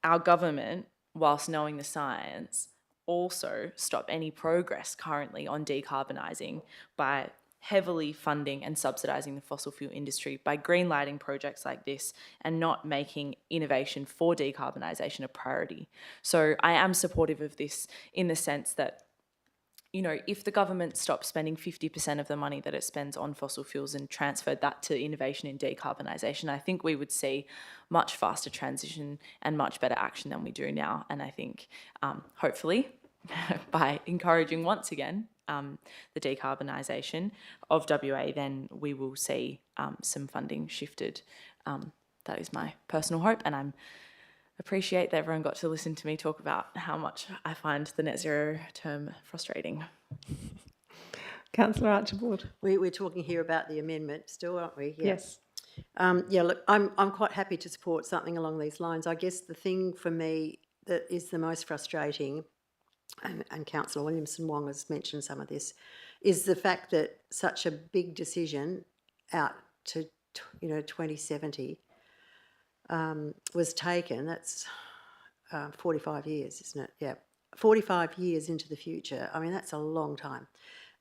our government, whilst knowing the science, also stop any progress currently on decarbonising by heavily funding and subsidising the fossil fuel industry, by greenlighting projects like this and not making innovation for decarbonisation a priority. So I am supportive of this in the sense that, if the government stopped spending 50% of the money that it spends on fossil fuels and transferred that to innovation in decarbonisation, I think we would see much faster transition and much better action than we do now. And I think, hopefully, by encouraging once again the decarbonisation of WA, then we will see some funding shifted. That is my personal hope, and I appreciate that everyone got to listen to me talk about how much I find the net zero term frustrating. Councillor Archibald. We're talking here about the amendment still, aren't we? Yeah. Yes. Look, I'm quite happy to support something along these lines. I guess the thing for me that is the most frustrating, and Councillor Williamson-Wong has mentioned some of this, is the fact that such a big decision out to 2070 was taken. That's 45 years, isn't it? Yeah, 45 years into the future. I mean, that's a long time.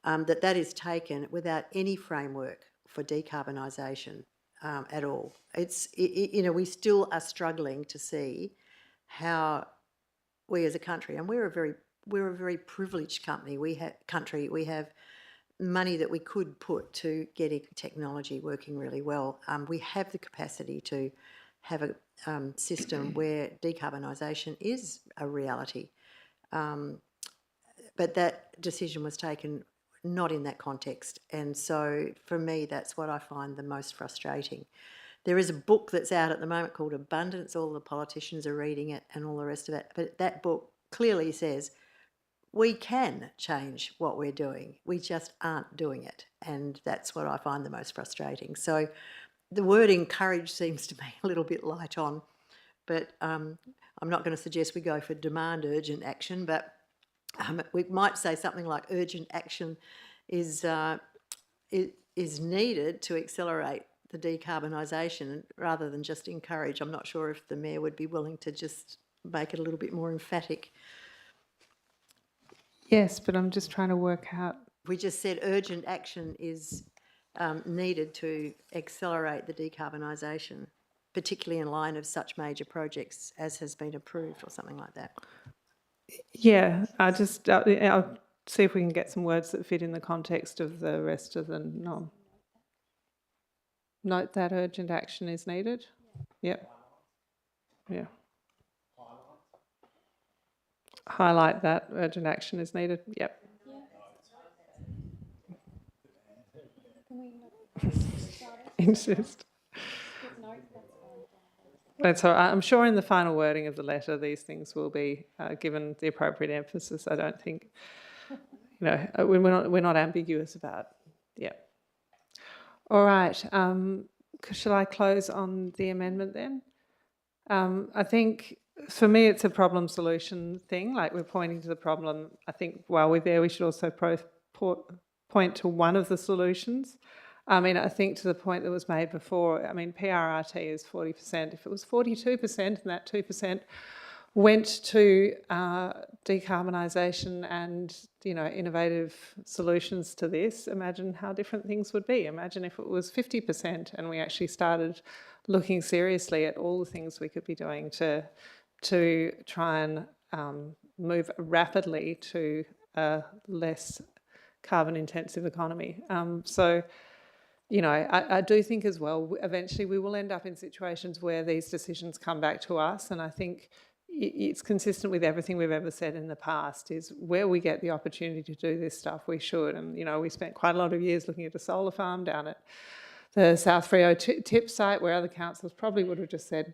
That is taken without any framework for decarbonisation at all. We still are struggling to see how we as a country, and we're a very privileged country. We have money that we could put to getting technology working really well. We have the capacity to have a system where decarbonisation is a reality. But that decision was taken not in that context. And so for me, that's what I find the most frustrating. There is a book that's out at the moment called Abundance. All the politicians are reading it and all the rest of it. But that book clearly says we can change what we're doing. We just aren't doing it. And that's what I find the most frustrating. So the word encourage seems to me a little bit light on, but I'm not going to suggest we go for demand urgent action, but we might say something like urgent action is needed to accelerate the decarbonisation rather than just encourage. I'm not sure if the Mayor would be willing to just make it a little bit more emphatic. Yes, but I'm just trying to work out. We just said urgent action is needed to accelerate the decarbonisation, particularly in line of such major projects as has been approved or something like that. Yeah, I'll see if we can get some words that fit in the context of the rest of the nom. Note that urgent action is needed. Yep. Yeah. Highlight that urgent action is needed. Yep. Insist. That's all right. I'm sure in the final wording of the letter, these things will be given the appropriate emphasis. I don't think, we're not ambiguous about. Yeah. All right. Shall I close on the amendment then? I think for me, it's a problem solution thing. Like, we're pointing to the problem. I think while we're there, we should also point to one of the solutions. I mean, I think to the point that was made before, I mean, PRRT is 40%. If it was 42% and that 2% went to decarbonisation and, innovative solutions to this, imagine how different things would be. Imagine if it was 50% and we actually started looking seriously at all the things we could be doing to try and move rapidly to a less carbon-intensive economy. I do think as well, eventually we will end up in situations where these decisions come back to us, and I think it's consistent with everything we've ever said in the past, is where we get the opportunity to do this stuff, we should. And, we spent quite a lot of years looking at a solar farm down at the South Freo tip site where other councils probably would have just said,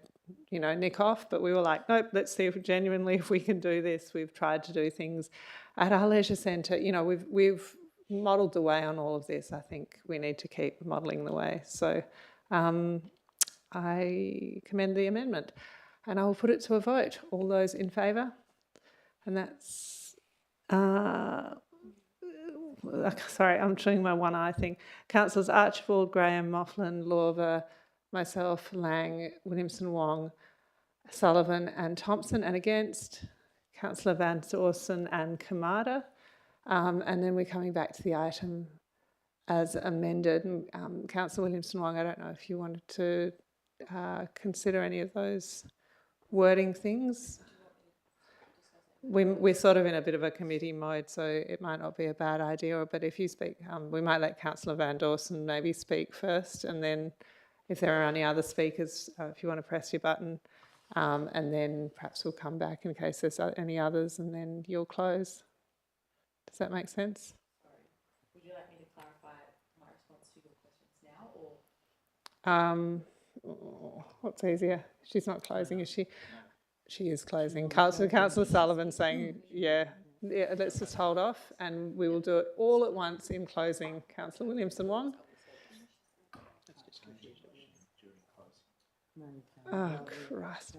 nick off, but we were like, nope, let's see if we can do this. We've tried to do things at our leisure centre. We've modelled the way on all of this. I think we need to keep modelling the way. So I commend the amendment and I will put it to a vote. All those in favour? And that's, sorry, I'm doing my one eye thing. Councillors Archibald, Graham, Mofflin, Lorver, myself, Lang, Williamson, Wong, Sullivan and Thompson, and against Councillor Van Dawson and Kamada. And then we're coming back to the item as amended. Councillor Williamson-Wong, I don't know if you wanted to consider any of those wording things. We're sort of in a bit of a committee mode, so it might not be a bad idea, but if you speak, we might let Councillor Van Dawson maybe speak first, and then if there are any other speakers, if you want to press your button, and then perhaps we'll come back in case there's any others, and then you'll close. Does that make sense? Sorry. Would you like me to clarify my response to your questions now, or? What's easier? She's not closing, is she? She is closing. Councillor Sullivan saying, yeah, let's just hold off, and we will do it all at once in closing. Councillor Williamson-Wong. Oh, Christ.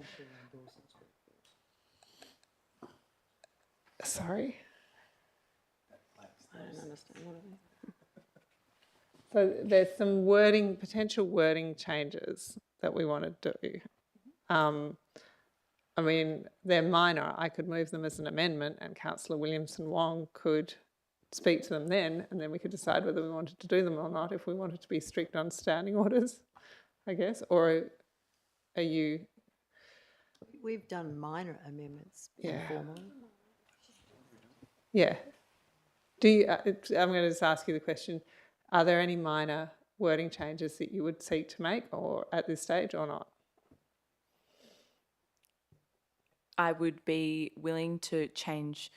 Sorry. I don't understand what it is. So there's some potential wording changes that we want to do. I mean, they're minor. I could move them as an amendment and Councillor Williamson-Wong could speak to them then, and then we could decide whether we wanted to do them or not, if we wanted to be strict on standing orders, I guess. Or are you... We've done minor amendments informally. Yeah. I'm going to just ask you the question, are there any minor wording changes that you would seek to make or at this stage or not? I would be willing to change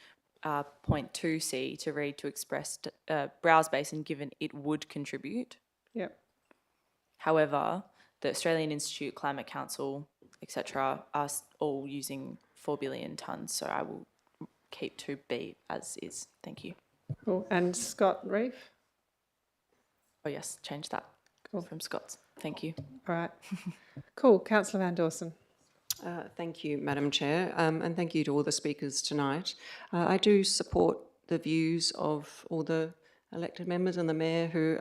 point 2C to read to express browse basin, given it would contribute. Yep. However, the Australian Institute, Climate Council, etc., are all using 4 billion tonnes, so I will keep 2B as is. Thank you. Cool. And Scott Reeve? Oh yes, change that from Scott's. Thank you. All right. Cool. Councillor Van Dawson. Thank you, Madam Chair, and thank you to all the speakers tonight. I do support the views of all the elected members and the Mayor who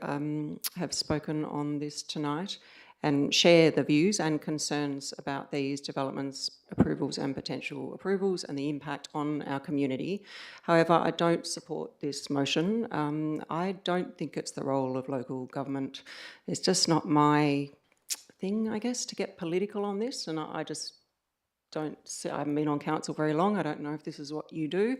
have spoken on this tonight and share the views and concerns about these developments, approvals and potential approvals and the impact on our community. However, I don't support this motion. I don't think it's the role of local government. It's just not my thing, I guess, to get political on this, and I just don't see, I haven't been on council very long, I don't know if this is what you do,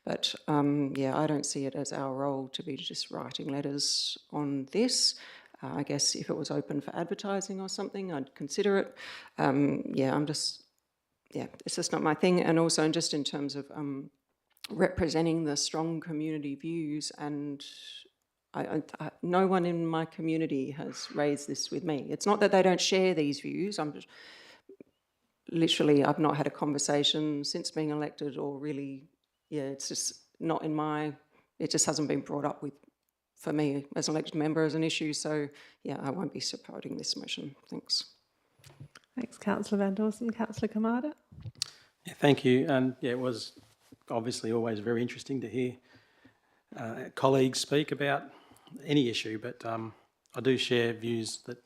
but yeah, I don't see it as our role to be just writing letters on this. I guess if it was open for advertising or something, I'd consider it. Yeah, it's just not my thing. And also just in terms of representing the strong community views, and no one in my community has raised this with me. It's not that they don't share these views. I've not had a conversation since being elected, or really, yeah, it's just not in my, it just hasn't been brought up with, for me as an elected member, as an issue. So yeah, I won't be supporting this motion. Thanks. Thanks, Councillor Van Dawson. Councillor Kamada. Yeah, thank you. And yeah, it was obviously always very interesting to hear colleagues speak about any issue, but I do share views that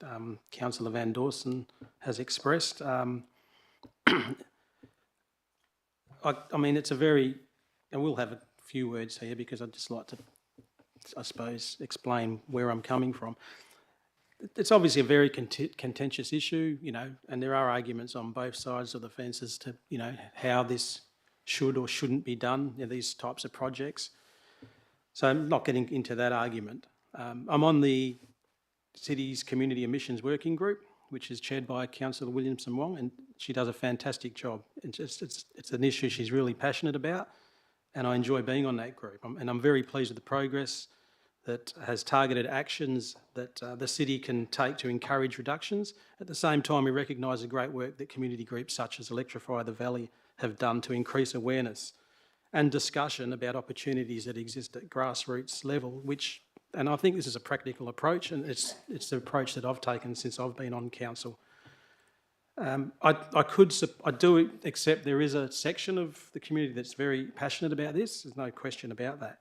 Councillor Van Dawson has expressed. I mean, it's a very, and we'll have a few words here because I'd just like to, I suppose, explain where I'm coming from. It's obviously a very contentious issue, you know, and there are arguments on both sides of the fence as to, you know, how this should or shouldn't be done, you know, these types of projects. So I'm not getting into that argument. I'm on the city's Community Emissions Working Group, which is chaired by Councillor Williamson Wong, and she does a fantastic job. It's an issue she's really passionate about, and I enjoy being on that group. And I'm very pleased with the progress that has targeted actions that the city can take to encourage reductions. At the same time, we recognise the great work that community groups such as Electrify the Valley have done to increase awareness and discussion about opportunities that exist at grassroots level, and I think this is a practical approach, and it's the approach that I've taken since I've been on council. I do accept there is a section of the community that's very passionate about this. There's no question about that.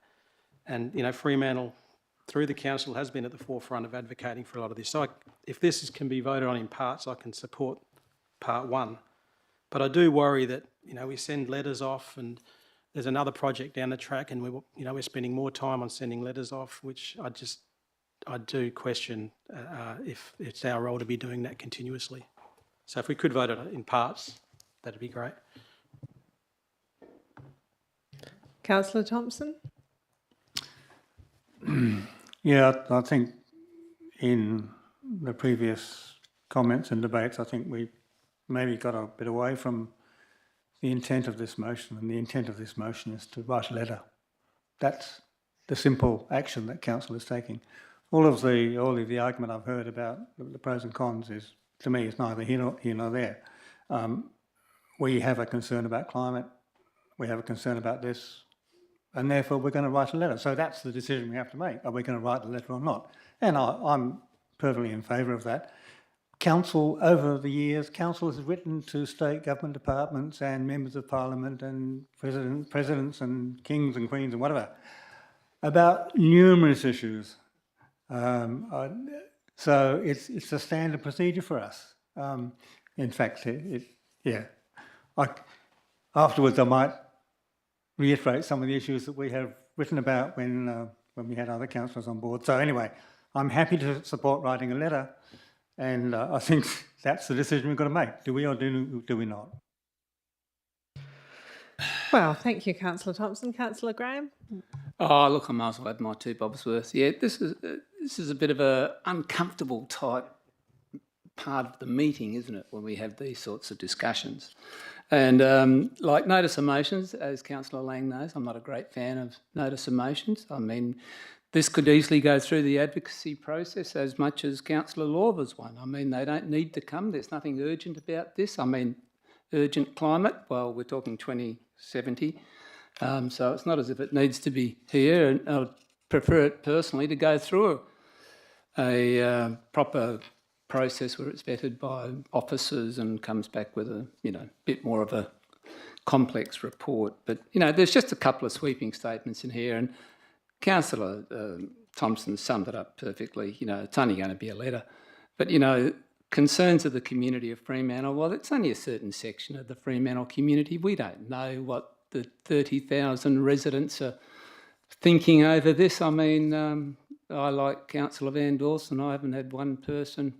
And, you know, Fremantle, through the council, has been at the forefront of advocating for a lot of this. So if this can be voted on in parts, I can support part one. But I do worry that, you know, we send letters off and there's another project down the track and we're spending more time on sending letters off, which I do question if it's our role to be doing that continuously. So if we could vote it in parts, that'd be great. Councillor Thompson. Yeah, I think in the previous comments and debates, I think we maybe got a bit away from the intent of this motion, and the intent of this motion is to write a letter. That's the simple action that council is taking. All of the argument I've heard about the pros and cons is, to me, it's neither here nor there. We have a concern about climate, we have a concern about this, and therefore we're going to write a letter. So that's the decision we have to make. Are we going to write the letter or not? And I'm perfectly in favour of that. Council, over the years, council has written to state government departments and members of parliament and presidents and kings and queens and whatever about numerous issues. So it's a standard procedure for us. In fact, afterwards I might reiterate some of the issues that we have written about when we had other councillors on board. So anyway, I'm happy to support writing a letter. And I think that's the decision we've got to make. Do we or do we not? Well, thank you, Councillor Thompson. Councillor Graham? Oh, look, I might as well add my 2 bobs worth. Yeah, this is a bit of a uncomfortable type part of the meeting, isn't it, when we have these sorts of discussions. And like notice of motions, as Councillor Lang knows, I'm not a great fan of notice of motions. I mean, this could easily go through the advocacy process as much as Councillor Lawver's one. I mean, they don't need to come. There's nothing urgent about this. I mean, urgent climate, well, we're talking 2070. So it's not as if it needs to be here. And I'd prefer it personally to go through a proper process where it's vetted by officers and comes back with a, bit more of a complex report. But, there's just a couple of sweeping statements in here. And Councillor Thompson summed it up perfectly. You know, it's only going to be a letter. But, you know, concerns of the community of Fremantle, well, it's only a certain section of the Fremantle community. We don't know what the 30,000 residents are thinking over this. I mean, I like Councillor Van Dawson. I haven't had one person,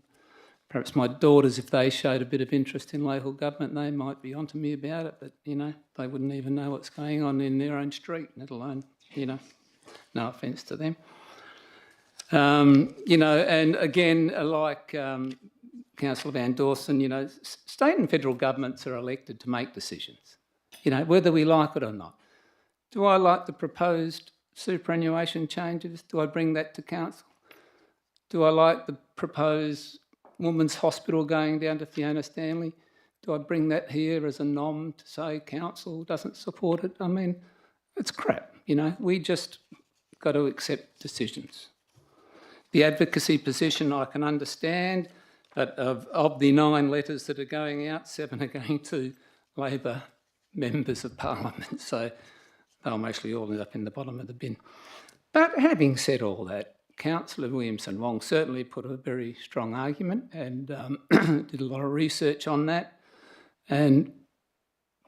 perhaps my daughters, if they showed a bit of interest in local government, they might be onto me about it, but, you know, they wouldn't even know what's going on in their own street, let alone, you know, no offence to them. You know, and again, like Councillor Van Dawson, you know, state and federal governments are elected to make decisions, you know, whether we like it or not. Do I like the proposed superannuation changes? Do I bring that to council? Do I like the proposed Women's Hospital going down to Fiona Stanley? Do I bring that here as a nom to say council doesn't support it? I mean, it's crap, you know. We just got to accept decisions. The advocacy position I can understand, but of the 9 letters that are going out, 7 are going to Labor members of Parliament, so they'll mostly all end up in the bottom of the bin. But having said all that, Councillor Williamson-Wong certainly put a very strong argument and did a lot of research on that, and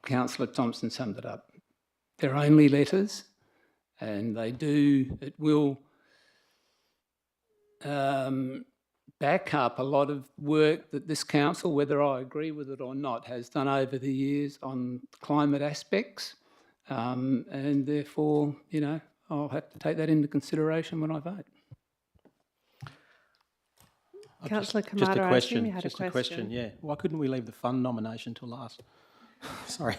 Councillor Thompson summed it up. They're only letters, and it will back up a lot of work that this council, whether I agree with it or not, has done over the years on climate aspects, and therefore, you know, I'll have to take that into consideration when I vote. Councillor Just a Kamada, I assume you question. had Just a a question. Yeah. Why couldn't we leave the fund nomination till last? Sorry.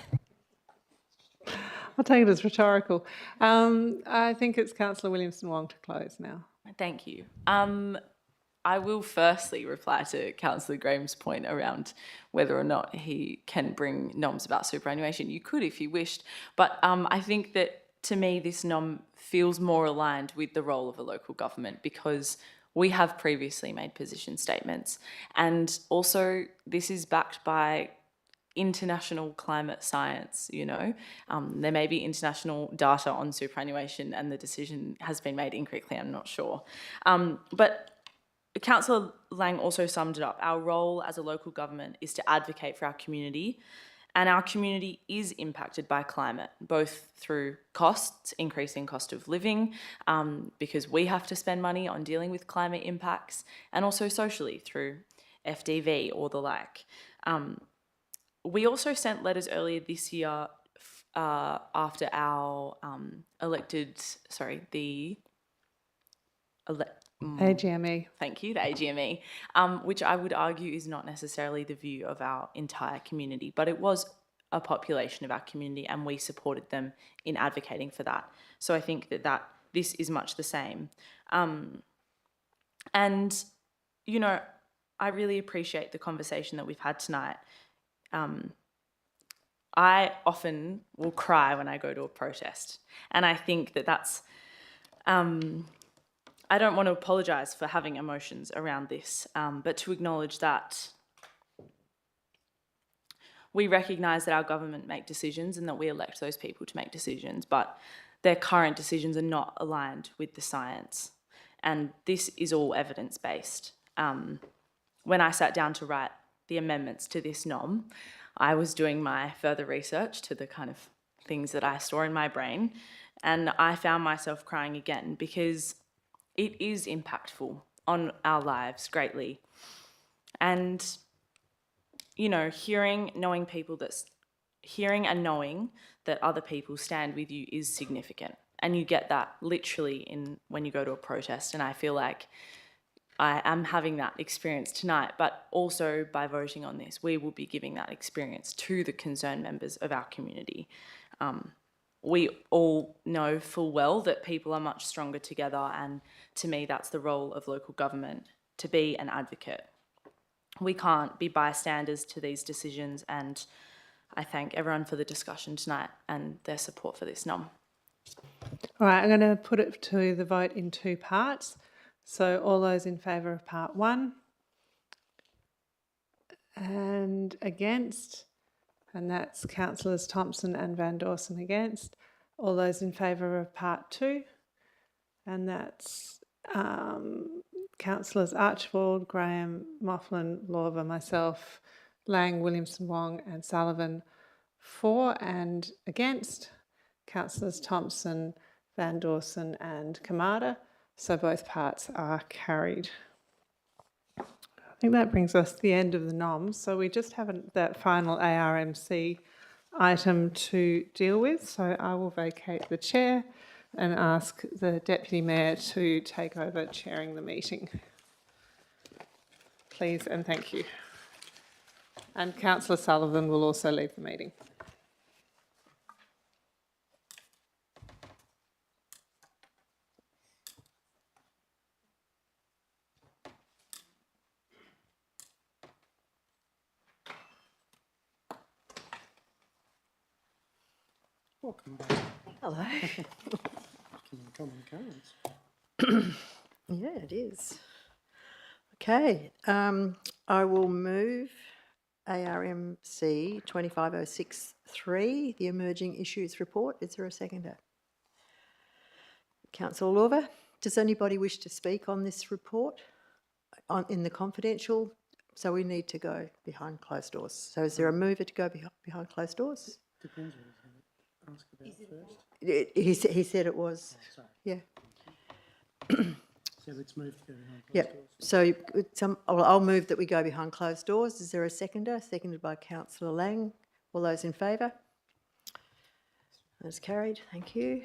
I'll take it as rhetorical. I think it's Councillor Williamson-Wong to close now. Thank you. I will firstly reply to Councillor Graham's point around whether or not he can bring noms about superannuation. You could if you wished, but I think that to me this nom feels more aligned with the role of a local government because we have previously made position statements, and also this is backed by international climate science, you know. There may be international data on superannuation and the decision has been made incorrectly, I'm not sure. But Councillor Lang also summed it up. Our role as a local government is to advocate for our community, and our community is impacted by climate, both through costs, increasing cost of living, because we have to spend money on dealing with climate impacts, and also socially through FDV or the like. We also sent letters earlier this year after our AGME. Thank you, the AGME, which I would argue is not necessarily the view of our entire community, but it was a population of our community and we supported them in advocating for that. So I think that this is much the same. And, you know, I really appreciate the conversation that we've had tonight. I often will cry when I go to a protest, and I think that that's, I don't want to apologise for having emotions around this, but to acknowledge that we recognise that our government make decisions and that we elect those people to make decisions, but their current decisions are not aligned with the science, and this is all evidence-based. When I sat down to write the amendments to this NOM, I was doing my further research to the kind of things that I store in my brain, and I found myself crying again because it is impactful on our lives greatly. And, you know, hearing and knowing that other people stand with you is significant. And you get that literally when you go to a protest, and I feel like I am having that experience tonight, but also by voting on this, we will be giving that experience to the concerned members of our community. We all know full well that people are much stronger together, and to me, that's the role of local government, to be an advocate. We can't be bystanders to these decisions, and I thank everyone for the discussion tonight and their support for this NOM. All right, I'm going to put it to the vote in 2 parts. So all those in favour of part 1 and against, and that's Councillors Thompson and Van Dawson against. All those in favour of part 2, and that's Councillors Archibald, Graham, Mofflin, Lorver, myself, Lang, Williamson, Wong and Sullivan for, and against Councillors Thompson, Van Dawson and Kamada. So both parts are carried. I think that brings us to the end of the noms. So we just have that final ARMC item to deal with. So I will vacate the chair and ask the Deputy Mayor to take over chairing the meeting. Please and thank you. And Councillor Sullivan will also leave the meeting. Welcome back. Hello. Common occurrence. Yeah, it is. Okay, I will move ARMC 25063, the Emerging Issues Report. Is there a seconder? Councillor Lorver, does anybody wish to speak on this report in the confidential? So we need to go behind closed doors. So is there a mover to go behind closed doors? Depends what he's going to ask about first. He said it was. Oh, sorry. Yeah. So let's move to go behind closed Yep. doors. So I'll move that we go behind closed doors. Is there a seconder? Seconded by Councillor Lang. All those in favour? That's carried. Thank you.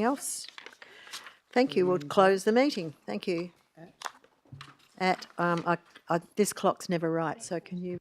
else? Thank you. We'll close the meeting. Thank you. This clock's never right, so can you...